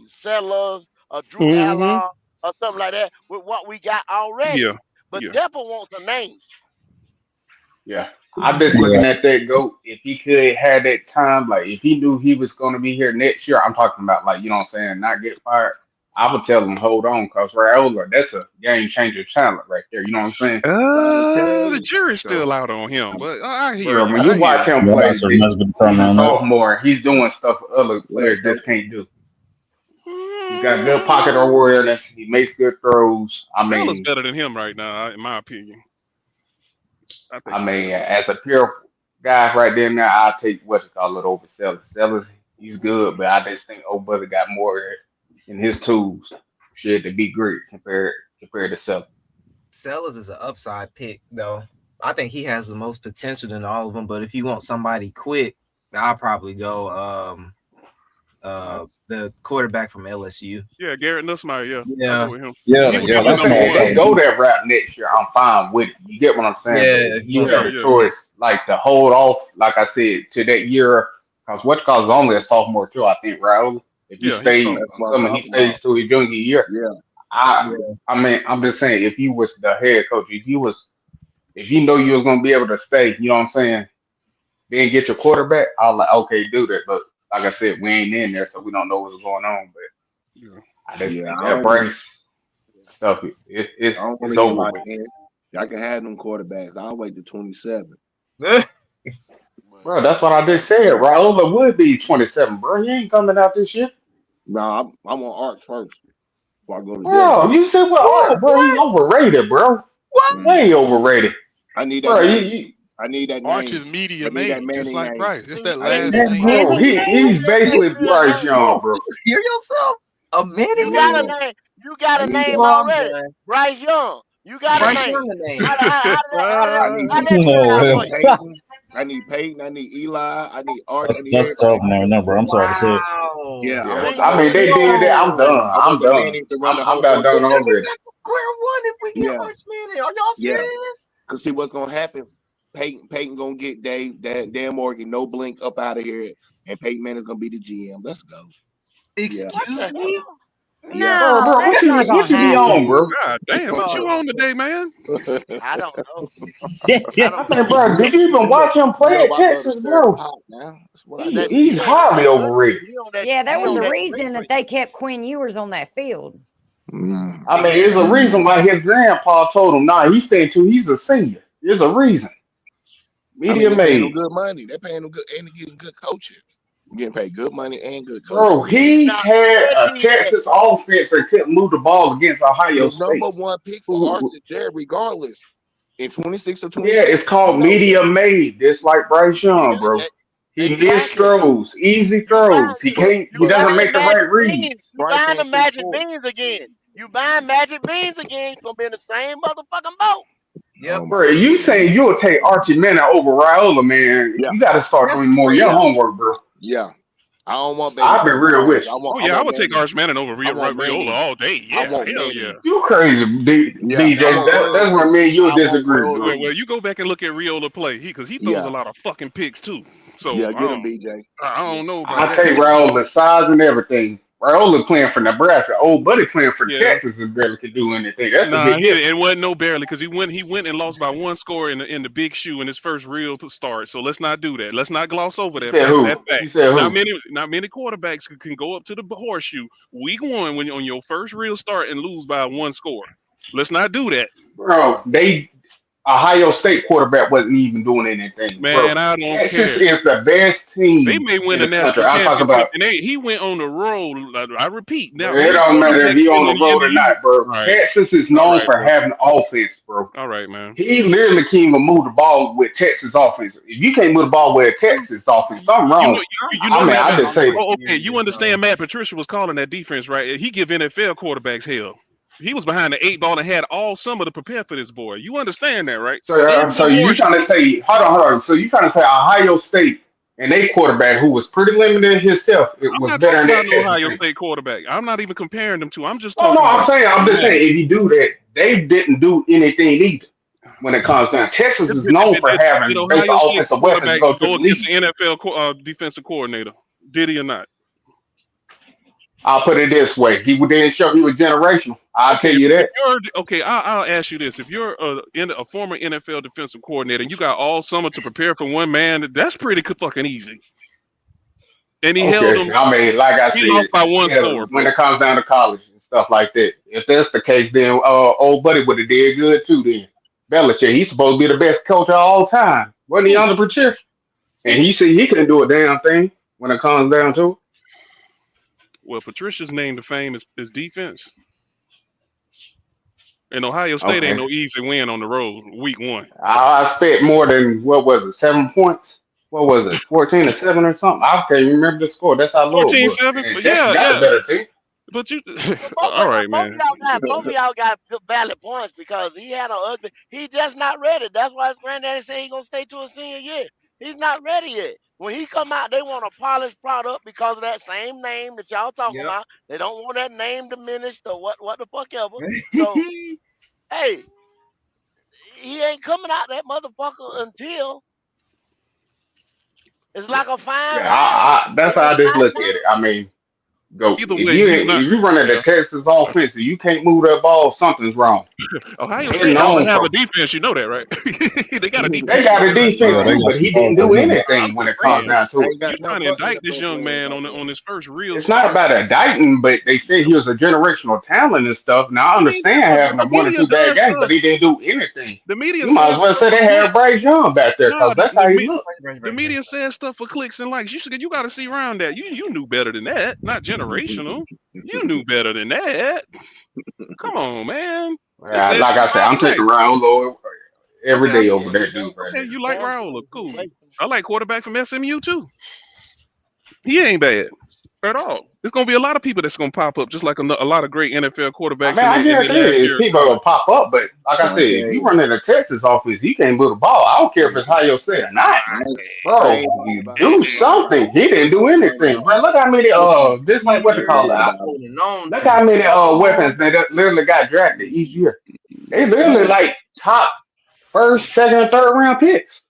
Sellers, a Drew Mm-hmm. Allard, or something like that, with what we got Yeah. already. But Yeah. Temple wants a name. yeah. I'm just Yeah, looking at that goat. If he could have that time, like if he knew he was going to be here next year, I'm talking about, like, you know what I'm saying, not get fired. I would tell him hold on, because Raiola, that's a game changer talent right there. You know what I'm saying? Trying to tell The you. jury's So, still out on him, but I hear bro, you. when you I hear watch you. him yeah, play, that's a must be he's a determined on that. sophomore. He's doing stuff other What up, players though? just can't do. He's got good pocket awareness. He makes good throws. Sellers better than him right now, in my opinion. I think I he mean, better. as a pure guy right there now, I'll take what you call it over Sellers. Sellers, he's good, but I just think old brother got more in his tools, shit, to be great compared to Sellers. Sellers is an upside pick, though. I think he has the most potential than all of them. But if you want somebody quick, I'll probably go the quarterback from LSU. Yeah, Garrett Nussmeier. Yeah, I go Yeah, with him. Yeah, He would yeah, be I'm my just that's number saying, smart if one. he too. go that route next year, I'm fine with it. You get what I'm saying? But yeah. if If you you want have Yeah, the something, yeah, yeah. choice, like, to hold off, like I said, to that year, because what cause only a sophomore too, I think, Raul. If you Yeah, he's stay, That's sophomore. what I'm assuming he talking about. stays to his junior year, Yeah. I yeah, I mean, I'm just saying, if you was the head coach, if you know you was gonna be able to stay, you know what I'm saying, then get your quarterback, I was like, okay, do that. But like I said, we ain't in there, so we don't know what's going on. But Yeah. I just Yeah. think I that don't. Bryce stuff, I don't want it's to get over my with. hand. I can have them quarterbacks. I'll wait to 27. But Bro, that's what I just said. Raiola would be 27, bro. He ain't coming out this year. No, I'm on Arch first before I go to Devin. Bro, you said what whoa, art, bro? He what? overrated, bro. What? Mm. Way overrated. I need that Bro, name. I need that Arch name. is media I need that made, just Manning like name. Bryce. It's see, that I need last that. A name. bro, mini who he's name? gave basically you a Bryce name? Young, Oh, bro. did you hear yourself? A mini You name? got a Yeah. name. You I got a need name that. Oh, I'm already. done. Bryce Young. You got a Bryce name. Young the name. I need How that turn No, out hell. for Peyton. you? I need Peyton. I need Eli. I need Arch. I need That's tough everybody. now, no, bro. I'm sorry to say. Yeah, Wow. I Yeah, want See? the I mean, they Manning. did that. I'm done. Whoa. I want I'm the done. Manning to run the I'm whole about done We should be organization. already. back to square one if we get Yeah, Arch Manning. Are y'all yeah. serious? Cause see what's gonna happen. Peyton gonna get Dan Morgan, no blink up out of here, and Peyton Manning's gonna be the GM. Let's go. Yeah, What the Excuse me? hell? yeah. Bro, No, what that's you not what gonna you be on, happen. bro? God damn, what you Bro, on today, man? I don't know. I Yeah. I don't mean, know. bro, did you even watch him play at My brother Texas, stirred the bro? pot now. That's what I do. He's He on highly overrated. Yeah, there he was on a that reason that Demetrius. they kept Quinn Ewers on that field. Mm. I mean, there's a Exactly. reason why his grandpa told him, nah, he's staying too. He's a senior. There's a reason. I mean, Media they're paying them made. good money. They're paying them good, and they're getting good coaching. You're getting paid good money and good Bro, coaching. He's he not had what a did Texas offense that couldn't move the ball against Ohio The number State. one pick for Arch Who, is there, regardless, in 26 or yeah, 27. it's You called know that. media made, just like Bryce yeah, Young, bro. He missed Exactly. throws, easy You buying throws. He But can't. you He but doesn't buying the make Bryce the magic right beans. reads. You Bryce buying the ain't see magic four. beans again. You buying magic beans again. You gonna be in the same motherfucking boat. Yep. Oh my Bro, you saying you'll take Archie Manning over Raiola, man? yeah, You got to start That's doing more of your yeah, crazy. homework, bro. yeah. I don't want Baby I'll be Bird real Jones. with you. Oh I yeah, I want would take Manning. Arch Manning over I want Riola Manning. all day. I Yeah, want hell yeah. Manning. You crazy, Yeah, I DJ. want That's Earl. where me and you'll I want disagree, Earl bro. Well, Green. you go back and look at Riola play. Because he throws a Yeah, lot of fucking picks too. yeah. So Get him, BJ. I Yeah, don't know about I that. take Raiola size and everything. Raiola playing for Nebraska. Old buddy playing for Yeah. Texas and barely could do anything. That's a Nah, big difference. it wasn't no barely because he went and lost by one score in the big shoe in his first real start. So let's not do that. Let's not gloss over You that said that who? fact. You said Not who? many quarterbacks can go up to the horseshoe week one when you're on your first real start and lose by one score. Let's not do that, Bro, they Ohio State quarterback wasn't even doing anything, bro. man. I don't Texas care. is the best They team may win in the the country. national I'm talking championship, about. and he went on the road. I repeat, But not it many don't matter if quarterbacks he on the in road the or U. not, bro. All right, Texas is all known right, for bro. having offense, bro. All right, man. He literally can't even move the ball with Texas offense. If you can't move the ball with Texas offense, something You know, wrong. you I'm know, I mean, Matt. I just say that. Oh, okay. You serious understand? though. Matt Patricia was calling that defense, right? He give NFL quarterbacks hell. He was behind the eight ball and had all summer to prepare for this boy. You understand that, right? So, In so the you trying to horseshoe. say, hold on. So you trying to say Ohio State and they quarterback who was pretty limited himself, it I'm was not better talking than about that no Texas Ohio team. State quarterback. I'm not even comparing them to. I'm just Oh no, talking about I'm just yeah. saying if you do that, they didn't do anything either when it comes down. Texas is known for Did having basic Ohio State offensive weapons to quarterback go to go the against league. the NFL defensive coordinator? Did he or not? I'll put it this way: he didn't show he was generational. I'll Okay, tell you if that. you're okay, I'll ask you this: if you're a former NFL defensive coordinator and you got all summer to prepare for one man, that's pretty fucking easy. And he held them. Okay, I mean, like I He lost said, by one still, score, when bro. it comes down to college and stuff like that, if that's the case, then old buddy would have did good too. Then Belichick, he's supposed to be the best coach of all time. Wasn't he Who? on the Patricia? And Who? he said he couldn't do a damn thing when it comes down to it. Well, Patricia's name to fame is defense. And Ohio State ain't Okay, no easy win on the road week one. I expect more than what was it, 7 points? What was it, 14-7 or something? I can't remember the score. That's how low it Fourteen was. seven. And But Texas yeah, got the yeah. better team. But you But all right, man. both of y'all got valid points because he had an ugly. He just not ready. That's why his granddaddy said he gonna stay to a senior year. He's not ready yet. When he come out, they want a polished product because of that same name that y'all talking Yep. about. They don't want that name diminished or what the fuck ever. So hey, he ain't coming out that motherfucker until it's like a fine Yeah, wine. that's When how I it's just not look at it. time. I mean, go Either if way, he's not. you running the Yeah. Texas offense and you can't move that ball, something's wrong. Ohio They're State don't known have a for defense. You know that, right? They got a they defense too. got a But defense Yeah, they too, got but some he didn't balls do on defense. I'm anything when just it comes saying, down they to it. ain't got you're enough trying to buttons indict to this throw young boys man up there. on his first real It's not start. about indicting, but they said he was a generational talent and stuff. Now I I mean, understand yeah, but having a the one or media two bad does games, but stuff. he didn't do anything. The media You might says as well stuff say for they clicks. had Bryce Young back there Nah, because that's how he looked. the media says stuff for clicks and likes. You got to see around that. You knew better than that. Not generational. You knew better than that. Come on, man. It says Like shit I said, about I'm taking Bryce. Raul Lord every Okay, day over Yeah, that dude right okay. there. You like cash Raul? money too Cool. late. I like quarterback from SMU too. He ain't bad at all. There's gonna be a lot of people that's gonna pop up, just like a lot of great NFL I quarterbacks mean, in I their guarantee you, last it's year of people college. gonna pop up, but like I said, if you Dante, run in a Texas offense, you can't move the ball. I don't care if it's how you say it or not. I ain't, I Bro, ain't mad about do that. something. He didn't do anything. Bro, look how many this like what they I ain't call it. mad He about holding on Look to how the many weapons ball. they literally got drafted each year. They literally it. like top first, second, and third round picks.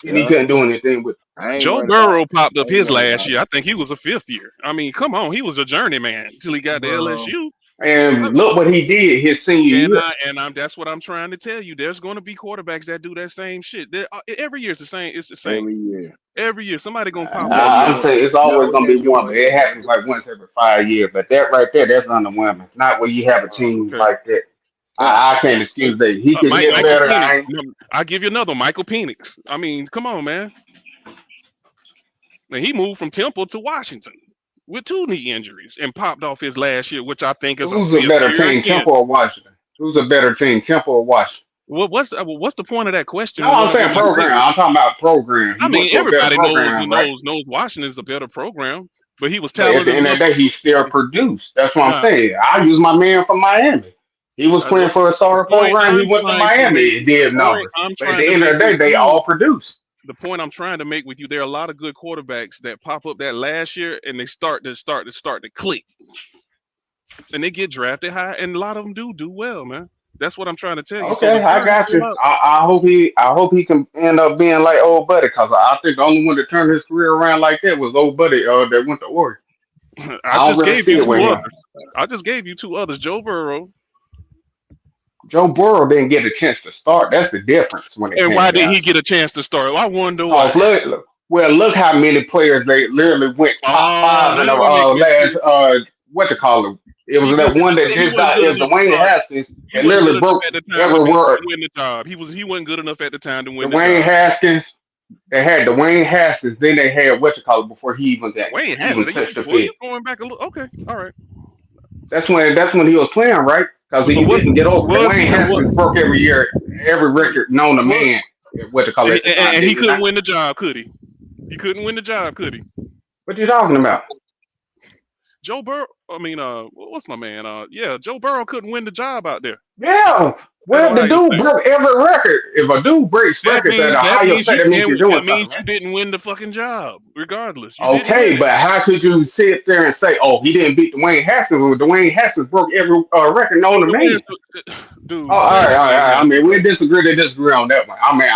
And he Yeah, couldn't do anything with I ain't Joe worried about. Burrow popped I up ain't his worried last about year. I think he was a fifth year. I mean, come on, he was a journeyman until he got to Burrow. LSU. and look what he did his senior And year. I'm that's what I'm trying to tell you. There's going to be quarterbacks that do that same shit. Every year it's the same. It's the same. every year. Every year somebody gonna pop up. Never I'm that. saying it's always Never gonna that be one, but Georgia it boy. happens like once every 5 years. But that right there, that's underwhelming. Not when you have a team Okay. like that. Yeah, I can't excuse that. He could get Michael better. Penix. I ain't. I'll give you another Michael Penix. I mean, come on, man. And he moved from Temple to Washington with two knee injuries and popped off his last year, which I think is a Who's a fifth better year team, again. Temple or Washington? Who's a better team, Temple or Washington? what's the point of that question No, when I'm one of saying them like program. Saban? I'm talking about program. I He went mean, to a better everybody program, right? knows Washington's a better program, but he was But at the talented end of enough. the day, he still produced. That's what I'm Nah, saying. I use my man from Miami. He was uh, the, playing for a the starter point program. He I'm went to trying to Miami. make, It did numbers. But at the end of the day, with they you, all produce. the point I'm trying to make with you, there are a lot of good quarterbacks that pop up that last year and they start to click, and they get drafted high, and a lot of them do well, man. That's what I'm trying to tell you. So the Okay, I jury's got still you. out. I hope he can end up being like old buddy because I think the only one that turned his career around like that was old buddy that went to Oregon. I I don't just really gave see you it with two him. others. I just gave you two others. Joe Burrow. Joe Burrow didn't get a chance to start. That's the difference when it And came why did down he to get it. a chance to start? I wonder Cause why. look how many players they literally went top Oh, five now in the you're making it last too. what to call it. It was He that just one that he just wasn't got good it. enough to Dwayne start. Haskins He that wasn't literally good enough broke at the time every to be word. win the job. He wasn't good enough at the time to win the Dwayne job. Haskins. They had Dwayne Haskins. Then they had what you call it before he Wayne even Haskins. touched the You field. going back a little? Okay, all right. That's when he was playing right because But he didn't get over. was Dwayne he Haskins broke every year every record known to what man. What you call it at the time, and he did he couldn't not? win the job, could he? He couldn't win the job, could he? What you talking about? Joe Burrow. I mean, what's my man? Yeah, Joe Burrow couldn't win the job out there Yeah. at Well, the Ohio dude State. broke every record. If a dude breaks records at Ohio State, that means you're doing that means something, right? you didn't win the fucking job. Regardless, you didn't win Okay, it. but how could you sit there and say, "Oh, he didn't beat Dwayne Haskins"? When Dwayne Haskins broke every record known to Dwayne, man. Oh, dude, all Dwayne right, all right, Haskins all ain't right. I Haskins, mean, we bro. disagree to disagree on that one. I mean,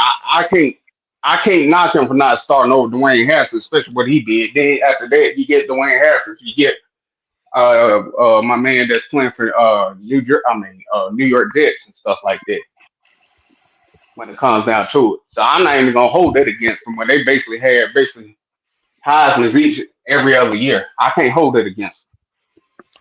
I can't knock him for not starting over Dwayne Haskins, especially what he did. Then after that, you get Dwayne Haskins, you get my man that's playing for New York Jets and stuff like that. When it comes down to it, so I'm not even gonna hold that against him when they basically had Heisman's each every other year. I can't hold it against him.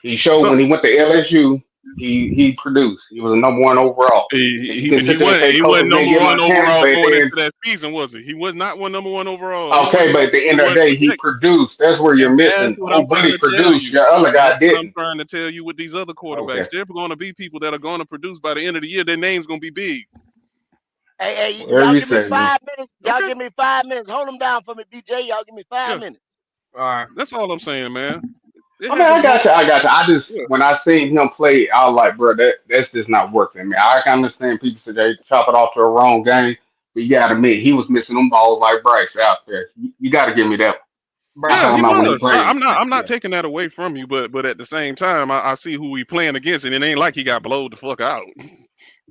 He showed So when he went to LSU, he produced. He was a number one overall. So you can sit there and say he wasn't coaches didn't number give him one a chance, overall but going into then that season, was he? He was not one number one overall. He okay, wasn't. but at the He end of the wasn't day, he projected. produced. That's where you're And that's missing. what I'm Old trying buddy to tell produced. you. Your other That's guy what I'm didn't. trying to tell you with these other Okay. quarterbacks. There are going to be people that are going to produce by the end of the year. Their name's going to be big. Whatever y'all you give me say, man. 5 minutes. Y'all Okay. give me 5 minutes. Hold them down for me, BJ. Y'all give me five Yeah. minutes. All right. That's all I'm saying, man. It I mean, I happens got most. you. I got you. I just Yeah. when I seen him play, I was like, bro, that's just not working. I mean, I can understand people say they chop it off to a wrong game, but you got to admit he was missing them balls like Bryce out there. You got to give me that. I'm Bro, Yeah, talking he about when he was. played. I'm not Yeah, taking that away from you, but at the same time, I see who he playing against, and it ain't like he got blowed the fuck out.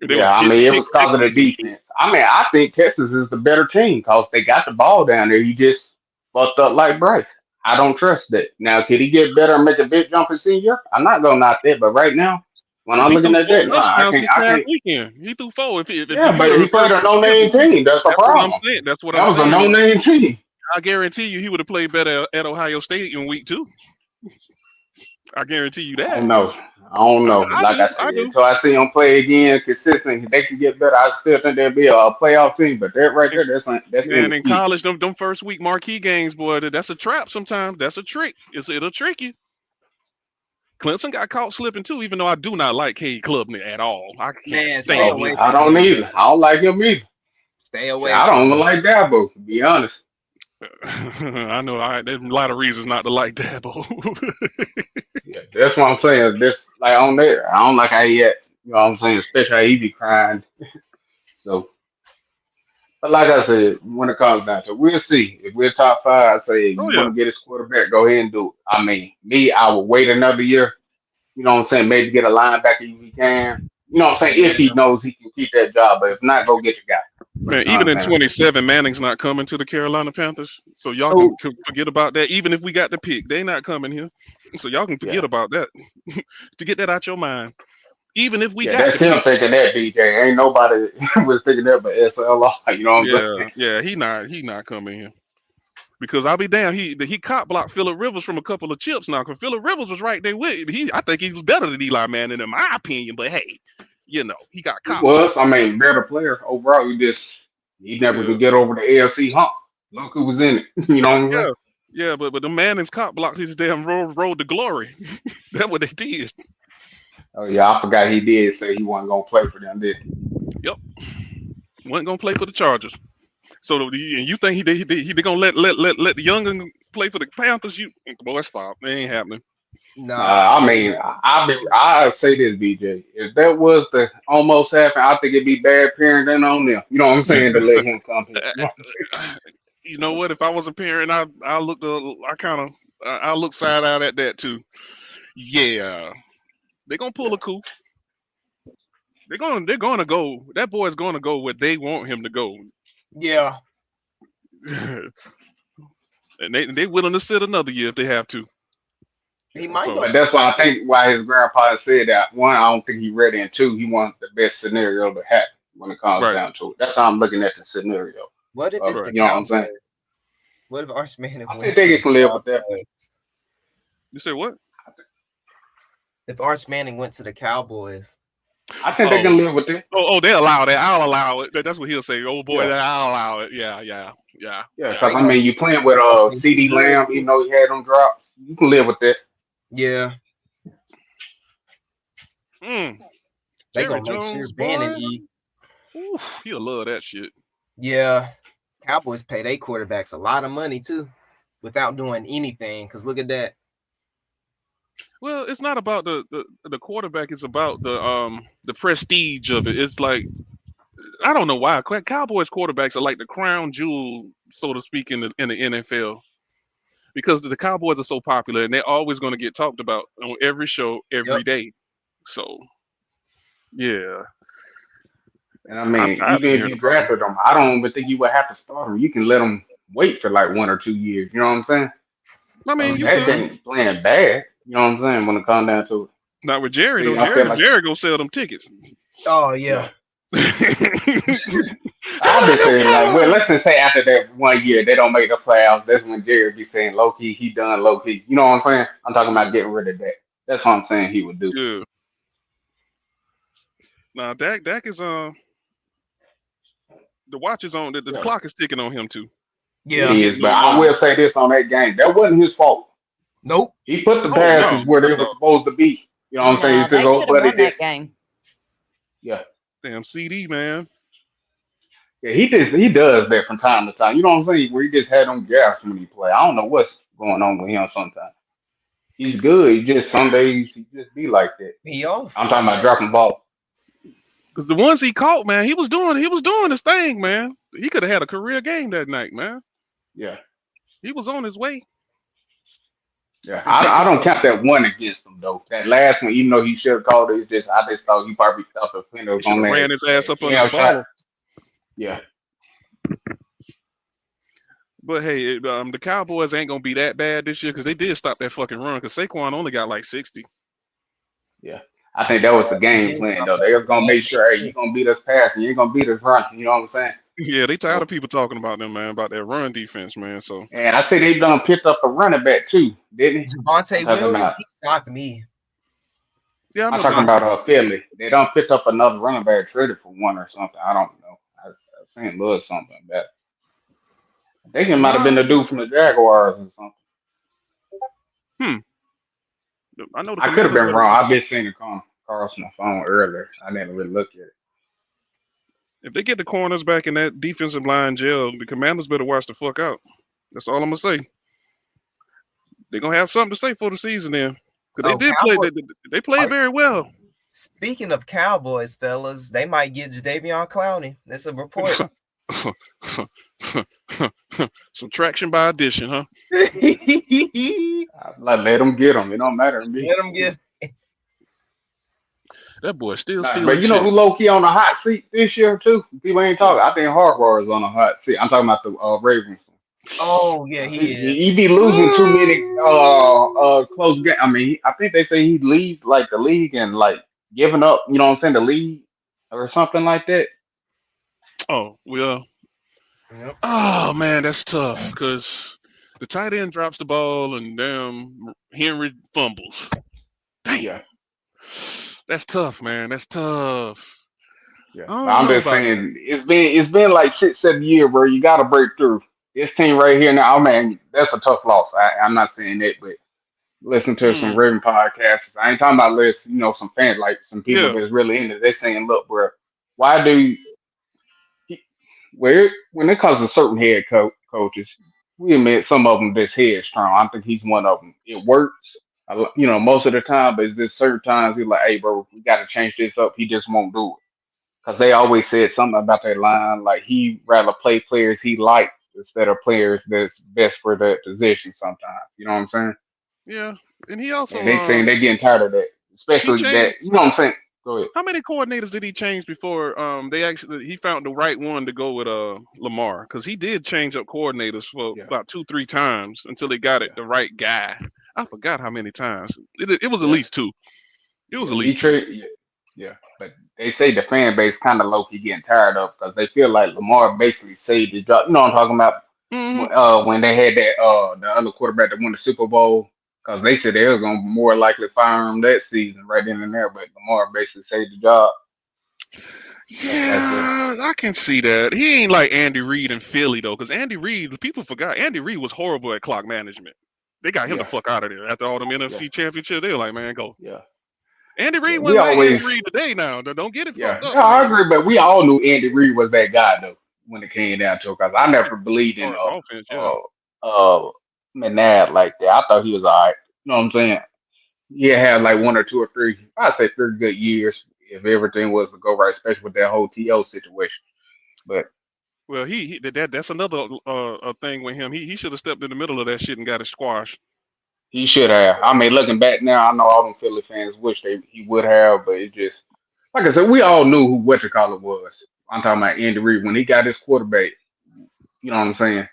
They was yeah. I mean, getting it was pick because of the sixes and shit. defense. I mean, I think Texas is the better team because they got the ball down there. He just fucked up like Bryce. I don't trust that. Now, could he get better and make a big jump in senior? I'm not gonna knock that, but right now, when I'm He threw looking at four that, no, I touchdowns can't. this I past can't. weekend. He threw four. If Yeah, you would but have he played reversed a the no-name schedule, team. That's the that's what I'm problem. saying. That's what That I'm was a saying. no-name team. I guarantee you, he would have played better at Ohio State in week 2. I guarantee you I that. don't know. I don't know. But I like I do. said, I do. until I see them play again consistently, they can get better. I still think they'll be a playoff team. But that right And, there, that's man, in inexcusable. college, them first week marquee games, boy, that's a trap. Sometimes that's a trick. It'll trick you. Clemson got caught slipping too, even though I do not like Cade Klubnik at all. I can't man, stay stand Oh, away him. I from don't him, bro. either. I don't like him either. Stay Shit, away I from don't even him. like Dabo, to be honest. I know. There's a lot of reasons not to like Dabo. Yeah, that's what I'm saying. This like on there. I don't like how he at. You know what I'm saying? Especially how he be crying. So, but like I said, when it comes down to it, we'll see. If we're top five, I say Oh you want yeah, to get his quarterback, go ahead and do it. I mean, me, I would wait another year. You know what I'm saying? Maybe get a linebacker if he can. You know what I'm saying? If he Yeah, knows he can keep that job, but if not, go get your guy. When it man. Even comes in down to it. 27, Manning's not coming to the Carolina Panthers, so y'all can Oh, forget about that. Even if we got the pick, they not coming here, so y'all can yeah, forget about that. To get that out your mind. Even if we yeah, got that's the him pick, thinking that DJ. Ain't nobody was thinking that but SLR. You know what I'm yeah, saying? yeah, he not coming here. Because I'll be damned, he cop blocked Phillip Rivers from a couple of chips now. Because Phillip Rivers was right there with I think he was better than Eli Manning in my opinion. But hey, he got He cop blocked. was. I mean, better player overall. He never Yeah, could get over the AFC hump. Look who was in it. You know what I'm saying? yeah, yeah. But the Manning's cop blocked his damn road to glory. That's what they did. Oh yeah, I forgot he did say he wasn't gonna play for them, did Yep, wasn't gonna play for the Chargers. So and you think they gonna let the youngin play for the Panthers? You boy, stop. It ain't happening. Nah, I mean, I say this, BJ. If that was to almost happen, I think it'd be bad parenting on them. You know what I'm saying? To let him come here. You know what I'm saying? You know what? If I was a parent, I look I kind of I look side out at that too. Yeah, they gonna pull a coup. They're gonna go. That boy's gonna go where they want him to go, yeah, and they willing to sit another year if they have to. he might go So But to the that's why I Cowboys. think why his grandpa said that. One, I don't think he's ready, and two, he wants the best scenario to happen when it comes right, down to it. That's how I'm looking at the scenario. What if it's right. the You know what I'm saying? Cowboys? What if Arch Manning I think went to they the can live with that. Cowboys? You say what? If Arch Manning went to the Cowboys, I think they can Oh, live with that. they allow that. I'll allow it. That's what he'll say. Oh boy, Yeah. I'll allow it. Yeah, yeah, yeah, Yeah, yeah. because they I gonna mean, you playing with he's CD good Lamb, too. even though he had them drops, you can live with that. Yeah, Mm, they Jerry gonna make sure Jones, Bannon boy, eat. he'll love that shit. Yeah, Cowboys pay their quarterbacks a lot of money too, without doing anything. Cause look at that. Well, it's not about the quarterback. It's about the prestige of it. It's like I don't know why Cowboys quarterbacks are like the crown jewel, so to speak, in the NFL because the Cowboys are so popular and they're always going to get talked about on every show every Yep. day. So yeah, And I I'm mean, tired of even if hearing you about them. drafted them, I don't even think you would have to start them. You can let them wait for like 1 or 2 years. You know what I'm saying? I mean, Because you Dak could ain't playing bad. You know what I'm saying? When it comes down to it. not with Jerry though. See, I feel like, Jerry gonna sell them tickets. Oh yeah. yeah. I'll be saying like, well, let's just say after that 1 year they don't make the playoffs. That's when Jerry be saying low key, he done low key. You know what I'm saying? I'm talking about getting rid of that. That's what I'm saying he would do. Yeah. Now Dak is the watch is on the Yeah, clock is ticking on him too. it He Yeah. is. getting But no I younger. will say this on that game, that wasn't his fault. Nope. He put the Oh no, passes where they were no. supposed to be. You know what I'm saying? No, If his they old should have buddy won that just, game. yeah, Damn CD man. yeah, he does that from time to time. You know what I'm saying? Where he just had them gaps when he play. I don't know what's going on with him sometimes. He's good. He just some days he just be like that. He I'm off. talking about dropping ball. Because the ones he caught, man, he was doing his thing, man. He could have had a career game that night, man. Yeah, He was on his way. yeah. And Pickens, I don't count that one against him though. That last one, even though he should have called it, it's just I just thought he probably thought the defender he was should on have that ran his ass up under the cam shot. ball. Yeah, But hey, the Cowboys ain't gonna be that bad this year because they did stop that fucking run. Because Saquon only got like 60. yeah. I think that Yeah, was the he game did plan stop though. that They was run gonna make last sure, hey, year. you gonna beat us passing, you ain't gonna beat us running. You know what I'm saying? Yeah, they tired So, of people talking about them, man, about that run defense, man. So and I say they done picked up a running back too, didn't he? I'm Javante talking Williams, about. he shocked me. yeah, I I'm know talking Javante. about Philly. They don't pick up another running back traded for one or something. I don't know. I seen a little something about. I think it might have been Nah, the dude from the Jaguars or something. hmm. I know the I could have Commanders been better. wrong. I've been seeing it come across my phone earlier. I didn't really look at it. If they get the corners back in that defensive line jail, the Commanders better watch the fuck out. That's all I'm gonna say. They're gonna have something to say for the season then, because they Oh, did play. Cowboy. They played very well. Speaking of Cowboys, fellas, they might get Jadeveon Clowney. That's a report. Subtraction by addition, huh? Let I like let them get them. It don't matter to me. him get. That boy still Nah, but stealing you know who checks. low key on the hot seat this year too? People ain't talking. I think Harbaugh is on the hot seat. I'm talking about the Ravens. Oh yeah, Cause he is. he be losing too many close games. I mean, I think they say he leads like the league and like giving up. You know what I'm saying? The league or something like that. Oh well. Yep. Oh man, that's tough because the tight end drops the ball and damn Henry fumbles. Yeah, Damn, that's tough, man. That's tough. yeah. I But don't I'm know just about that. saying it's been like 6, 7 years where you got to break through. This team right here now, oh man, that's a tough loss. I'm not saying that, but listen to some Hmm. Raven podcasts. I ain't talking about some fans like some people Yeah. that's really into. They saying, look, bro. Why do he, where when it comes to certain coaches, we admit some of them this headstrong. I think he's one of them. It works, most of the time, but it's just certain times he's like, "Hey, bro, we got to change this up." He just won't do it because they always said something about that line, like he rather play players he likes instead of players that's best for that position. Sometimes, you know what I'm saying? Yeah, and he And also they saying they getting tired of that, he especially that. changed. You know what I'm saying? Go ahead. How many coordinators did he change before they actually he found the right one to go with Lamar? Because he did change up coordinators for Yeah, about 2 3 times until they got it yeah, the right guy. I forgot how many times. It was at yeah. least two. It was Yeah, at least two. Detroit. Yeah, yeah. But they say the fan base kind of low key getting tired of because they feel like Lamar basically saved the job. You know what I'm talking about? Hmm. When they had that the other quarterback that won the Super Bowl, because they said they were gonna more likely fire him that season right then and there. But Lamar basically saved the job. That's what. Yeah, I can see that. He ain't like Andy Reid in Philly though, because Andy Reid, people forgot Andy Reid was horrible at clock management. They got him the Yeah, fuck out of there after all them yeah, NFC championships. They were like, man, go. yeah, Andy yeah. Reid We wasn't like Andy always. Reid today. Now, don't get it Yeah, fucked up no, I now. agree. But we all knew Andy Reid was that guy though when it came down to it. Because I never believed Or in offense, yeah. McNabb like that. I thought he was all right. You know what I'm saying? Yeah, had like one or two or three, I'd say 3 good years if everything was to go right, especially with that whole TO situation. But Well, that's another thing with him. He should have stepped in the middle of that shit and got it squashed. he should have. I mean, looking back now, I know all them Philly fans wish he would have, but it just like I said, we all knew who what was. I'm talking about Andy Reid when he got his quarterback. You know what I'm saying?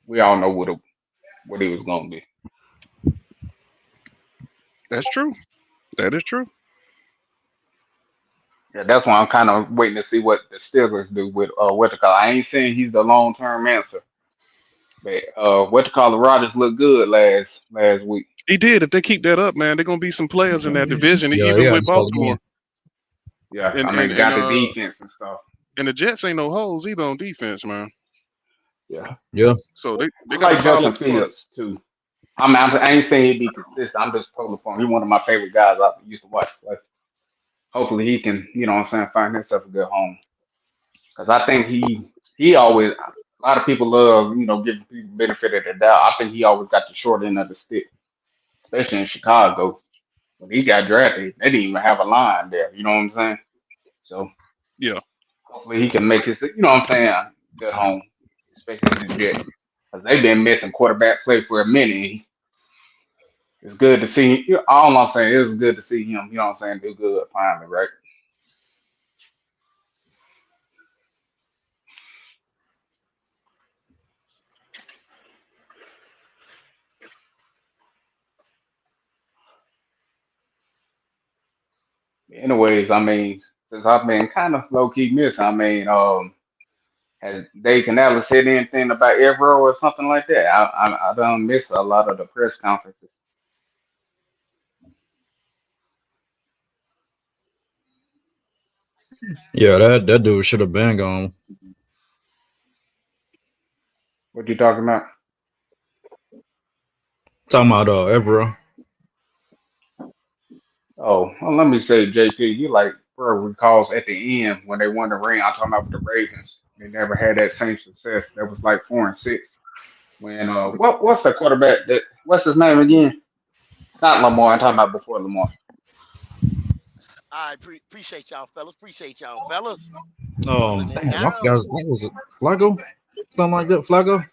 We all know what he was going to be. That's true. That is true. Yeah, that's why I'm kind of waiting to see what the Steelers do with I ain't saying he's the long term answer, but Rodgers looked good last week. He did. If they keep that up, man, they're gonna be some players in that division, Yeah, even yeah, with just like again. Baltimore. Yeah, And I mean, and they and got the uh defense and stuff. and the Jets ain't no holes either on defense, man. Yeah, Yeah. So they I got a like solid Justin front. Fields too. I ain't saying he'd be consistent. I'm just pulling for him. He's one of my favorite guys I used to watch play. Hopefully, he can, what I'm saying, find himself a good home. Because I think he always a lot of people love giving people benefit of the doubt. I think he always got the short end of the stick, especially in Chicago. When he got drafted, they didn't even have a line there. You know what I'm saying? So Yeah, hopefully he can make his, what I'm saying, good home, especially with the Jets. Because they've been missing quarterback play for a minute. It's good to see. All I'm saying is good to see him. You know what I'm saying? Do good finally, right? Anyways, I mean, since I've been kind of low key missing, I mean, has Dave Canales said anything about Evero or something like that? I don't miss a lot of the press conferences. Yeah, that dude should have been gone. What you talking about? Talking about Evero. Oh, well, let me say, JP, you like bro recalls at the end when they won the ring. I'm talking about with the Ravens. They never had that same success. That was like 4-6. When what's the quarterback that what's his name again? Not Lamar. I'm talking about before Lamar. I appreciate y'all, fellas. Appreciate y'all, fellas. Holding it Damn, I forgot down. his name. Was it Flacco? Something like that. Flacco.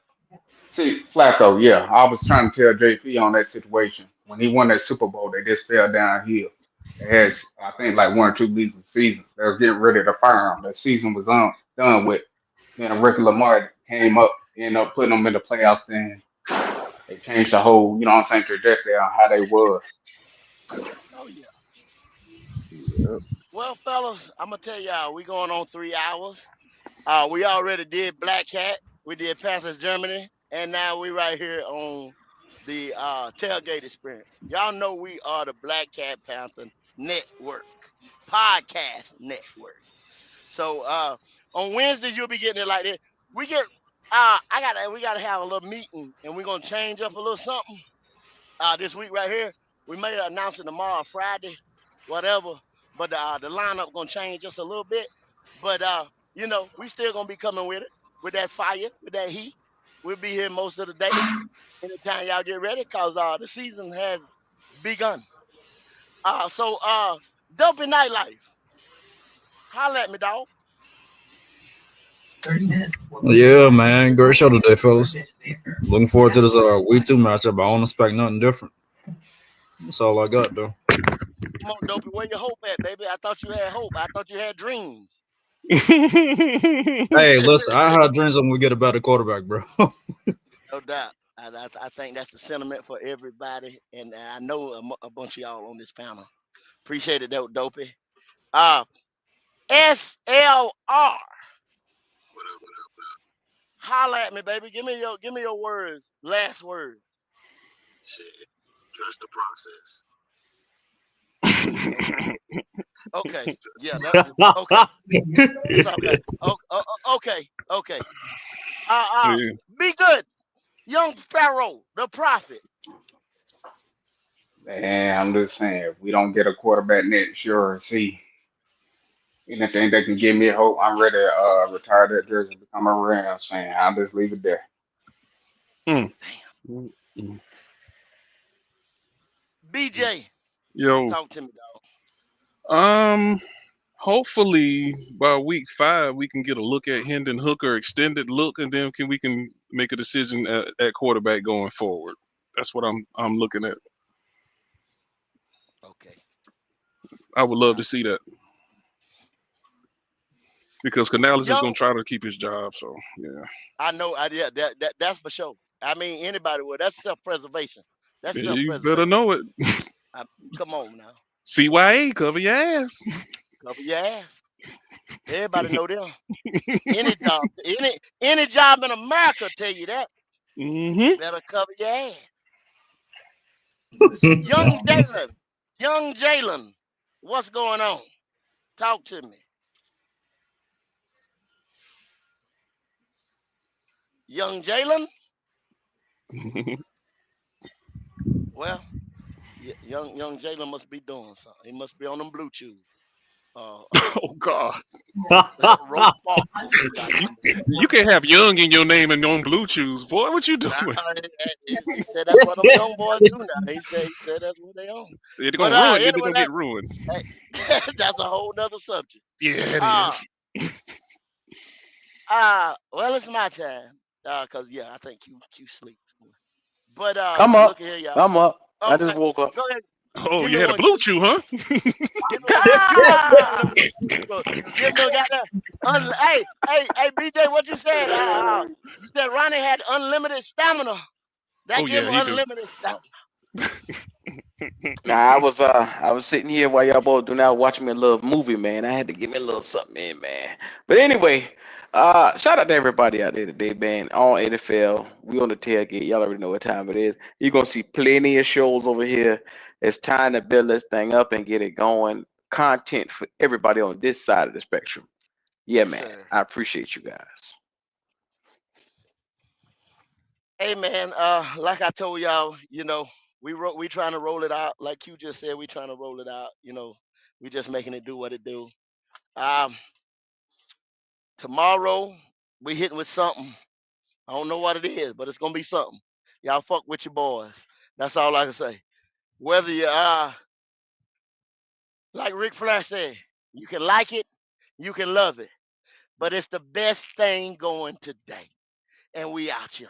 See, Flacco, yeah. I was trying to tell JP on that situation. When he won that Super Bowl, they just fell downhill. They had, I think, like 1 or 2 seasons. They were getting ready to fire him. The season was done with. Then Ricky Lamar came up, ended up putting them in the playoffs. Then they changed the whole, what I'm saying, trajectory on how they was. Oh yeah. yeah. Well, fellas, I'm gonna tell y'all, we going on 3 hours. We already did Black Cat. We did Panthers Germany, and now we right here on the tailgate experience. Y'all know we are the Black Cat Panther Network podcast network. So on Wednesdays you'll be getting it like this. We get we gotta have a little meeting, and we're gonna change up a little something this week right here. We may announce it tomorrow, Friday, whatever. But the lineup gonna change just a little bit. But we still gonna be coming with that fire, with that heat. We'll be here most of the day. Anytime y'all get ready, cause the season has begun. Dopey nightlife. Holla at me, dog. Yeah, man. Great show today, fellas. Looking forward to this week two matchup. I don't expect nothing different. That's all I got, though. Come on, Dopey. Where your hope at, baby? I thought you had hope. I thought you had dreams. Hey, listen, I had dreams when we get a better quarterback, bro. No doubt. I think that's the sentiment for everybody, and I know a bunch of y'all on this panel. Appreciate it, Dopey. Uh, SLR. Holla at me, baby. Give me your words. Last word. Shit, trust the process. Okay. Okay. Yeah. Okay. It's okay. Okay. Okay. Yeah. Be good, young Pharaoh, the prophet. Man, I'm just saying, if we don't get a quarterback next year, see anything that can give me hope, I'm ready to retire that jersey and become a Rams fan. I'll just leave it there. Mm. Damn. Mm. BJ, Yo, talk to me, dog. um, hopefully by week 5 we can get a look at Hendon Hooker, extended look, and then we can make a decision at quarterback going forward. That's what I'm looking at. Okay. I would love Uh, to see that because Canales is young, gonna try to keep his job. So yeah, I know. Yeah, that's for sure. I mean, anybody would. That's self-preservation. That's yeah, you better self-preservation. know it. Come on now, CYA, cover your ass. cover your ass. Everybody know them. Any job in America tell you that. Hmm. Better cover your ass. Young Jalen, young Jalen, what's going on? Talk to me, young Jalen. Well, young Jalen must be doing something. He must be on them blue chews. Oh God, Roll Park or some you goddamn. you can't have young in your name and on blue chews, boy. What you Nah, doing? he said that's what them young boys do now. He said that's what they on. They're But gonna ruin. They're anyway, gonna get ruined. that's a whole nother subject. Yeah, it Uh is. well, it's my time. Cause yeah, I think Q sleep. But I'm up. look here, y'all. I'm up. I just Okay, woke up. go ahead. Oh, Give you me had a one, blue Q. chew, huh? Give me the blue chew. Give me the goddamn. Hey, BJ, what you said? You said Ronnie had unlimited stamina. That Oh give yeah, him he do. unlimited stamina. Nah, I was sitting here while y'all both doing that, watching me a little movie, man. I had to give me a little something in, man. But anyway, shout out to everybody out there today, man. All NFL, we on the tailgate. Y'all already know what time it is. You're gonna see plenty of shows over here. It's time to build this thing up and get it going. Content for everybody on this side of the spectrum. Yeah, Yes, man. sir. I appreciate you guys. Hey, man. Like I told y'all, we trying to roll it out. Like you just said, we trying to roll it out. We just making it do what it do. Um, Tomorrow we hitting with something. I don't know what it is, but it's gonna be something. Y'all fuck with your boys. That's all I can say. Whether you like Rick Flair said, you can like it, you can love it, but it's the best thing going today. And we out here.